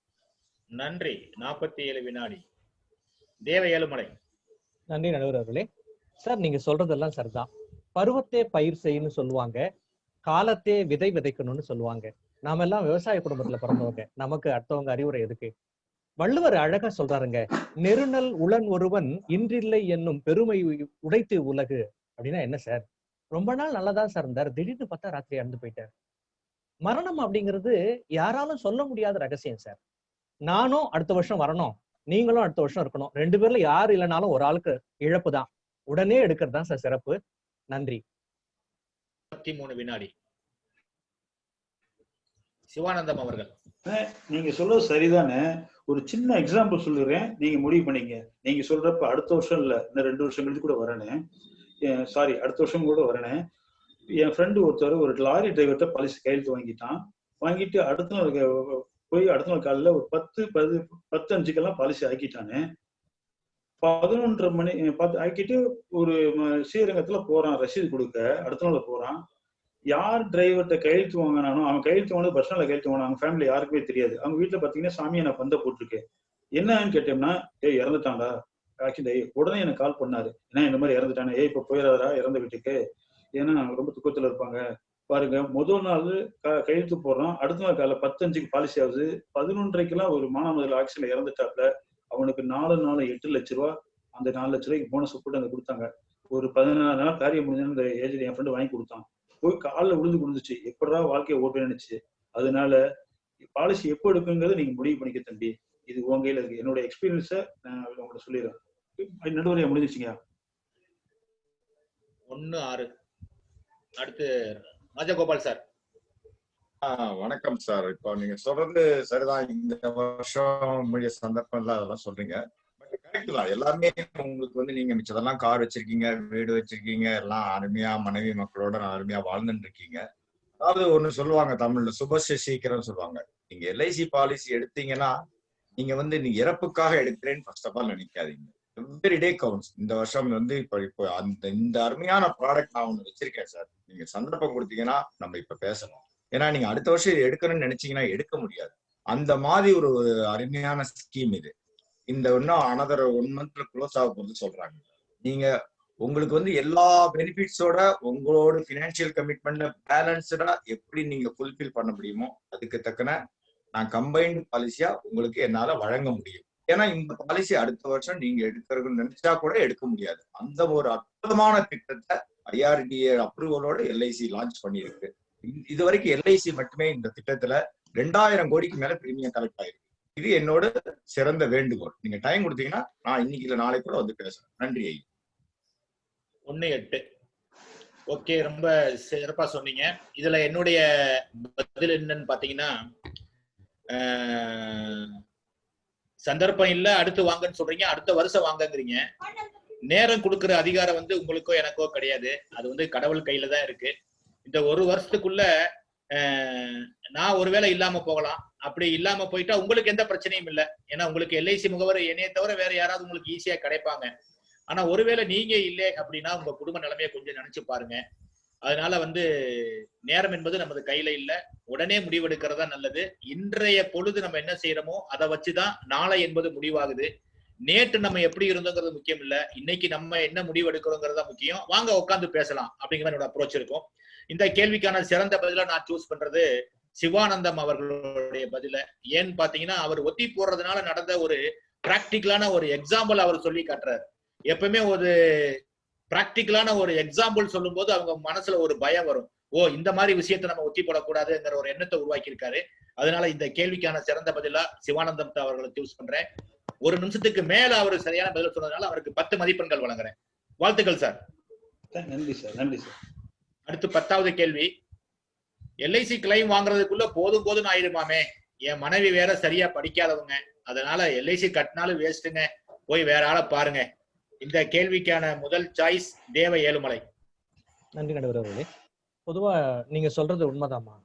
நன்றி. 47 வினாடி. தேவ ஏழுமலை. நன்றி நடுவர் அவர்களே. சார், நீங்க சொல்றதெல்லாம் சரிதான். பருவத்தே பயிர் செய்யணும்னு சொல்லுவாங்க, காலத்தே விதை விதைக்கணும்னு சொல்லுவாங்க. நாம எல்லாம் விவசாய குடும்பத்துல பிறந்தவங்க. நமக்கு அடுத்தவங்க அறிவுரை எதுக்கு? வள்ளுவர் அழகா சொல்றாருங்க, நெருநல் உளன் ஒருவன் இன்றில்லை என்னும் பெருமை உடைத்து உலகு. அப்படின்னா என்ன சார்? ரொம்ப நாள் நல்லாதான் சார் இருந்தார், திடீர்னு பார்த்தா ராத்திரி இறந்து போயிட்டார். மரணம் அப்படிங்கிறது யாராலும் சொல்ல முடியாத ரகசியம் சார். நானும் அடுத்த வருஷம் வரணும், நீங்களும் அடுத்த வருஷம் இருக்கணும். 2 பேர்ல யாரு இல்லைனாலும் ஒரு ஆளுக்கு இழப்பு தான். உடனே எடுக்கிறது தான் சார் சிறப்பு. நன்றி. 33 வினாடி. சிவானந்தம் அவர்கள். நீங்க சொல்றது சரிதானே. ஒரு சின்ன எக்ஸாம்பிள் சொல்லுறேன், நீங்க முடிவு பண்ணீங்க. நீங்க சொல்றப்ப அடுத்த வருஷம் இல்ல, இன்னும் 2 வருஷம் கழிச்சு கூட வரேன். சாரி, அடுத்த வருஷம் கூட வரேன். என் ஃப்ரெண்டு ஒருத்தர் ஒரு லாரி டிரைவர்கிட்ட பாலிசி கையெழுத்து வாங்கிட்டு அடுத்த நாள் போய் அடுத்த நாள் காலையில ஒரு 10:05 பாலிசி ஆக்கிட்டானே. 11:30 மணி ஆக்கிட்டு ஒரு ஸ்ரீரங்கத்துல போறான் ரசீது கொடுக்க. அடுத்த நாள் போறான். யார் டிரைவர்கிட்ட கையெழுத்து வாங்கினானோ அவன் கையெழுத்து வாங்கினது பஸ் ஸ்டாண்ட்ல கையெழுத்து வாங்கினா. அவங்க ஃபேமிலி யாருக்குமே தெரியாது. அவங்க வீட்டுல பாத்தீங்கன்னா சாமியை நான் பந்த போட்டிருக்கேன். என்னன்னு கேட்டோம்னா, இறந்துட்டான்டா ஆக்சிடென்ட். உடனே எனக்கு கால் பண்ணாரு, ஏன்னா இந்த மாதிரி இறந்துட்டானே, இப்ப போயிடாதா இறந்த வீட்டுக்கு, ஏன்னா ரொம்ப துக்கத்துல இருப்பாங்க, பாருங்க, முதல் நாள் கையெழுத்து போடுறோம், அடுத்த நாள் காலைல 10:05க்கு பாலிசி ஆகுது. 11:30க்கெல்லாம் ஒரு மானாமதுரை ஆக்சிடென்ட்ல இறந்துட்டாப்ல. அவனுக்கு 8 லட்ச ரூபா, அந்த 4 லட்ச ரூபாய்க்கு போனஸ் போட்டு அங்க கொடுத்தாங்க. ஒரு 14 நாள் காரியம் முடிஞ்சு இந்த ஏஜென்ட் என் ஃப்ரெண்டு வாங்கி கொடுத்தான். போய் காலில் விழுந்து கொடுத்துச்சு, எப்படா வாழ்க்கையை ஓட்டுன்னு நினைச்சு. அதனால பாலிசி எப்போ எடுக்குங்கிறத நீங்க முடிவு பண்ணிக்க தம்பி. இது உங்க கையில இருக்கு. என்னோட எக்ஸ்பீரியன்ஸை நான் உங்கள்கிட்ட சொல்லிடுறேன். நடுவரையா முடிஞ்சிச்சுங்க. 1-6. அடுத்து ராஜகோபால் சார். வணக்கம் சார். இப்போ நீங்க சொல்றது சரிதான். இந்த வருஷம் முடிய சந்தர்ப்பம்ல அதெல்லாம் சொல்றீங்க. பட் கரெக்ட் தான். எல்லாருமே உங்களுக்கு வந்து நீங்க மிச்சதெல்லாம் கார் வச்சிருக்கீங்க, வீடு வச்சிருக்கீங்க, எல்லாம் அருமையா மனைவி மக்களோட அருமையா வாழ்ந்துட்டு இருக்கீங்க. அதாவது ஒண்ணு சொல்லுவாங்க தமிழ்ல, சுபச சீக்கிரம் சொல்லுவாங்க. நீங்க எல்ஐசி பாலிசி எடுத்தீங்கன்னா நீங்க வந்து நீங்க இறப்புக்காக எடுக்கிறேன்னு ஃபர்ஸ்ட் ஆஃப் ஆல் நினைக்காதீங்க. Every day counts. இந்த வருஷம் வந்து இப்போ இந்த அருமையான ப்ராடக்ட் நான் ஒண்ணு வச்சிருக்கேன் சார். நீங்க சந்தர்ப்பம் கொடுத்தீங்கன்னா நம்ம இப்ப பேசணும். ஏன்னா நீங்க அடுத்த வருஷம் எடுக்கணும்னு நினைச்சீங்கன்னா எடுக்க முடியாது. அந்த மாதிரி ஒரு அருமையான ஸ்கீம் இது. இந்த இன்னும் அனதர் 1 மந்த்ல க்ளோஸ் ஆக போறது சொல்றாங்க. நீங்க உங்களுக்கு வந்து எல்லா பெனிஃபிட்ஸோட உங்களோட பினான்சியல் கமிட்மெண்ட் பேலன்ஸ்டா எப்படி நீங்க ஃபுல்ஃபில் பண்ண முடியுமோ அதுக்கு தக்கன நான் கம்பைன்டு பாலிசியா உங்களுக்கு என்னால வழங்க முடியும். ஏன்னா இந்த பாலிசி அடுத்த வருஷம் நீங்க எடுக்கிறதுன்னு நினைச்சா கூட எடுக்க முடியாது. அந்த ஒரு அற்புதமான திட்டத்தை IRDA அப்ரூவலோட எல்ஐசி லான்ச் பண்ணியிருக்கு. இது வரைக்கும் எல்ஐசி மட்டுமே இந்த திட்டத்துல 2000 கோடிக்கு மேல பிரீமியம் கலெக்ட் ஆயிருக்கு. இது என்னோட சிறந்த வேண்டுகோள். நீங்க டைம் கொடுத்தீங்கன்னா நான் இன்னைக்கு இல்ல நாளைக்கு கூட வந்து பேசுறேன். நன்றி ஐயா. 1-8. ஓகே, ரொம்ப சிறப்பா சொன்னீங்க. இதுல என்னுடைய பதில் என்னன்னு பாத்தீங்கன்னா, சந்தர்ப்பம் இல்ல அடுத்து வாங்கன்னு சொல்றீங்க, அடுத்த வருஷம் வாங்கங்கிறீங்க. நேரம் கொடுக்கிற அதிகாரம் வந்து உங்களுக்கோ எனக்கோ கிடையாது. அது வந்து கடவுள் கையில தான் இருக்கு. இந்த ஒரு வருஷத்துக்குள்ள நான் ஒருவேளை இல்லாம போகலாம். அப்படி இல்லாம போயிட்டா உங்களுக்கு எந்த பிரச்சனையும் இல்லை. ஏன்னா உங்களுக்கு எல்ஐசி முகவர் என்னைய தவிர வேற யாராவது உங்களுக்கு ஈஸியா கிடைப்பாங்க. ஆனா ஒருவேளை நீங்க இல்லை அப்படின்னா உங்க குடும்ப நிலைமையை கொஞ்சம் நினைச்சு பாருங்க. அதனால வந்து நேரம் என்பது நமது கையில இல்ல, உடனே முடிவெடுக்கிறதா நல்லது. இன்றைய பொழுது நம்ம என்ன செய்யறோமோ அதை வச்சுதான் நாளை என்பது முடிவாகுது. நேற்று நம்ம எப்படி இருந்தோங்கிறது முக்கியம் இல்ல, இன்னைக்கு நம்ம என்ன முடிவு எடுக்கிறோங்கிறதா முக்கியம். வாங்க உட்காந்து பேசலாம் அப்படிங்கிற என்னோட அப்ரோச் இருக்கும். இந்த கேள்விக்கான சிறந்த பதில நான் சூஸ் பண்றது சிவானந்தம் அவர்களுடைய பதில. ஏன்னு பாத்தீங்கன்னா அவர் ஒத்தி போடுறதுனால நடந்த ஒரு பிராக்டிக்கலான ஒரு எக்ஸாம்பிள் அவர் சொல்லி காட்டுறாரு. எப்பவுமே ஒரு பிராக்டிக்கலான ஒரு எக்ஸாம்பிள் சொல்லும் போது அவங்க மனசுல ஒரு பயம் வரும். ஓ, இந்த மாதிரி விஷயத்த நம்ம ஒத்தி போடக்கூடாதுங்கிற ஒரு எண்ணத்தை உருவாக்கி இருக்காரு. அதனால இந்த கேள்விக்கான சிறந்த பதிலா சிவானந்தம் அவர்களை சூஸ் பண்றேன். 1 நிமிஷத்துக்கு மேல அவர் சரியான பதில சொன்னதுனால அவருக்கு 10 மதிப்பெண்கள் வழங்குறேன். வாழ்த்துக்கள் சார். நன்றி சார். நன்றி சார். அடுத்து 10வது கேள்வி. எல்ஐசி கிளைம் வாங்குறதுக்குள்ள போதும் ஆயிடுமாமே. என் மனைவி வேற சரியா படிக்காதவங்க, அதனால எல்ஐசி கட்டினாலும் வேஸ்ட்டுங்க, போய் வேற ஆளை பாருங்க. இந்த கேள்விக்கான முதல் சாய்ஸ் தேவ ஏழுமலை. நன்றி நடுவர் அவர்களே. பொதுவா நீங்க சொல்றது உண்மைதாம்மா.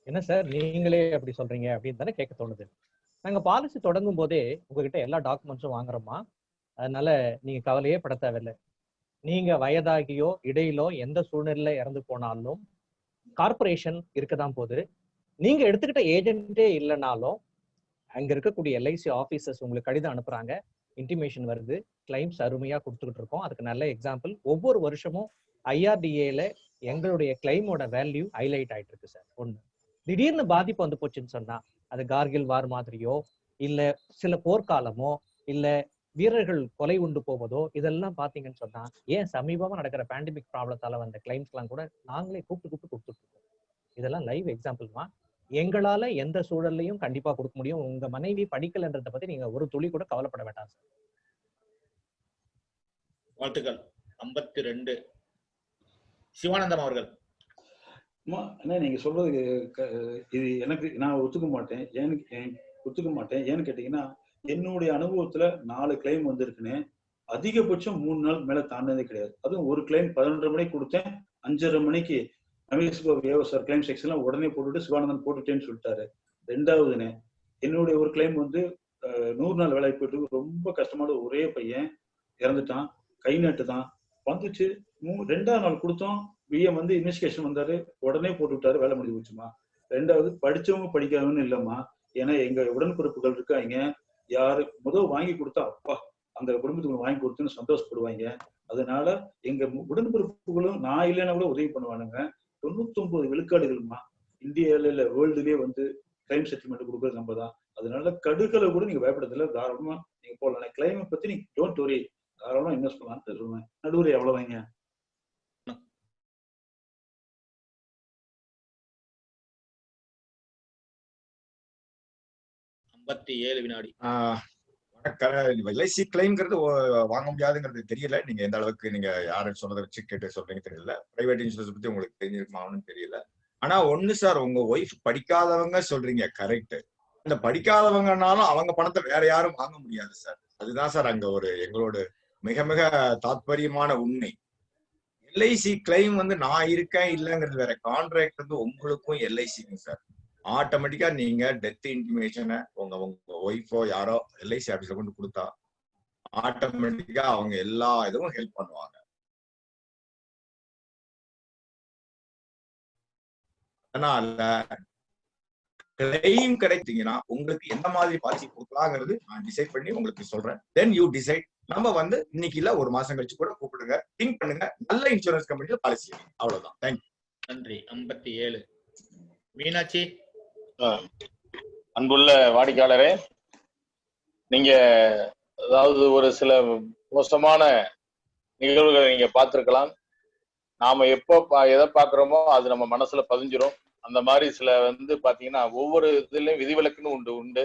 என்ன சார் நீங்களே அப்படி சொல்றீங்க அப்படின்னு தானே கேட்க தோணுது. நாங்க பாலிசி தொடங்கும் போதே உங்ககிட்ட எல்லா டாக்குமெண்ட்ஸும் வாங்குறோமா, அதனால நீங்க கவலையே பட தேவையில்லை. நீங்க வயதாகியோ இடையிலோ எந்த சூழ்நிலையில இறந்து போனாலும் கார்பரேஷன் இருக்கதான் போகுது. நீங்க எடுத்துக்கிட்ட ஏஜென்ட்டே இல்லைனாலும் அங்க இருக்கக்கூடிய எல்ஐசி ஆபீசர்ஸ் உங்களுக்கு கடிதம் அனுப்புறாங்க, இன்டிமேஷன் வருது, கிளைம்ஸ் அருமையா கொடுத்துக்கிட்டு இருக்கோம். அதுக்கு நல்ல எக்ஸாம்பிள் ஒவ்வொரு வருஷமும் IRDAல எங்களுடைய கிளைமோட வேல்யூ ஹைலைட் ஆயிட்டு இருக்கு சார். ஒண்ணு, திடீர்னு பாதிப்பு வந்து போச்சுன்னு சொன்னா அது கார்கில் வார் மாதிரியோ இல்ல சில போர்க்காலமோ இல்ல வீரர்கள் கொலை உண்டு போவதோ இதெல்லாம் பாத்தீங்கன்னு சொன்னா, ஏன் சமீபமா நடக்கிற பேண்டமிக் ப்ராப்ளத்தால வந்த கிளைம்ஸ் எல்லாம் கூட நாங்களே கூப்பிட்டு கொடுத்துட்டு இருக்கோம். இதெல்லாம் லைவ் எக்ஸாம்பிள்மா. எங்களால எந்த சூழல்லையும் கண்டிப்பா கொடுக்க முடியும். உங்க மனைவி படிக்கலன்றதை பத்தி நீங்க ஒரு துளி கூட கவலைப்பட வேண்டாம் சார். வாழ்த்துக்கள். 52 சிவானந்தம் அவர்கள். நீங்க சொல்றது இது எனக்கு நான் ஒத்துக்க மாட்டேன். ஏன்னு கேட்டீங்கன்னா, என்னுடைய அனுபவத்துல 4 கிளைம் வந்திருக்குன்னு அதிகபட்சம் 3 நாள் மேல தாண்டதே கிடையாது. அதுவும் ஒரு கிளைம் 11:30 மணிக்கு கொடுத்தேன், 5:30 மணிக்கு ரமேஷ் பாபு சார் கிளைம் செக்ஷன்லாம் உடனே போட்டுட்டு சிவானந்தன் போட்டுட்டேன்னு சொல்லிட்டாரு. 2வதுன்னு என்னுடைய ஒரு கிளைம் வந்து 100 நாள் வேலை போயிட்டு ரொம்ப கஷ்டமான ஒரே பையன் இறந்துட்டான், கை நாட்டு தான் வந்துச்சு. 2வது நாள் கொடுத்தோம், பிஎம் வந்து இன்வெஸ்டிகேஷன் வந்தாரு, உடனே போட்டு விட்டாரு, வேலை முடிஞ்சு போச்சுமா. 2வது படிச்சவங்க படிக்காதவன்னு இல்லம்மா, ஏன்னா எங்க உடன்பிறப்புகள் இருக்காங்க, யாரு முதல் வாங்கி கொடுத்தா அப்பா அந்த குடும்பத்துக்கு வாங்கி கொடுத்துன்னு சந்தோஷப்படுவாங்க. அதனால எங்க உடன்பிறப்புகளும் நான் இல்லைன்னா கூட உதவி பண்ணுவானுங்க. 99 விழுக்காடுகள்மா இந்தியாவில இல்ல வேர்ல்டுலயே வந்து கிளைம் செட்டில்மெண்ட் கொடுக்குறது நம்ம தான். அதனால கடுகளை கூட நீங்க பயப்படுறதுல தாராளமா நீங்க போடலாம். கிளைமை பத்தி நீங்க டோன்ட் வரி, தாராளமா இன்வெஸ்ட் பண்ணலாம்னு சொல்லுவேன். நடுவுரை அவ்வளவுதாங்க. 57 வினாடி. எல்ஐசி கிளைம்ங்கிறது வாங்க முடியாதுங்கிறது தெரியல. நீங்க எந்த அளவுக்கு நீங்க யாரும் சொன்னதை வச்சு கேட்டு சொல்றீங்க தெரியல. பிரைவேட் இன்சூரன்ஸ் பத்தி உங்களுக்கு தெரிஞ்சிருக்குமான்னு தெரியல. ஆனா ஒண்ணு சார், உங்க ஒய்ஃப் படிக்காதவங்க சொல்றீங்க, கரெக்ட். இந்த படிக்காதவங்கனாலும் அவங்க பணத்தை வேற யாரும் வாங்க முடியாது சார். அதுதான் சார் அங்க ஒரு எங்களோட மிக மிக தாத்பரியமான உண்மை. எல்ஐசி கிளைம் வந்து நான் இருக்கேன் இல்லைங்கிறது வேற. கான்ட்ராக்ட் வந்து உங்களுக்கும் எல்ஐசிக்கும் சார். ஆட்டோமேட்டிக்கா நீங்க டெத் இன்டிமேஷனை உங்க ஒய்ஃபோ யாரோ எல்ஐசி ஆபீஸ்ல கொண்டு கொடுத்தா ஆட்டோமேட்டிக்கா அவங்க எல்லா இதுவும் ஹெல்ப் பண்ணுவாங்க. அதனால கிளைம் கிடைத்தீங்கன்னா உங்களுக்கு எந்த மாதிரி பாலிசி கொடுக்கலாங்கிறது நான் டிசைட் பண்ணி உங்களுக்கு சொல்றேன். Then you decide. நம்ம வந்து இன்னைக்கு இல்ல ஒரு மாசம் கழிச்சு கூட கூப்பிடுங்க, திங்க் பண்ணுங்க, நல்ல இன்சூரன்ஸ் கம்பெனில பாலிசி. அவ்வளவுதான். தேங்க்யூ. நன்றி. 57 மீனாட்சி. அன்புள்ள வாடிக்கையாளரே, நீங்க அதாவது ஒரு சில மோசமான நிகழ்வுகளை நீங்க பார்த்திருக்கலாம். நாம எப்போ எதை பாக்குறோமோ அது நம்ம மனசுல பதிஞ்சிரும். அந்த மாதிரி சில வந்து பாத்தீங்கன்னா ஒவ்வொரு இதுலயும் விதிவிலக்குன்னு உண்டு.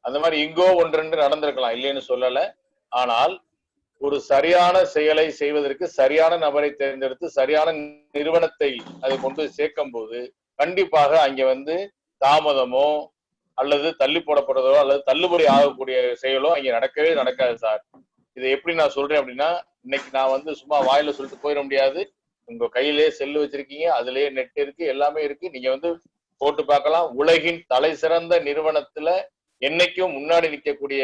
அந்த மாதிரி இங்கோ ஒன்று ரெண்டு நடந்திருக்கலாம், இல்லைன்னு சொல்லல. ஆனால் ஒரு சரியான செயலை செய்வதற்கு சரியான நபரை தேர்ந்தெடுத்து சரியான நிறுவனத்தை அதை கொண்டு சேர்க்கும் போது கண்டிப்பாக அங்க வந்து தாமதமோ அல்லது தள்ளி போடப்படுறதோ அல்லது தள்ளுபடி ஆகக்கூடிய செயலோ அங்க நடக்கவே நடக்காது சார். இதை எப்படி நான் சொல்றேன் அப்படின்னா, இன்னைக்கு நான் வந்து சும்மா வாயில சொல்லிட்டு போயிட முடியாது. உங்க கையிலே செல்லு வச்சிருக்கீங்க, அதுலயே நெட் இருக்கு, எல்லாமே இருக்கு. நீங்க வந்து போட்டு பார்க்கலாம். உலகின் தலை சிறந்த நிறுவனத்துல என்னைக்கும் முன்னாடி நிற்கக்கூடிய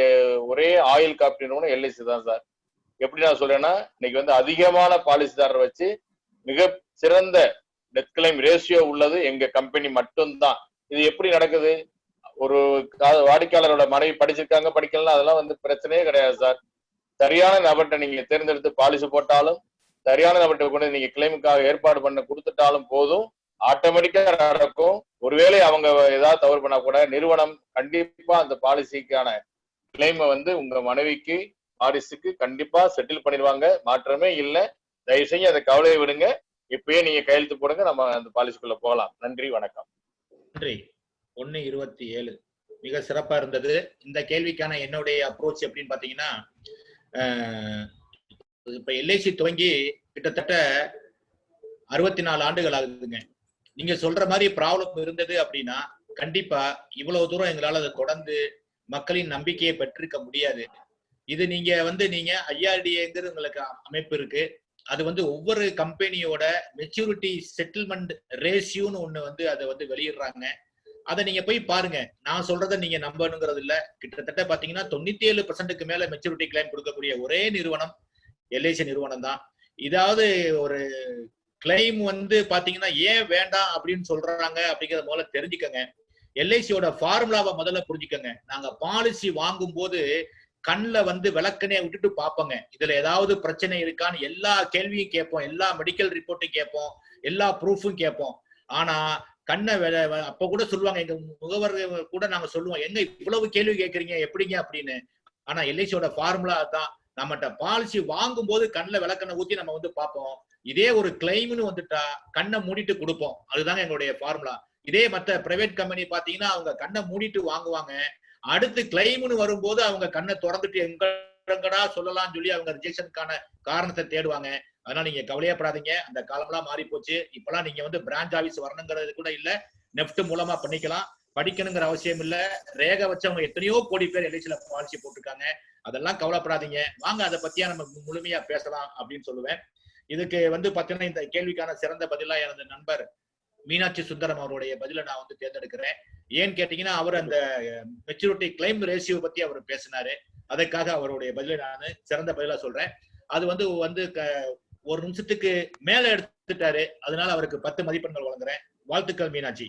ஒரே ஆயுள் காப்பீடு நிறுவனம் எல்ஐசி தான் சார். எப்படி நான் சொல்றேன்னா, இன்னைக்கு வந்து அதிகமான பாலிசிதாரர் வச்சு மிக சிறந்த டெத் கிளைம் ரேஷியோ உள்ளது எங்க கம்பெனி மட்டும்தான். இது எப்படி நடக்குது? ஒரு வாடிக்கையாளரோட மனைவி படிச்சிருக்காங்க, படிக்கலாம், அதெல்லாம் வந்து பிரச்சனையே கிடையாது சார். சரியான நபர்கிட்ட நீங்க தேர்ந்தெடுத்து பாலிசி போட்டாலும், சரியான நபர்கிட்ட கொண்டு நீங்க கிளைமுக்காக ஏற்பாடு பண்ண கொடுத்துட்டாலும் போதும், ஆட்டோமேட்டிக்கா நடக்கும். ஒருவேளை அவங்க ஏதாவது தவறு பண்ணா கூட நிறுவனம் கண்டிப்பா அந்த பாலிசிக்கான கிளைமை வந்து உங்க மனைவிக்கு வாரிசுக்கு கண்டிப்பா செட்டில் பண்ணிடுவாங்க. மாற்றமே இல்லை. தயவு செஞ்சு அதை கவலையை விடுங்க. இப்பயே நீங்க கையெழுத்து போடுங்க, நம்ம அந்த பாலிசிக்குள்ள போகலாம். நன்றி, வணக்கம். நன்றி. 1:27 மிக சிறப்பா இருந்தது. இந்த கேள்விக்கான என்னுடைய அப்ரோச் எப்படின்னு பாத்தீங்கன்னா, இப்ப எல்ஐசி துவங்கி கிட்டத்தட்ட 64 ஆண்டுகள் ஆகுதுங்க. நீங்க சொல்ற மாதிரி ப்ராப்ளம் இருந்தது அப்படின்னா கண்டிப்பா இவ்வளவு தூரம் எங்களால அதை தொடர்ந்து மக்களின் நம்பிக்கையை பெற்றிருக்க முடியாது. இது நீங்க ஐஆர்டிஏங்கிறது உங்களுக்கு அமைப்பு இருக்கு. அது வந்து ஒவ்வொரு கம்பெனியோட மெச்சூரிட்டி செட்டில்மெண்ட் ரேஷியோன்னு ஒண்ணு வந்து அதை வந்து வெளியிடுறாங்க. அதை நீங்க போய் பாருங்க. நான் சொல்றதை நீங்க நம்பணுங்கிறது இல்ல. கிட்டத்தட்ட பாத்தீங்கன்னா 97% மேல மெச்சூரிட்டி கிளைம் கொடுக்கக்கூடிய ஒரே நிறுவனம் எல்ஐசி நிறுவனம் தான். இதாவது ஒரு கிளைம் வந்து பாத்தீங்கன்னா ஏன் வேண்டாம் அப்படின்னு சொல்றாங்க அப்படிங்கறத முதல்ல தெரிஞ்சுக்கங்க. எல்ஐசியோட ஃபார்முலாவை முதல்ல புரிஞ்சுக்கங்க. நாங்க பாலிசி வாங்கும் போது கண்ணில் வந்து விளக்கணையை விட்டுட்டு பார்ப்போங்க. இதுல ஏதாவது பிரச்சனை இருக்கான்னு எல்லா கேள்வியும் கேட்போம், எல்லா மெடிக்கல் ரிப்போர்ட்டும் கேட்போம், எல்லா ப்ரூஃபும் கேட்போம். ஆனா கண்ணை அப்ப கூட சொல்லுவாங்க, எங்க முகவர் கூட நாங்க சொல்லுவோம், எங்க இவ்வளவு கேள்வி கேட்கறீங்க எப்படிங்க அப்படின்னு. ஆனா எல்ஐசியோட ஃபார்முலா தான். நம்மகிட்ட பாலிசி வாங்கும் போது கண்ணில் விளக்கணை ஊத்தி நம்ம வந்து பார்ப்போம். இதே ஒரு கிளைம்னு வந்துட்டா கண்ணை மூடிட்டு கொடுப்போம். அதுதாங்க எங்களுடைய ஃபார்முலா. இதே மற்ற பிரைவேட் கம்பெனி பாத்தீங்கன்னா அவங்க கண்ணை மூடிட்டு வாங்குவாங்க. அடுத்து கிளைம்னு வரும்போது அவங்க கண்ணை திறந்துட்டு எங்கடா சொல்லலாம்னு சொல்லி அவங்க ரிஜெக்ஷனுக்கான காரணத்தை தேடுவாங்க. அதனால நீங்க கவலையப்படாதீங்க. அந்த காலம்லாம் மாறி போச்சு. இப்பெல்லாம் நீங்க வந்து பிரான்ச் ஆபீஸ் வரணுங்கிறது கூட இல்ல, நெஃப்ட் மூலமா பண்ணிக்கலாம். படிக்கணுங்கிற அவசியம் இல்ல. ரேகை வச்சவங்க எத்தனையோ கோடி பேர் எல்ஐசில பாலிசி போட்டிருக்காங்க. அதெல்லாம் கவலைப்படாதீங்க. வாங்க அதை பத்தியா நம்ம முழுமையா பேசலாம் அப்படின்னு சொல்லுவேன். இதுக்கு வந்து பாத்தீங்கன்னா இந்த கேள்விக்கான சிறந்த பதிலா எனது நண்பர் மீனாட்சி சுந்தரம் அவருடைய பதில நான் வந்து தேர்ந்தெடுக்கிறேன். ஏன்னு கேட்டீங்கன்னா அவர் அந்த மெச்சூரிட்டி கிளைம் ரேஷியோ பத்தி அவர் பேசினாரு. அதற்காக அவருடைய பதிலை நான் சிறந்த பதிலா சொல்றேன். அது வந்து ஒரு நிமிஷத்துக்கு மேல எடுத்துட்டாரு. அதனால அவருக்கு 10 மதிப்பெண்கள் வழங்குறேன். வாழ்த்துக்கள் மீனாட்சி.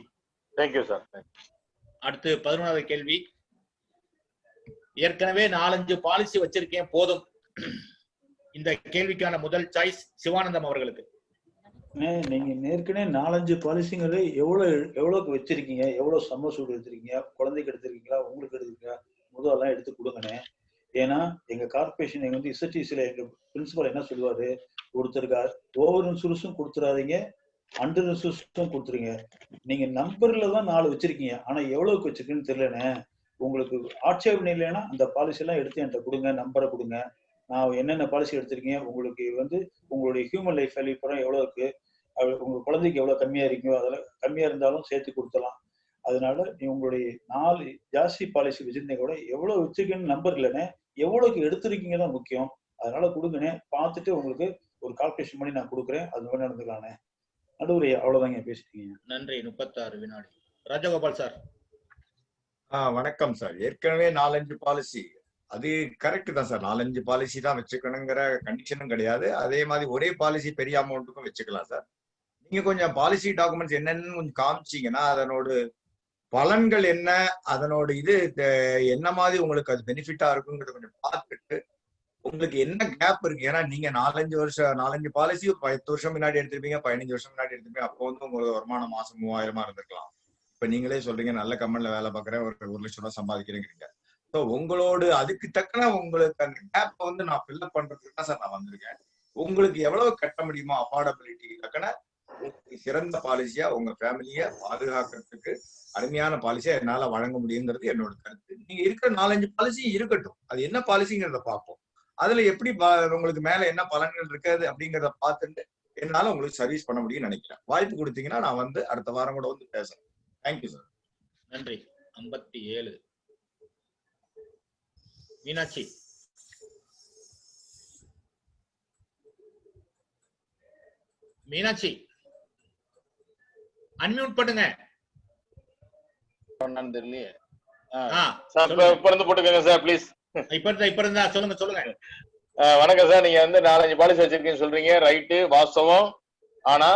Thank you sir. அடுத்து 11வது கேள்வி. ஏற்கனவே 4-5 பாலிசி வச்சிருக்கேன் போதும். இந்த கேள்விக்கான முதல் சாய்ஸ் சிவானந்தம் அவர்களுக்கு. நீங்க ஏற்கனவே 4-5 பாலிசிங்களே எவ்வளவுக்கு வச்சிருக்கீங்க, எவ்வளவு சம்மர் சூடு எடுத்திருக்கீங்க, குழந்தைக்கு எடுத்திருக்கீங்களா, உங்களுக்கு எடுத்திருக்கீங்களா, முதல்லாம் எடுத்து கொடுங்கண்ணே. ஏன்னா எங்க கார்பரேஷன் எங்க வந்து இசட்டிசில எங்க பிரின்சிபல் என்ன சொல்லுவாரு, ஒருத்தருக்கு ஓவர் இன்சூரன்ஸும் கொடுத்துறாதீங்க, அண்டர் இன்சூரன்ஸும் கொடுத்துருங்க. நீங்க நம்பர்ல தான் 4 வச்சிருக்கீங்க, ஆனா எவ்வளவுக்கு வச்சிருக்குன்னு தெரியலண்ணே. உங்களுக்கு ஆட்சேபனை இல்லைன்னா அந்த பாலிசி எல்லாம் எடுத்து என்கிட்ட கொடுங்க, நம்பரை கொடுங்க. நான் என்னென்ன பாலிசி எடுத்திருக்கீங்க, உங்களுக்கு வந்து உங்களுடைய ஹியூமன் லைஃப் வேல்யூ படம் எவ்வளவு இருக்கு, உங்க குழந்தைக்கு எவ்வளவு கம்மியா இருக்கீங்களோ அதெல்லாம் கம்மியா இருந்தாலும் சேர்த்து கொடுத்தலாம். அதனால நீ உங்களுடைய 4 ஜாஸ்தி பாலிசி வச்சிருந்தீங்க கூட எவ்வளவு வச்சிருக்கீங்கன்னு நம்பர் இல்லைன்னு, எவ்வளவுக்கு எடுத்திருக்கீங்க தான் முக்கியம். அதனால கொடுங்கண்ணே, பார்த்துட்டு உங்களுக்கு ஒரு கால்குலேஷன் பண்ணி நான் கொடுக்குறேன், அது மாதிரி நடந்துக்கலானே. நடுவுரை அவ்வளவுதாங்க பேசிட்டீங்க. நன்றி. 36 வினாடி. ராஜகோபால் சார். வணக்கம் சார். ஏற்கனவே 4-5 பாலிசி, அது கரெக்ட் தான் சார். 4-5 பாலிசி தான் வச்சுக்கணுங்கிற கண்டிஷனும் கிடையாது. அதே மாதிரி ஒரே பாலிசி பெரிய அமௌண்ட்டுக்கும் வச்சுக்கலாம் சார். நீங்க கொஞ்சம் பாலிசி டாக்குமெண்ட்ஸ் என்னன்னு கொஞ்சம் காமிச்சீங்கன்னா அதனோட பலன்கள் என்ன, அதனோட இது என்ன மாதிரி உங்களுக்கு அது பெனிஃபிட்டா இருக்குங்கிறத கொஞ்சம் பார்த்துட்டு உங்களுக்கு என்ன கேப் இருக்கு. ஏன்னா நீங்க 4-5 பாலிசி 10 வருஷம் முன்னாடி எடுத்திருப்பீங்க, 15 வருஷம் முன்னாடி எடுத்திருப்பீங்க. அப்போ வந்து உங்களுக்கு வருமானம் மாசம் 3000 இருந்திருக்கலாம். இப்ப நீங்களே சொல்றீங்க நல்ல கம்பெனில வேலை பார்க்குறேன், ஒரு 1 லட்சம் ரூபாய் சம்பாதிக்கிறேங்கிறீங்க. ஸோ உங்களோட அதுக்கு தக்கன உங்களுக்கு அந்த கேப் வந்து நான் ஃபில்அப் பண்றதுக்கு தான் சார் நான் வந்திருக்கேன். உங்களுக்கு எவ்வளவு கட்ட முடியுமோ அஃபோர்டபிலிட்டி தக்கன சிறந்த பாலிசியா உங்க ஃபேமிலியை பாதுகாக்கிறதுக்கு அருமையான பாலிசியா என்னால வழங்க முடியுங்கிறது என்னோட கருத்து. நீங்க இருக்கிற 4-5 பாலிசி இருக்கட்டும், அது என்ன பாலிசிங்கிறத பார்ப்போம். அதுல எப்படி உங்களுக்கு மேல என்ன பலன்கள் இருக்காது அப்படிங்கிறத பார்த்துட்டு என்னால உங்களுக்கு சர்வீஸ் பண்ண முடியும்னு நினைக்கிறேன். வாய்ப்பு கொடுத்தீங்கன்னா நான் வந்து அடுத்த வாரம் கூட வந்து பேசுறேன். Thank you sir. நன்றி. 57 மீனாட்சி. மீனாட்சி அன்மியூட் பண்ணுங்க. தெரியலையே. சொல்லுங்க. இப்ப இருந்து போட்டுக்கோங்க சார் ப்ளீஸ். இப்ப இருந்தா சொல்லுங்க. வணக்கம் சார். நீங்க வந்து 4-5 பாலிசி வச்சிருக்கீங்கன்னு சொல்றீங்க, ரைட்டு, வாஸ்தவம். ஆனா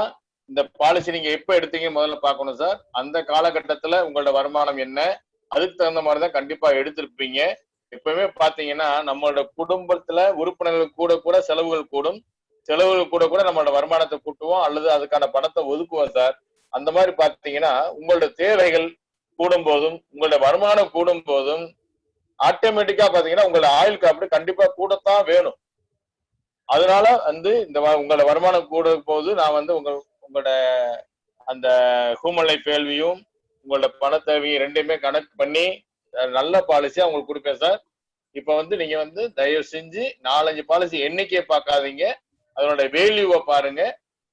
இந்த பாலிசி நீங்க எப்ப எடுத்தீங்க முதல்ல பாக்கணும் சார். அந்த காலகட்டத்துல உங்களோட வருமானம் என்ன, அதுக்கு தகுந்த மாதிரிதான் கண்டிப்பா எடுத்திருப்பீங்க. எப்பவுமே பாத்தீங்கன்னா நம்மளோட குடும்பத்துல உறுப்பினர்கள் கூட செலவுகள் கூடும், செலவுகள் கூட நம்மளோட வருமானத்தை கூட்டுவோம் அல்லது அதுக்கான பணத்தை ஒதுக்குவோம் சார். அந்த மாதிரி பாத்தீங்கன்னா உங்களோட தேவைகள் கூடும் போதும் உங்களோட வருமானம் கூடும் போதும் ஆட்டோமேட்டிக்கா பாத்தீங்கன்னா உங்களோட ஆயுள் காப்பீடு கண்டிப்பா கூடத்தான் வேணும். அதனால வந்து இந்த உங்களோட வருமானம் கூடும் போது நான் வந்து உங்களோட அந்த ஹியூமன் லைஃப் வேல்வியும் உங்களோட பண தேவையும் ரெண்டையுமே கனெக்ட் பண்ணி நல்ல பாலிசியா உங்களுக்கு கொடுப்பேன் சார். இப்ப வந்து நீங்க வந்து தயவு செஞ்சு 4-5 பாலிசி எண்ணிக்கையை பார்க்காதீங்க, அதனோட வேல்யூவை பாருங்க.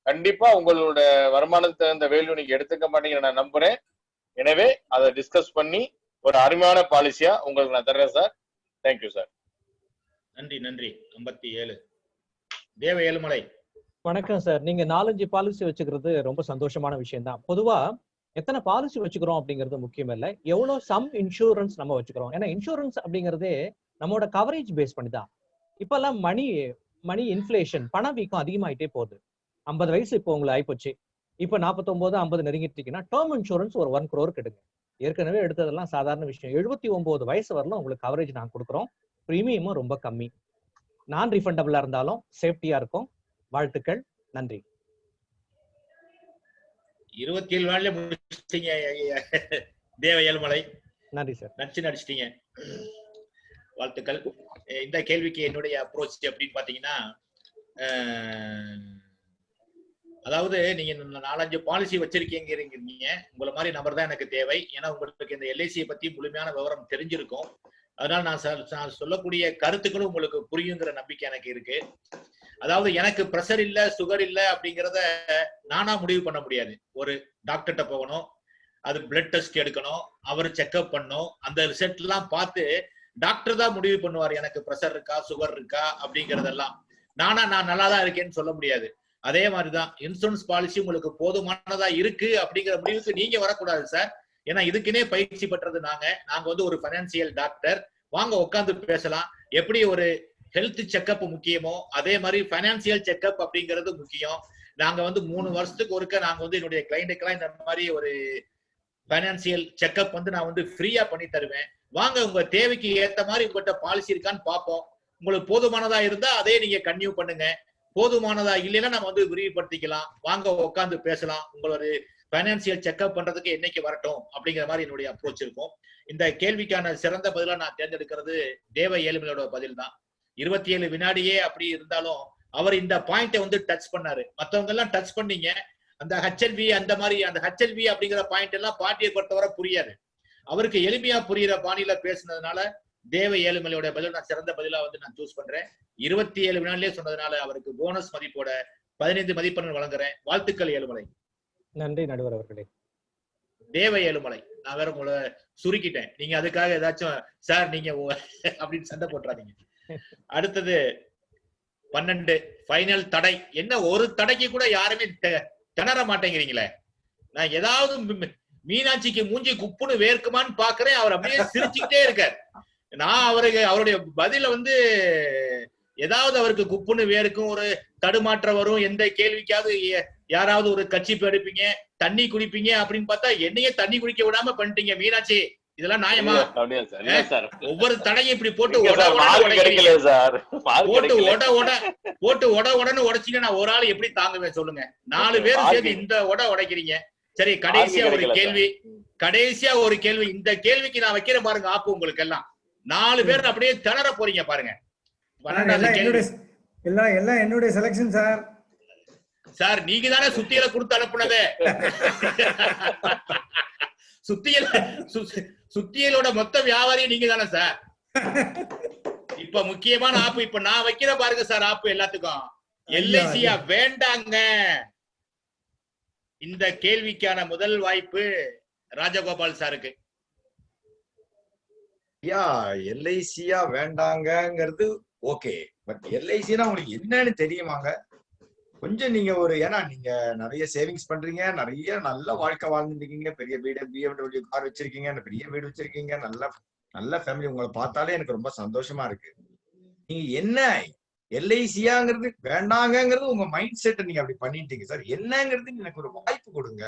கண்டிப்பா உங்களோட வருமானத்துக்கு தகுந்த வேல்யூ நீங்க எடுத்துக்க மாட்டீங்கன்னு நான் நம்புறேன். எனவே அதை டிஸ்கஸ் பண்ணி ஒரு அருமையான பாலிசியா உங்களுக்கு நான் தர்றேன் சார். Thank you sir. நன்றி. 57 தேவ ஏழுமலை. வணக்கம் சார். நீங்க 4-5 பாலிசி வச்சுக்கிறது ரொம்ப சந்தோஷமான விஷயம் தான். பொதுவா எத்தனை பாலிசி வச்சுக்கிறோம் அப்படிங்கிறது முக்கியம் இல்லை, எவ்வளவு சம் இன்சூரன்ஸ் நம்ம வச்சுக்கிறோம். ஏன்னா இன்சூரன்ஸ் அப்படிங்கிறதே நம்மளோட கவரேஜ் பேஸ் பண்ணி தான். இப்பெல்லாம் மணி இன்ஃபிளேஷன், பணவீக்கம் அதிகமாயிட்டே போகுது. 50 வயசு இப்போ உங்களுக்கு ஆயிப்போச்சு, இப்ப 49-50 நெருங்கிட்டீங்கன்னா டேர்ம் இன்சூரன்ஸ் ஒரு 1 crore எடுங்க. ஏற்கனவே எடுத்ததெல்லாம் சாதாரண விஷயம். 79 வயசு வரலாம் உங்களுக்கு கவரேஜ் நாங்க கொடுக்குறோம். பிரீமியமும் ரொம்ப கம்மி, நான் ரீஃபண்டபிளா இருந்தாலும் சேஃப்டியா இருக்கும். வாழ்த்துக்கள். நன்றி. 27 நாள்ல முடிச்சிட்டீங்க தேவ ஏழுமலை. நன்றி சார். நடிச்சிட்டீங்க. வாழ்த்துக்கள். இந்த கேள்விக்கு என்னுடைய அப்ரோச் அப்படின்னு பாத்தீங்கன்னா, அதாவது நீங்க 4-5 பாலிசி வச்சிருக்கீங்க, உங்களை மாதிரி நபர் தான் எனக்கு தேவை. ஏன்னா உங்களுக்கு இந்த எல்ஐசியை பத்தி முழுமையான விவரம் தெரிஞ்சிருக்கும். அதனால நான் சொல்லக்கூடிய கருத்துக்களும் உங்களுக்கு புரியுங்கிற நம்பிக்கை எனக்கு இருக்கு. அதாவது எனக்கு பிரஷர் இல்ல, சுகர் இல்ல அப்படிங்கிறத நானா முடிவு பண்ண முடியாது. ஒரு டாக்டர்கிட்ட போகணும், அது பிளட் டெஸ்ட் எடுக்கணும், அவர் செக்அப் பண்ணணும். அந்த ரிசல்ட் எல்லாம் பார்த்து டாக்டர் தான் முடிவு பண்ணுவார் எனக்கு பிரஷர் இருக்கா, சுகர் இருக்கா அப்படிங்கறதெல்லாம். நான் நல்லா தான் இருக்கேன்னு சொல்ல முடியாது. அதே மாதிரிதான் இன்சூரன்ஸ் பாலிசி உங்களுக்கு போதுமானதா இருக்கு அப்படிங்கிற முடிவுக்கு நீங்க வரக்கூடாது சார். ஏன்னா இதுக்குன்னே பயிற்சி பெற்றது நாங்க வந்து ஒரு பைனான்சியல் டாக்டர். வாங்க உட்காந்து பேசலாம். எப்படி ஒரு ஹெல்த் செக்அப் முக்கியமோ அதே மாதிரி பைனான்சியல் செக்அப் அப்படிங்கிறது முக்கியம். நாங்க வந்து 3 வருஷத்துக்கு ஒருக்க நாங்க வந்து என்னுடைய கிளைண்ட்டுக்கெல்லாம் இந்த மாதிரி ஒரு பைனான்சியல் செக்அப் வந்து நான் வந்து ஃப்ரீயா பண்ணி தருவேன். வாங்க உங்க தேவைக்கு ஏத்த மாதிரி உங்கள்கிட்ட பாலிசி இருக்கான்னு பார்ப்போம். உங்களுக்கு போதுமானதா இருந்தா அதே நீங்க கன்டினியூ பண்ணுங்க. போதுமானதா இல்லைன்னா நம்ம வந்து விரிவுபடுத்திக்கலாம், வாங்க உட்காந்து பேசலாம், உங்களோட பைனான்சியல் செக்அப் பண்றதுக்கு என்னைக்கு வரட்டும் அப்படிங்கிற மாதிரி என்னுடைய அப்ரோச் இருக்கும். இந்த கேள்விக்கான சிறந்த பதிலா நான் தேர்ந்தெடுக்கிறது தேவ ஏழுமலையோட பதில் தான். 27 வினாடியே அப்படி இருந்தாலும் அவர் இந்த பாயிண்ட வந்து டச் பண்ணாரு. மத்தவங்க எல்லாம் டச் பண்ணீங்க. அந்த ஹெச்எல்வி அந்த மாதிரி அந்த ஹெச்எல்வி அப்படிங்கிற பாயிண்ட் எல்லாம் பாட்டியை பொறுத்தவரை புரியாது. அவருக்கு எளிமையா புரியுற பாணியில பேசுனதுனால தேவ ஏழுமலையோட பதில் நான் சிறந்த பதிலா வந்து நான் சூஸ் பண்றேன். 27 வினாடிலே சொன்னதுனால அவருக்கு போனஸ் மதிப்போட 15 மதிப்பெண்கள் வழங்குறேன். வாழ்த்துக்கள் ஏழுமலை. நன்றி நடுவர் அவர்களே. தேவ ஏழுமலை. நான் வேற உங்களை சுருக்கிட்டேன். நீங்க அதுக்காக ஏதாச்சும் சார் நீங்க அப்படின்னு சண்டை போட்டுறாதீங்க. அடுத்தது 12 ஃபைனல் தடை. என்ன ஒரு தடைக்கு கூட யாருமே திணற மாட்டேங்கிறீங்களே. நான் ஏதாவது மீனாட்சிக்கு மூஞ்சி குப்புன்னு வேர்க்குமான்னு பாக்குறேன். அவர் அப்படியே சிரிச்சுக்கிட்டே இருக்கார். நான் அவருடைய பதில வந்து ஏதாவது அவருக்கு குப்புன்னு வேர்க்கும், ஒரு தடுமாற்றம் வரும், எந்த கேள்விக்காவது யாராவது ஒரு கட்சி எடுப்பீங்க, தண்ணி குடிப்பீங்க அப்படின்னு பார்த்தா என்னையே தண்ணி குடிக்க விடாம பண்ணிட்டீங்க மீனாட்சி. இதெல்லாம் நியாயமா? ஒவ்வொரு தடையும் இப்படி போட்டு உடனே உடைச்சீங்கன்னா நான் ஒரு ஆள் எப்படி தாங்குவேன் சொல்லுங்க? 4 பேரும் சேர்ந்து இந்த உடைக்கிறீங்க. சரி, கடைசியா ஒரு கேள்வி. இந்த கேள்விக்கு நான் வைக்கிறேன் பாருங்க ஆப்பு உங்களுக்கு எல்லாம். 4 பேர் அப்படியே திணற போறீங்க பாருங்க. எல்லாம் என்னுடைய செலக்ஷன் சார். சார் நீங்க தானே சுத்தியலை கொடுத்து அனுப்புனதே. சுத்தியலோட மொத்த வியாபாரியும் நீங்க தானே சார். இப்ப முக்கியமான ஆப்பு இப்ப நான் வைக்கிற பாருங்க சார் ஆப்பு எல்லாத்துக்கும். எல்ஐசியா வேண்டாங்க. இந்த கேள்விக்கான முதல் வாய்ப்பு ராஜகோபால் சாருக்கு. எல்ஐசியா வேண்டாங்கிறது ஓகே, பட் எல்ஐசினா உங்களுக்கு என்னன்னு தெரியுமாங்க? கொஞ்சம் நீங்க ஏன்னா நீங்க நிறைய சேவிங்ஸ் பண்றீங்க, நிறைய நல்ல வாழ்க்கை வாழ்ந்துருக்கீங்க, பெரிய வீடு BMW கார் வச்சிருக்கீங்க, பெரிய வீடு வச்சிருக்கீங்க, நல்ல ஃபேமிலி. உங்களை பார்த்தாலே எனக்கு ரொம்ப சந்தோஷமா இருக்கு. நீங்க என்ன எல்ஐசியாங்கிறது வேண்டாங்கிறது உங்க மைண்ட் செட்டை நீங்க அப்படி பண்ணிட்டீங்க சார். என்னங்கிறது எனக்கு ஒரு வாய்ப்பு கொடுங்க.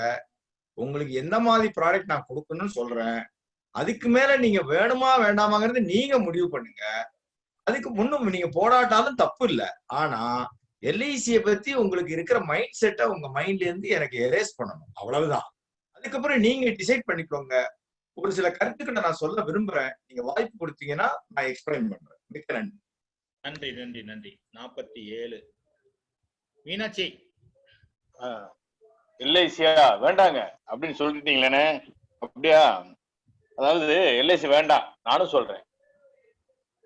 உங்களுக்கு எந்த மாதிரி ப்ராடக்ட் நான் கொடுக்கணும்னு சொல்றேன். அதுக்கு மேல நீங்க வேணுமா வேண்டாமாங்கிறது நீங்க முடிவு பண்ணுங்க. அதுக்கு முன்னும் நீங்க போராட்டாலும் தப்பு இல்லை. ஆனா எல்ஐசியை பத்தி உங்களுக்கு இருக்கிற மைண்ட் செட்டை உங்க மைண்ட்ல இருந்து எனக்கு எரேஸ் பண்ணணும், அவ்வளவுதான். அதுக்கப்புறம் நீங்க டிசைட் பண்ணிக்கோங்க. ஒரு சில கருத்துக்களை நான் சொல்ல விரும்புறேன். நீங்க வாய்ப்பு கொடுத்தீங்கன்னா நான் எக்ஸ்பிளைன் பண்றேன். மிக்க நன்றி. நன்றி நன்றி நன்றி. 47 மீனாட்சி. எல்ஐசியா வேண்டாங்க அப்படின்னு சொல்லிட்டீங்களே, அப்படியா? அதாவது எல்ஐசி வேண்டாம் நானும் சொல்றேன்.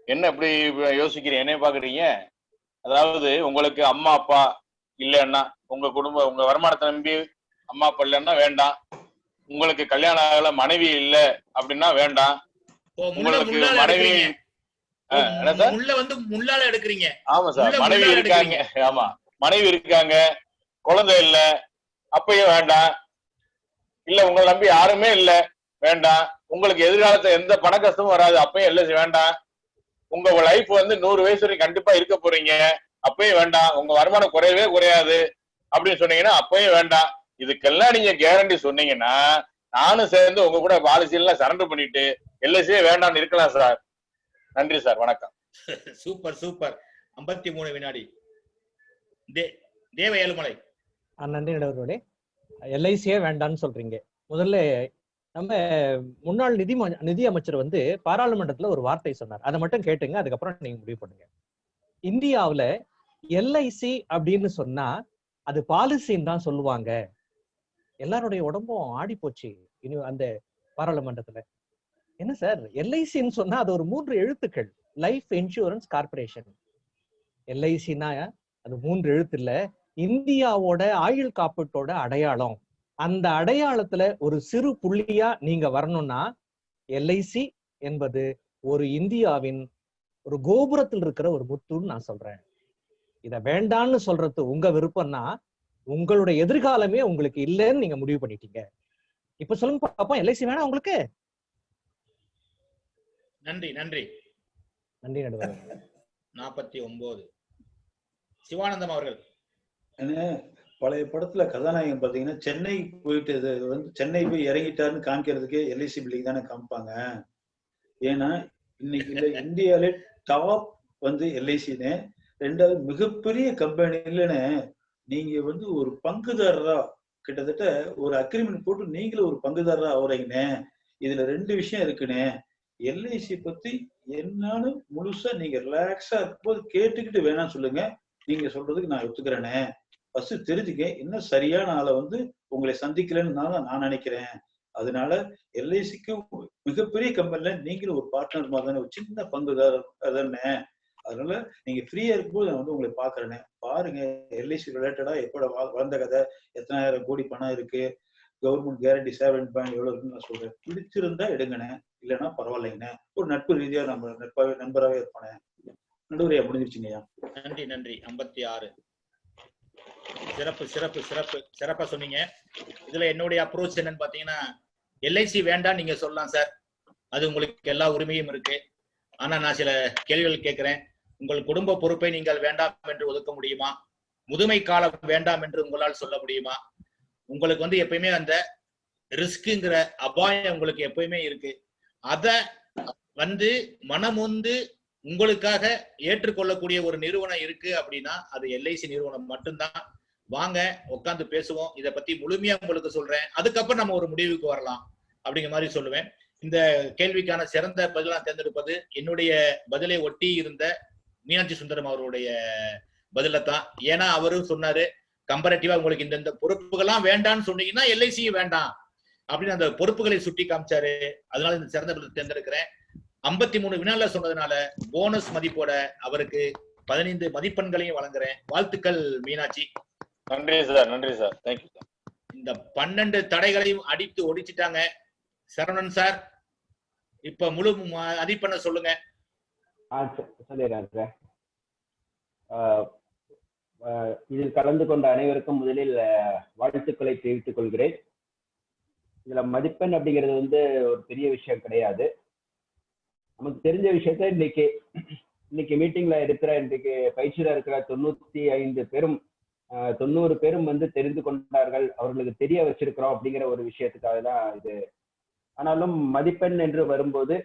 என்ன எப்படி யோசிக்கிறீங்க, என்ன பாக்குறீங்க? அதாவது உங்களுக்கு அம்மா அப்பா இல்லைன்னா, உங்க குடும்பம் உங்க வருமானத்தை நம்பி அம்மா அப்பா இல்லைன்னா வேண்டாம். உங்களுக்கு கல்யாணம் ஆகல, மனைவி இல்ல அப்படின்னா வேண்டாம். உங்களுக்கு மனைவி முள்ளால எடுக்கிறீங்க. ஆமா சார், மனைவி இருக்காங்க. ஆமா, மனைவி இருக்காங்க, குழந்தை இல்ல, அப்பயும் வேண்டாம். இல்ல உங்களை நம்பி யாருமே இல்ல, வேண்டாம். உங்களுக்கு எதிர்காலத்துல எந்த பண கஷ்டமும் வராது, அப்பயும் எல்ஐசி வேண்டாம். உங்க லைஃப் 100 வயசு வரைக்கும் கண்டிப்பா இருக்க போறீங்க, அப்பயும் வேண்டாம். உங்க வருமானம் குறையவே குறையாது அப்படின்னு சொன்னீங்கன்னா அப்பயும் வேண்டாம். இதுக்கெல்லாம் நீங்க கேரண்டி சொன்னீங்கன்னா நானும் சேர்ந்து உங்க கூட பாலிசி எல்லாம் சரண்டர் பண்ணிட்டு எல்ஐசியே வேண்டாம்னு இருக்கலாம் சார். நன்றி சார், வணக்கம். Super super. 53 வினாடி. தேவ ஏழுமலை. நன்றி நடுவர்களே. எல்ஐசியே வேண்டாம்னு சொல்றீங்க. முதல்ல நம்ம முன்னாள் நிதி அமைச்சர் வந்து பாராளுமன்றத்துல ஒரு வார்த்தை சொன்னார். அதை மட்டும் கேட்டுங்க, அதுக்கப்புறம் நீங்க முடிவு பண்ணுங்க. இந்தியாவுல எல்ஐசி அப்படின்னு சொன்னா அது பாலிசின்னு தான் சொல்லுவாங்க. எல்லாருடைய உடம்பும் ஆடி போச்சு இன்னும் அந்த பாராளுமன்றத்துல. என்ன சார் எல்ஐசின்னு சொன்னா அது ஒரு 3 எழுத்துக்கள், லைஃப் இன்சூரன்ஸ் கார்பரேஷன். எல்ஐசினா அது 3 எழுத்து இல்ல, இந்தியாவோட ஆயுள் காப்பீட்டோட அடையாளம். அந்த அடையாளத்துல ஒரு சிறு புள்ளியா நீங்க வரணும்னா எல்ஐசி என்பது ஒரு இந்தியாவின் ஒரு கோபுரத்தில் இருக்கிற ஒரு முத்துன்னு நான் சொல்றேன். இத வேண்டான்னு சொல்றது உங்க விருப்பம்னா உங்களுடைய எதிர்காலமே உங்களுக்கு இல்லைன்னு நீங்க முடிவு பண்ணிட்டீங்க. இப்ப சொல்லுங்க பாப்போம், எல்ஐசி வேணாம் உங்களுக்கு? நன்றி நன்றி நன்றி நடுவர். 49 சிவானந்தம் அவர்கள். பழைய படத்துல கதாநாயகன் பாத்தீங்கன்னா சென்னை போயிட்டு சென்னை போய் இறங்கிட்டாருன்னு காமிக்கிறதுக்கே எல்ஐசி பில்டிங் தானே காமிப்பாங்க. ஏன்னா இன்னைக்கு இந்தியாவிலே டாப் எல்ஐசின்னு ரெண்டாவது மிகப்பெரிய கம்பெனிலன்னு நீங்க வந்து ஒரு பங்குதாரரா கிட்டத்தட்ட ஒரு அக்ரிமெண்ட் போட்டு நீங்களும் ஒரு பங்குதாரரா ஆகுறீங்கண்ணே. இதுல 2 விஷயம் இருக்குண்ணே. எல்ஐசி பத்தி என்னன்னு முழுசா நீங்க ரிலாக்ஸா இருக்கும்போது கேட்டுக்கிட்டு வேணாம் சொல்லுங்க. நீங்க சொல்றதுக்கு நான் ஒத்துக்கிறேனே. ஃபர்ஸ்ட் தெரிஞ்சுக்க, இன்னும் சரியான ஆளை வந்து உங்களை சந்திக்கலன்னு நான் நினைக்கிறேன். அதனால எல்ஐசிக்கு மிகப்பெரிய கம்பெனில நீங்களும் ஒரு பார்ட்னர் மாதிரி தானே, ஒரு சின்ன பங்குதாரர் தானே. அதனால நீங்க ஃப்ரீயா இருக்கும்போது நான் வந்து உங்களை பாக்குறேனே. பாருங்க, எல்ஐசி ரிலேட்டடா எப்போட வளர்ந்த கதை, எத்தனாயிரம் கோடி பணம் இருக்கு, கவர்மெண்ட் கேரண்டி சேவிங் பேங்க் எவ்வளவு இருக்குன்னு நான் சொல்றேன். பிடிச்சிருந்தா எடுங்கண்ணே, இல்லைன்னா பரவாயில்லைங்கண்ணே. ஒரு நட்பு ரீதியா நம்ம நண்பராகவே இருப்பானே. நடுவரையா முடிஞ்சிருச்சுங்கய்யா. நன்றி நன்றி. 56 சிறப்பு சிறப்பு சிறப்பு சிறப்பா சொன்னீங்க. இதுல என்னுடைய அப்ரோச் என்னன்னு பாத்தீங்கன்னா, எல்ஐசி வேண்டாம் நீங்க சொல்லலாம் சார், அது உங்களுக்கு எல்லா உரிமையும் இருக்கு. ஆனா நான் சில கேள்விகள் கேட்கிறேன். உங்கள் குடும்ப பொறுப்பை நீங்கள் வேண்டாம் என்று ஒதுக்க முடியுமா? முதுமை காலம் வேண்டாம் என்று உங்களால் சொல்ல முடியுமா? உங்களுக்கு வந்து எப்பயுமே அந்த ரிஸ்க்குங்கிற அபாயம் உங்களுக்கு எப்பயுமே இருக்கு. அத வந்து மனமுந்து உங்களுக்காக ஏற்றுக்கொள்ளக்கூடிய ஒரு நிறுவனம் இருக்கு அப்படின்னா அது எல்ஐசி நிறுவனம் மட்டும்தான். வாங்க உட்காந்து பேசுவோம், இதை பத்தி முழுமையா உங்களுக்கு சொல்றேன், அதுக்கப்புறம் நம்ம ஒரு முடிவுக்கு வரலாம் அப்படிங்கிற மாதிரி சொல்லுவேன். இந்த கேள்விக்கான சிறந்த பதிலாக தேர்ந்தெடுப்பது என்னுடைய பதிலை ஒட்டி இருந்த மீனாட்சி சுந்தரம் அவருடைய பதிலத்தான். ஏன்னா அவரும் சொன்னாரு, கம்பேரிட்டிவா உங்களுக்கு இந்த பொறுப்புகள்லாம் வேண்டாம்னு சொன்னீங்கன்னா எல்ஐசியும் வேண்டாம் அப்படின்னு அந்த பொறுப்புகளை சுட்டி காமிச்சாரு. அதனால இந்த சிறந்த பதிலை தேர்ந்தெடுக்கிறேன். 53 வினால சொன்னதுனால போனஸ் மதிப்போட அவருக்கு 15 மதிப்பெண்களையும் வழங்குறேன். வாழ்த்துக்கள் மீனாட்சி. நன்றி சார், நன்றி சார், தேங்க்யூ சார். இந்த 12 தடைகளையும் அடித்து ஒடிச்சிட்டாங்க. சரவணன் சார், இப்ப முழு மதிப்பெண்ண சொல்லுங்க. சொல்லிடுறேன் சார். இதில் கலந்து கொண்ட அனைவருக்கும் முதலில் வாழ்த்துக்களை தெரிவித்துக் கொள்கிறேன். இதுல மதிப்பெண் அப்படிங்கிறது வந்து ஒரு பெரிய விஷயம் கிடையாது. நமக்கு தெரிஞ்ச விஷயத்த இன்னைக்கு மீட்டிங்ல இருக்கிற, இன்றைக்கு பயிற்சியில இருக்கிற 95 பேரும் 90 பேரும் வந்து தெரிந்து கொண்டார்கள், அவர்களுக்கு தெரிய வச்சிருக்கிறோம் அப்படிங்கிற ஒரு விஷயத்துக்காக தான் இது. ஆனாலும் மதிப்பெண் என்று வரும்போது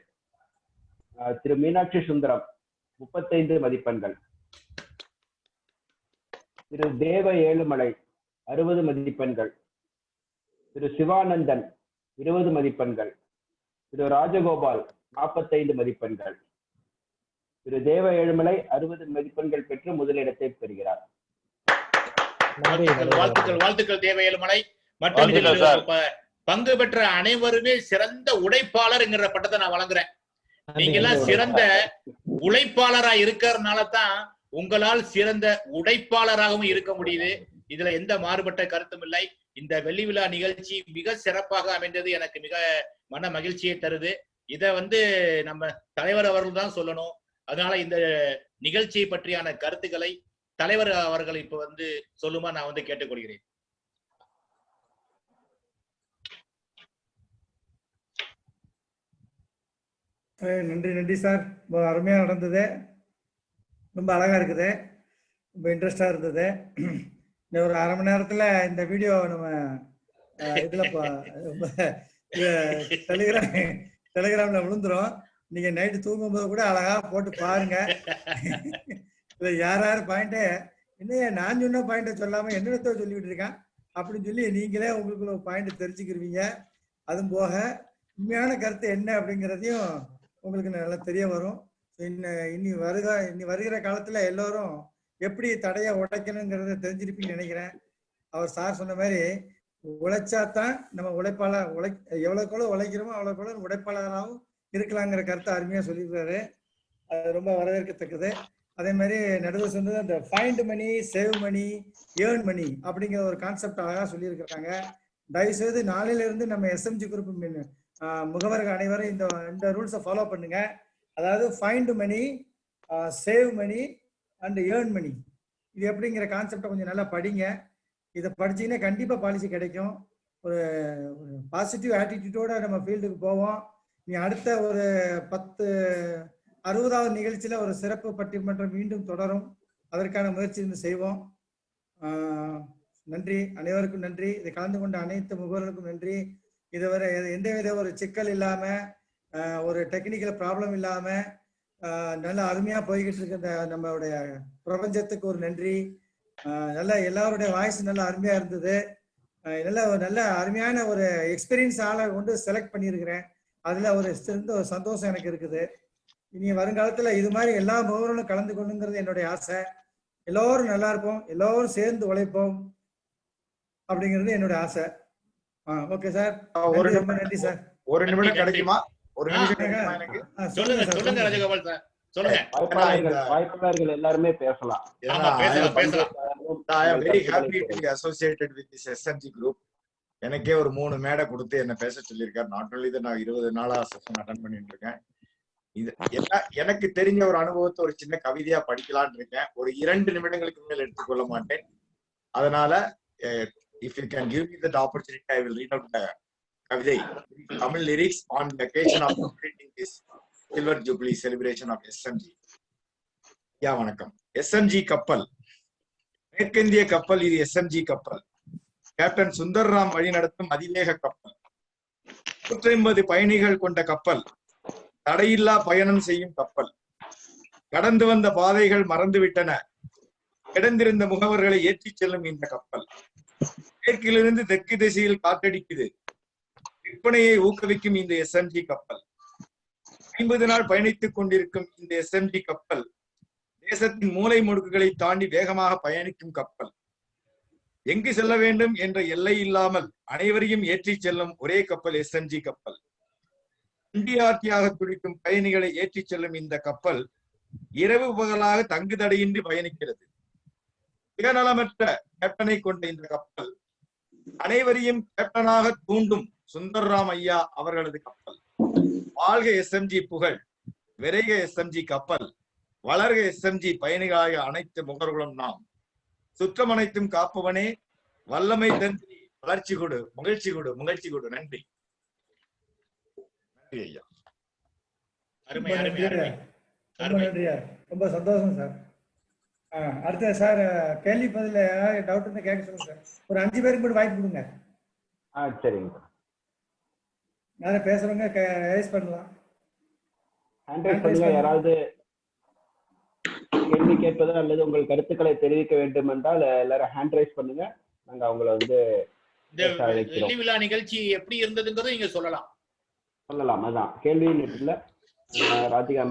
திரு மீனாட்சி சுந்தரம் 35 மதிப்பெண்கள், திரு தேவ ஏழுமலை 60 மதிப்பெண்கள், திரு சிவானந்தன் 20 மதிப்பெண்கள், திரு ராஜகோபால் 45 மதிப்பெண்கள், திரு தேவ ஏழுமலை 60 மதிப்பெண்கள் பெற்று முதலிடத்தை பெறுகிறார். வாழ்த்துக்கள் வாழ்த்துக்கள் தேவ ஏழுமலை. மற்றும் பங்கு பெற்ற அனைவருமே சிறந்த உழைப்பாளர்ங்கிற பட்டத்தை நான் வழங்குறேன். நீங்க எல்லாம் சிறந்த உழைப்பாளரா இருக்கிறதுனால தான் உங்களால் சிறந்த உழைப்பாளராகவும் இருக்க முடியுது. இதுல எந்த மாறுபட்ட கருத்தும் இல்லை. இந்த வெள்ளி விழா நிகழ்ச்சி மிக சிறப்பாக அமைந்தது, எனக்கு மிக மன மகிழ்ச்சியை தருது. இத வந்து நம்ம தலைவர் அவர்கள் தான் சொல்லணும். அதனால இந்த நிகழ்ச்சியை பற்றியான கருத்துக்களை தலைவர் அவர்கள் இப்ப வந்து சொல்லுமா நான் வந்து கேட்டுக்கொள்கிறேன். நன்றி நன்றி சார், அருமையா நடந்தது, ரொம்ப அழகா இருக்குது, ரொம்ப இன்ட்ரெஸ்டா இருந்தது. இந்த ஒரு அரை மணி நேரத்துல இந்த வீடியோ நம்ம இதுல டெலிகிராம்ல விழுந்துரும். நீங்க நைட்டு தூங்கும் போது கூட அழகா போட்டு பாருங்க. யார் பாயிண்ட் இன்னும் நான் சொன்ன பாயிண்ட சொல்லாம என்னென்னத்தோ சொல்லிட்டு இருக்கான் அப்படின்னு சொல்லி நீங்களே உங்களுக்குள்ள பாயிண்ட் தெரிஞ்சுக்கிருவீங்க. அதுவும் போக உண்மையான கருத்து என்ன அப்படிங்கிறதையும் உங்களுக்கு நல்லா தெரிய வரும். இனி வருகிற காலத்துல எல்லோரும் எப்படி தடையை உடைக்கணுங்கிறத தெரிஞ்சிருப்பீங்கன்னு நினைக்கிறேன். அவர் சார் சொன்ன மாதிரி உழைச்சாதான் நம்ம உழைப்பாளர் எவ்வளவுக்குள்ள உழைக்கிறோமோ அவ்வளவுக்குள்ள உழைப்பாளராகவும் இருக்கலாங்கிற கருத்தை அருமையா சொல்லியிருக்காரு. அது ரொம்ப வரவேற்கத்தக்கது. அதே மாதிரி நடுவர் சொன்னது அந்த ஃபைண்ட் மணி, சேவ் மணி, ஏர்ன் மணி அப்படிங்கிற ஒரு கான்செப்ட் அழகா சொல்லியிருக்கிறாங்க. தயவுசெய்து நாளையில இருந்து நம்ம எஸ்எம்ஜி குரூப் முகவர்கள் அனைவரும் இந்த ரூல்ஸை ஃபாலோ பண்ணுங்க. அதாவது find money, save money and earn money, இது எப்படிங்கிற கான்செப்டை கொஞ்சம் நல்லா படிங்க. இதை படிச்சீங்கன்னா கண்டிப்பா பாலிசி கிடைக்கும். ஒரு பாசிட்டிவ் ஆட்டிடியூடோட நம்ம ஃபீல்டுக்கு போவோம். நீ அடுத்த ஒரு 60வது நிகழ்ச்சியில ஒரு சிறப்பு பட்டிமன்றம் மீண்டும் தொடரும். அதற்கான முயற்சி செய்வோம். நன்றி, அனைவருக்கும் நன்றி. இதை கலந்து கொண்ட அனைத்து முகவர்களுக்கும் நன்றி. இதுவரை எந்தவித ஒரு சிக்கல் இல்லாம, ஒரு டெக்னிக்கல் ப்ராப்ளம் இல்லாம நல்ல அருமையா போய்கிட்டு இருக்க இந்த நம்மளுடைய பிரபஞ்சத்துக்கு ஒரு நன்றி. நல்ல எல்லாருடைய வாய்ஸ் நல்ல அருமையா இருந்தது. நல்ல அருமையான ஒரு எக்ஸ்பீரியன்ஸ் ஆளை கொண்டு செலக்ட் பண்ணியிருக்கிறேன். அதுல ஒரு சிறந்த ஒரு சந்தோஷம் எனக்கு இருக்குது. இனி வருங்காலத்துல இது மாதிரி எல்லா முகவர்களும் கலந்து கொள்ளுங்கிறது என்னுடைய ஆசை. எல்லோரும் நல்லா இருப்போம், எல்லோரும் சேர்ந்து உழைப்போம் அப்படிங்கிறது என்னுடைய ஆசை. ஓகே சார், ரொம்ப நன்றி சார். ஒரு நிமிடம் கிடைக்குமா? ஒரு நிமிஷம் கிடைக்குமா எனக்கு? சொல்லுங்க சொல்லுங்க ராஜகோபால் சார், சொல்லுங்க. வாய்ப்பாளர்கள் எல்லாருமே பேசலாம். I am very happy to be associated with this SMG group. எனக்கே ஒரு 3 மேடை கொடுத்து என்ன பேச சொல்லியிருக்காரு. நாட் ஒன்லி நான் 20 நாளா செஷன் அட்டன் பண்ணிட்டு இருக்கேன். இது எனக்கு தெரிஞ்ச ஒரு அனுபவத்தை ஒரு சின்ன கவிதையா படிக்கலாம்னு இருக்கேன். ஒரு 2 நிமிடங்களுக்கு மேல் எடுத்துக்கொள்ள மாட்டேன். அதனால if you can give me that opportunity, I will read out the கவிதை, Tamil lyrics on the occasion of completing this silver jubilee celebration of SMG. வணக்கம். SMG கப்பல், மேற்கிந்திய கப்பல். இது SMG கப்பல். கேப்டன் சுந்தர்ராம் வழிநடத்தும் அதிவேக கப்பல். 150 பயணிகள் கொண்ட கப்பல். தடையில்லா பயணம் செய்யும் கப்பல். கடந்து வந்த பாதைகள் மறந்துவிட்டன. கிடந்திருந்த முகவர்களை ஏற்றிச் செல்லும் இந்த கப்பல். மேற்கிலிருந்து தெற்கு திசையில் காற்றடிக்குது. விற்பனையை ஊக்குவிக்கும் இந்த SMG கப்பல். 50 நாள் பயணித்துக் கொண்டிருக்கும் இந்த SMG கப்பல் தேசத்தின் மூலை முடுக்குகளை தாண்டி வேகமாக பயணிக்கும் கப்பல். எங்கு செல்ல வேண்டும் என்ற எல்லை இல்லாமல் அனைவரையும் ஏற்றிச் செல்லும் ஒரே கப்பல் SMG கப்பல். இந்தியார்த்தியாக துடிக்கும் பயணிகளை ஏற்றிச் செல்லும் இந்த கப்பல் இரவு பகலாக தங்கு தடையின்றி பயணிக்கிறது. சுயநலமற்ற கேப்டனை கொண்ட இந்த கப்பல் அனைவரையும் கேப்டனாக தூண்டும் சுந்தர்ராம் ஐயா அவர்களது கப்பல். வாழ்க SMG புகழ், விரைக SMG கப்பல், வளர்க SMG பயணிகளாக அனைத்து முகர்களும் நாம். சுற்றம் அனைத்தும் காப்பவனே, வல்லமை தந்தி, வளர்ச்சி கொடு, மகிழ்ச்சி கொடு, முயற்சி கொடு. நன்றி. நன்றி ஐயா. அருமை அருமை அருமை. ரொம்ப நன்றி, ரொம்ப சந்தோஷம் சார். அடுத்த சார் கேள்வி பதில் ஏதாவது டவுட் இருந்தா கேட்க சொல்லுங்க சார். ஒரு 5 பேருக்கு மட்டும் வாய்ப்பு கொடுங்க. சரிங்க. யாரை பேசுறவங்க ரைஸ் பண்ணலாம். யாராவது கேள்வி கேட்பது அல்லது உங்கள் கருத்துக்களை தெரிவிக்க வேண்டும் என்றால் எல்லாரும் ஹேண்ட் ரைஸ் பண்ணுங்க. நாங்க அவங்கள வந்து வெள்ளி விழா நிகழ்ச்சி எப்படி இருந்ததுங்கிறத நீங்க சொல்லலாம். அதான் கேள்வி இல்ல. ராதிகா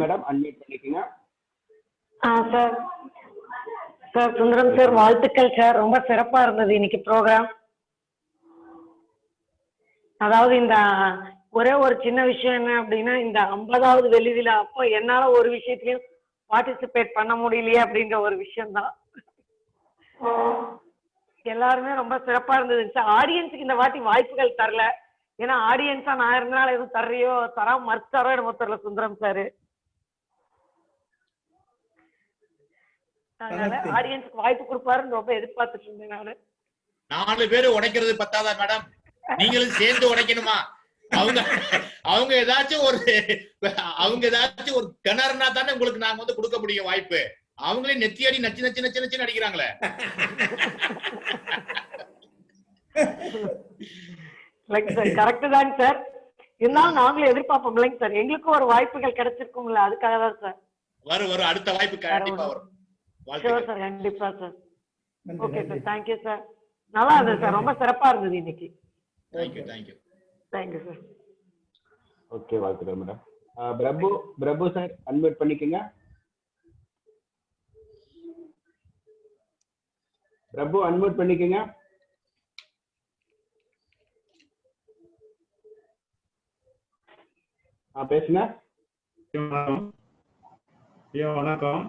மேடம், அன்மியூட் பண்ணிக்கங்க. சார் சுந்தரம் சார், வாழ்த்துக்கள் சார். ரொம்ப சிறப்பா இருந்தது இன்னைக்கு ப்ரோக்ராம். அதாவது இந்த ஒரே ஒரு சின்ன விஷயம் என்ன அப்படின்னா, இந்த 50வது வெள்ளி விழா அப்போ என்னால ஒரு விஷயத்திலயும் பார்ட்டிசிபேட் பண்ண முடியலையே அப்படின்ற ஒரு விஷயம்தான். எல்லாருமே ரொம்ப சிறப்பா இருந்தது சார். ஆடியன்ஸுக்கு இந்த வாட்டி வாய்ப்புகள் தரல. ஏன்னா ஆடியன்ஸா நான் இருந்தனால எதுவும் தராம மறுத்தாரோ என்னமோ தெரியல சுந்தரம் சாரு. அதனால ஆடியன்ஸுக்கு வாய்ப்பு கொடுப்பாருன்னு ரொம்ப எதிர்பார்த்துட்டு இருந்தேன் நானு. 4 பேரு உடைக்கிறது பத்தாதா மேடம்? நீங்களும் சேர்ந்து உடைக்கணுமா? அவங்க ஏதாச்சும் ஒரு கிணறுனா தானே உங்களுக்கு நாங்க வந்து கொடுக்க முடியும் வாய்ப்பு. அவங்களே நெத்தியடி நச்சு நச்சு நச்சு நச்சு அடிக்கிறாங்களே. கரெக்ட் தாங்க சார். இருந்தாலும் நாங்களும் எதிர்பார்ப்போம் இல்லைங்க சார். எங்களுக்கும் ஒரு வாய்ப்புகள் கிடைச்சிருக்கும்ல, அதுக்காக தான் சார். வரும் அடுத்த வாய்ப்பு கண்டிப்பா வரும். ஷூர் சார், கண்டிப்பா sir. Okay sir, thank you sir. நல்லா இருந்தது சார், ரொம்ப சிறப்பா இருந்தது இன்னைக்கு. Thank you sir. ஓகே, வாழ்த்துக்கள் மேடம். பிரபு சார் அன்மியூட் பண்ணிக்கங்க. பிரபு அன்மியூட் பண்ணிக்கங்க. பேசுங்க. ஐயா வணக்கம்.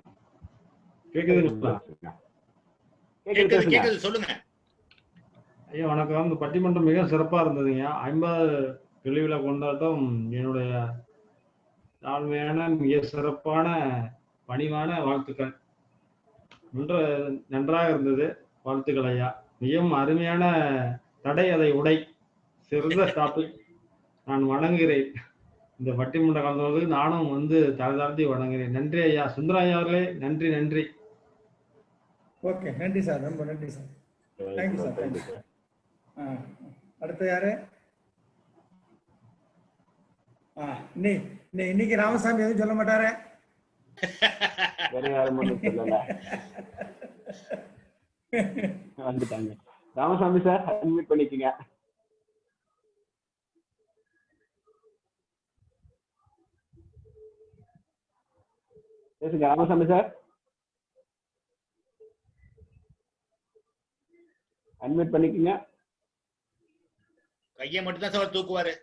கேக்குதுங்களா? கேக்குது, சொல்லுங்க. ஐயா வணக்கம். இந்த பட்டிமன்றம் மிக சிறப்பா இருந்ததுங்க. 50 வெள்ளி விழா கொண்டாட்டம் என்னுடைய தாழ்மையான மிக சிறப்பான பணிவான வாழ்த்துக்கள். நன்றாக இருந்தது. வாழ்த்துக்கள் ஐயா. மிகவும் அருமையான தடை அதை உடை சிறந்த டாபிக். நான் வணங்குகிறேன். இந்த பட்டிமன்ற கலந்தவர்களுக்கு நானும் வந்து தாழ்த்தி வணங்குகிறேன். நன்றி ஐயா. சுந்தர ஐயா அவர்களே, நன்றி நன்றி. ஓகே, நன்றி சார், ரொம்ப நன்றி சார். Thank you sir. அடுத்து யாரு? இன்னைக்கு ராமசாமி எதுவும் சொல்ல மாட்டாரு. வேற யாரும் ஒண்ணும் சொல்லல. வந்துட்டாங்க. ராமசாமி சார் அட்மிட் பண்ணிக்கங்க. பேசுங்க ராமசாமி சார். அட்மிட் பண்ணிக்கங்க. கையை மட்டும் தான் சார் தூக்குவாரு.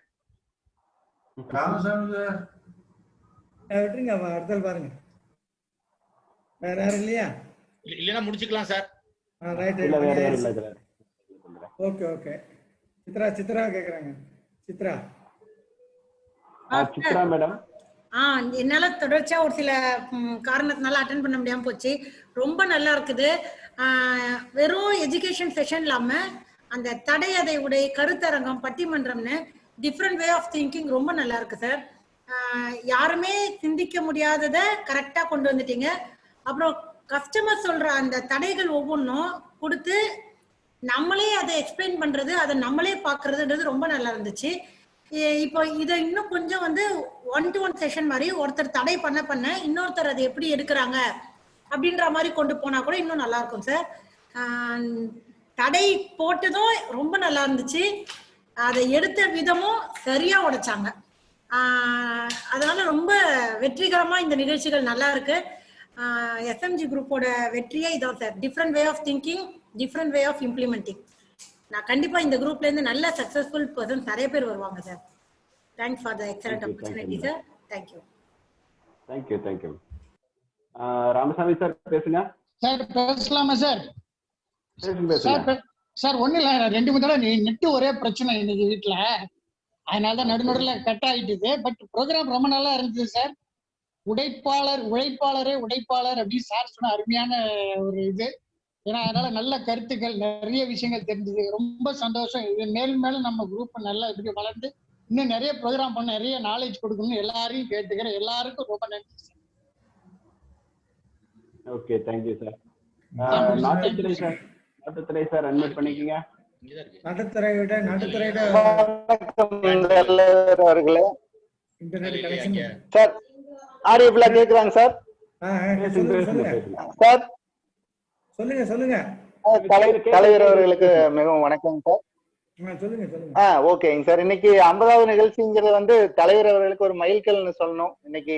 ராமசாமி சார் விட்டுருங்க, அடுத்தது பாருங்க. வேற யாரும் இல்லையா? இல்லைன்னா முடிச்சுக்கலாம் சார். Okay okay. சித்ரா கேக்குறாங்க. சித்ரா மேடம். என்னால தொடர்ச்சியா ஒரு சில காரணத்தினால அட்டென்ட் பண்ண முடியாம போச்சு. ரொம்ப நல்லா இருக்குது. வெறும் எஜுகேஷன் செஷன் இல்லாம அந்த தடை அதை உடை கருத்தரங்கம் பட்டிமன்றம்னு டிஃப்ரெண்ட் வே ஆஃப் திங்கிங் ரொம்ப நல்லா இருக்கு சார். யாருமே சிந்திக்க முடியாததை கரெக்டா கொண்டு வந்துட்டீங்க. அப்புறம் கஸ்டமர் சொல்ற அந்த தடைகள் ஒவ்வொன்றும் கொடுத்து நம்மளே அதை எக்ஸ்பிளைன் பண்றது, அதை நம்மளே பாக்குறதுன்றது ரொம்ப நல்லா இருந்துச்சு. இப்போ இதை இன்னும் கொஞ்சம் வந்து 1-to-1 செஷன் மாதிரி ஒருத்தர் தடை பண்ண இன்னொருத்தர் அதை எப்படி எடுக்கிறாங்க அப்படின்ற மாதிரி கொண்டு போனா கூட இன்னும் நல்லா இருக்கும் சார். தடை போட்டதும் ரொம்ப நல்லா இருந்துச்சு. அதை எடுத்த விதமும் சரியா உடைச்சாங்க. அதனால ரொம்ப வெற்றிகரமா இந்த நிகழ்ச்சிகள் நல்லா இருக்கு. எஸ்எம்ஜி குரூப்போட வெற்றியே இதான் sir. Different way of thinking, different way of implementing. நான் கண்டிப்பா இந்த குரூப்ல இருந்து நல்ல சக்சஸ்ஃபுல் பர்சன்ஸ் நிறைய பேர் வருவாங்க sir. Thanks for the excellent opportunity sir. Thank you. Ramasamy sir பேசுங்க. சார் பேசலாமா சார்? சார் ஒண்ணு இல்ல, 2-3 தடவை நெட்டு ஒரே பிரச்சனை இன்னைக்கு வீட்டுல, அதனாலதான் நடுநடுல கட் ஆயிட்டுது. பட் ப்ரோக்ராம் ரொம்ப நல்லா இருந்தது சார். உழைப்பாளரே உடைப்பாளர் அப்படின்னு சார் சொன்ன அருமையான ஒரு இது. ஏன்னா அதனால நல்ல கருத்துக்கள், நிறைய விஷயங்கள் தெரிஞ்சது. ரொம்ப சந்தோஷம். இது மேலும் நம்ம குரூப் நல்லா இப்படி வளர்ந்து இன்னும் நிறைய ப்ரோக்ராம் பண்ண, நிறைய நாலேஜ் கொடுக்கணும்னு எல்லாரையும் கேட்டுக்கிறேன். எல்லாருக்கும் ரொம்ப நன்றி சார். Okay, thank you sir. நாட்டுத்துறை சார் அட்மிட் பண்ணிக்கங்க. சார் ஆடியோபிளா கேக்குறாங்க சார். சார் சொல்லுங்க. தலைவர் அவர்களுக்கு மிகவும் வணக்கம் சார். ஓகேங்க சார். இன்னைக்கு 50வது நிகழ்ச்சிங்கிறது வந்து தலைவர் அவர்களுக்கு ஒரு மைல்கல்னு சொல்லணும். இன்னைக்கு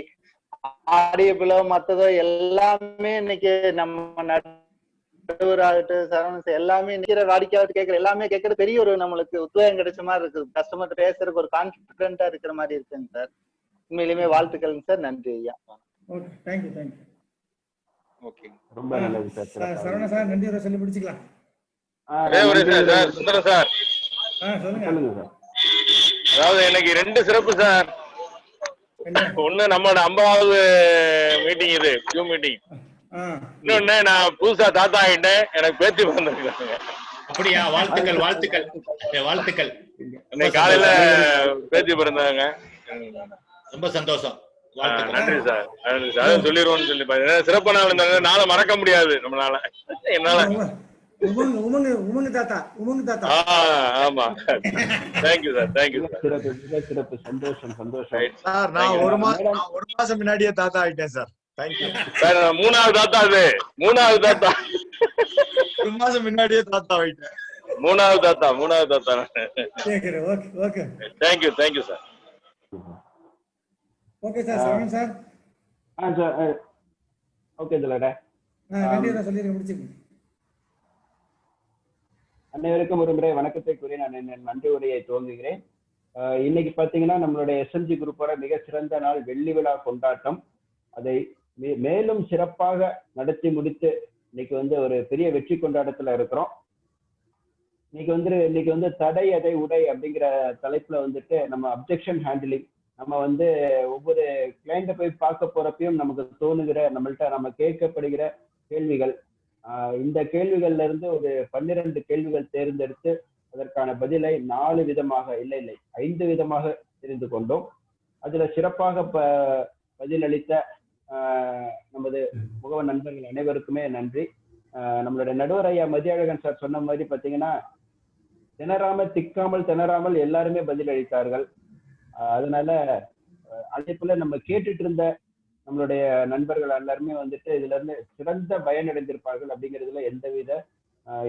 ஆடியோபிளோ மத்ததோ எல்லாமே இன்னைக்கு நம்ம நடுவர் ஆகட்டும், சரவணன் எல்லாமே இன்னைக்கு வாடிக்கையாளர் கேட்கற எல்லாமே கேட்கறது பெரிய ஒரு நம்மளுக்கு உத்வேகம் கிடைச்ச மாதிரி இருக்கு. கஸ்டமர் பேசுறதுக்கு ஒரு கான்பிடென்டா இருக்கிற மாதிரி இருக்குங்க சார். உண்மையிலுமே வாழ்த்துக்கள்ங்க சார். நன்றி ஐயா. ரொம்ப நல்லது சார். சரவணன் சார் நன்றி சொல்லி முடிச்சுக்கலாம். சுந்தரம் சார் சொல்லுங்க சார். அதாவது எனக்கு 2 சிறப்பு சார். ஒண்ணு நம்மளோட 50வது மீட்டிங், இது கியூ மீட்டிங். இன்னொன்னு நான் புதுசா தாத்தா ஆகிட்டேன், எனக்கு பேத்தி வந்திருக்காங்க. அப்படியா? வாழ்த்துக்கள். இன்னைக்கு காலையில பேத்தி பிறந்தாங்க. ரொம்ப சந்தோஷம். நன்றி சார். அதான் சொல்லிடுவோம்னு சொல்லி சிறப்பான நாள் இருந்தாங்க. நாளை மறக்க முடியாது நம்மளால. என்னால உமங்க தாத்தா. ஆமா. Thank you sir. சிறப்பு. சந்தோஷம் சார். நான் ஒரு மாசம் முன்னாடியே தாத்தா ஆயிட்டேன் சார். Thank you sir. 3வது தாத்தா. அது 3வது தாத்தா. 1 மாசம் முன்னாடியே தாத்தா ஆயிட்டேன். 3வது தாத்தா. Okay. Thank you sir. Okay sir. Saravanan sir. Sir okay சொல்லடா. நன்றி சொல்லிருங்க, முடிச்சுக்கங்க. அனைவருக்கும் ஒரு முறை வணக்கத்தை கூறி நான் நன்றி உரையை துவங்குகிறேன். இன்னைக்கு பாத்தீங்கன்னா நம்மளுடைய எஸ்எம்ஜி குரூப்போட மிக சிறந்த நாள், வெள்ளி விழா கொண்டாட்டம். அதை மேலும் சிறப்பாக நடத்தி முடித்து இன்னைக்கு வந்து ஒரு பெரிய வெற்றி கொண்டாட்டத்துல இருக்கிறோம். இன்னைக்கு வந்து தடை அதை உடை அப்படிங்கிற தலைப்புல வந்துட்டு நம்ம அப்ஜெக்ஷன் ஹேண்டிலிங், நம்ம வந்து ஒவ்வொரு கிளைண்ட போய் பார்க்க போறப்பையும் நமக்கு தோணுகிற, நம்மள்ட்ட நம்ம கேட்கப்படுகிற கேள்விகள், இந்த கேள்விகள்ல இருந்து ஒரு 12 கேள்விகள் தேர்ந்தெடுத்து அதற்கான பதிலை 4 விதமாக இல்லை 5 விதமாக தெரிந்து கொண்டோம். அதுல சிறப்பாக பதிலளித்த நமது முகவ நண்பர்கள் அனைவருக்குமே நன்றி. நம்மளுடைய நடுவர் ஐயா மதியழகன் சார் சொன்ன மாதிரி பாத்தீங்கன்னா திணறாமல் எல்லாருமே பதிலளித்தார்கள். அதனால அழைப்புல நம்ம கேட்டுட்டு இருந்த நம்மளுடைய நண்பர்கள் எல்லாருமே வந்துட்டு இதுல இருந்து சிறந்த பயனடைந்திருப்பார்கள் அப்படிங்கிறதுல எந்தவித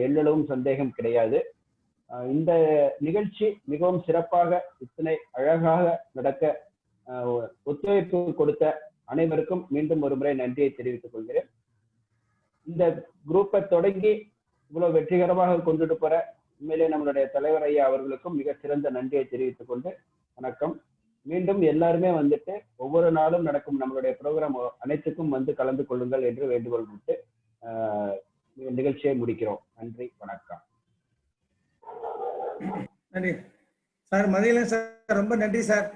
எள்ளளவும் சந்தேகம் கிடையாது. இந்த நிகழ்ச்சி மிகவும் சிறப்பாக இத்தனை அழகாக நடக்க ஒத்துழைப்பு கொடுத்த அனைவருக்கும் மீண்டும் ஒரு முறை நன்றியை தெரிவித்துக் கொள்கிறேன். இந்த குரூப்பை தொடங்கி இவ்வளவு வெற்றிகரமாக கொண்டுட்டு போற உண்மையிலே நம்மளுடைய தலைவர் ஐயா அவர்களுக்கும் மிக சிறந்த நன்றியை தெரிவித்துக் கொண்டு வணக்கம். மீண்டும் எல்லாருமே வந்துட்டு ஒவ்வொரு நாளும் நடக்கும் நம்மளுடைய ப்ரோக்ராம் அனைத்துக்கும் வந்து கலந்து கொள்ளுங்கள் என்று வேண்டுகோள் விட்டு நிகழ்ச்சியை முடிக்கிறோம். நன்றி, வணக்கம். நன்றி சார். மதியம் சார், ரொம்ப நன்றி சார்.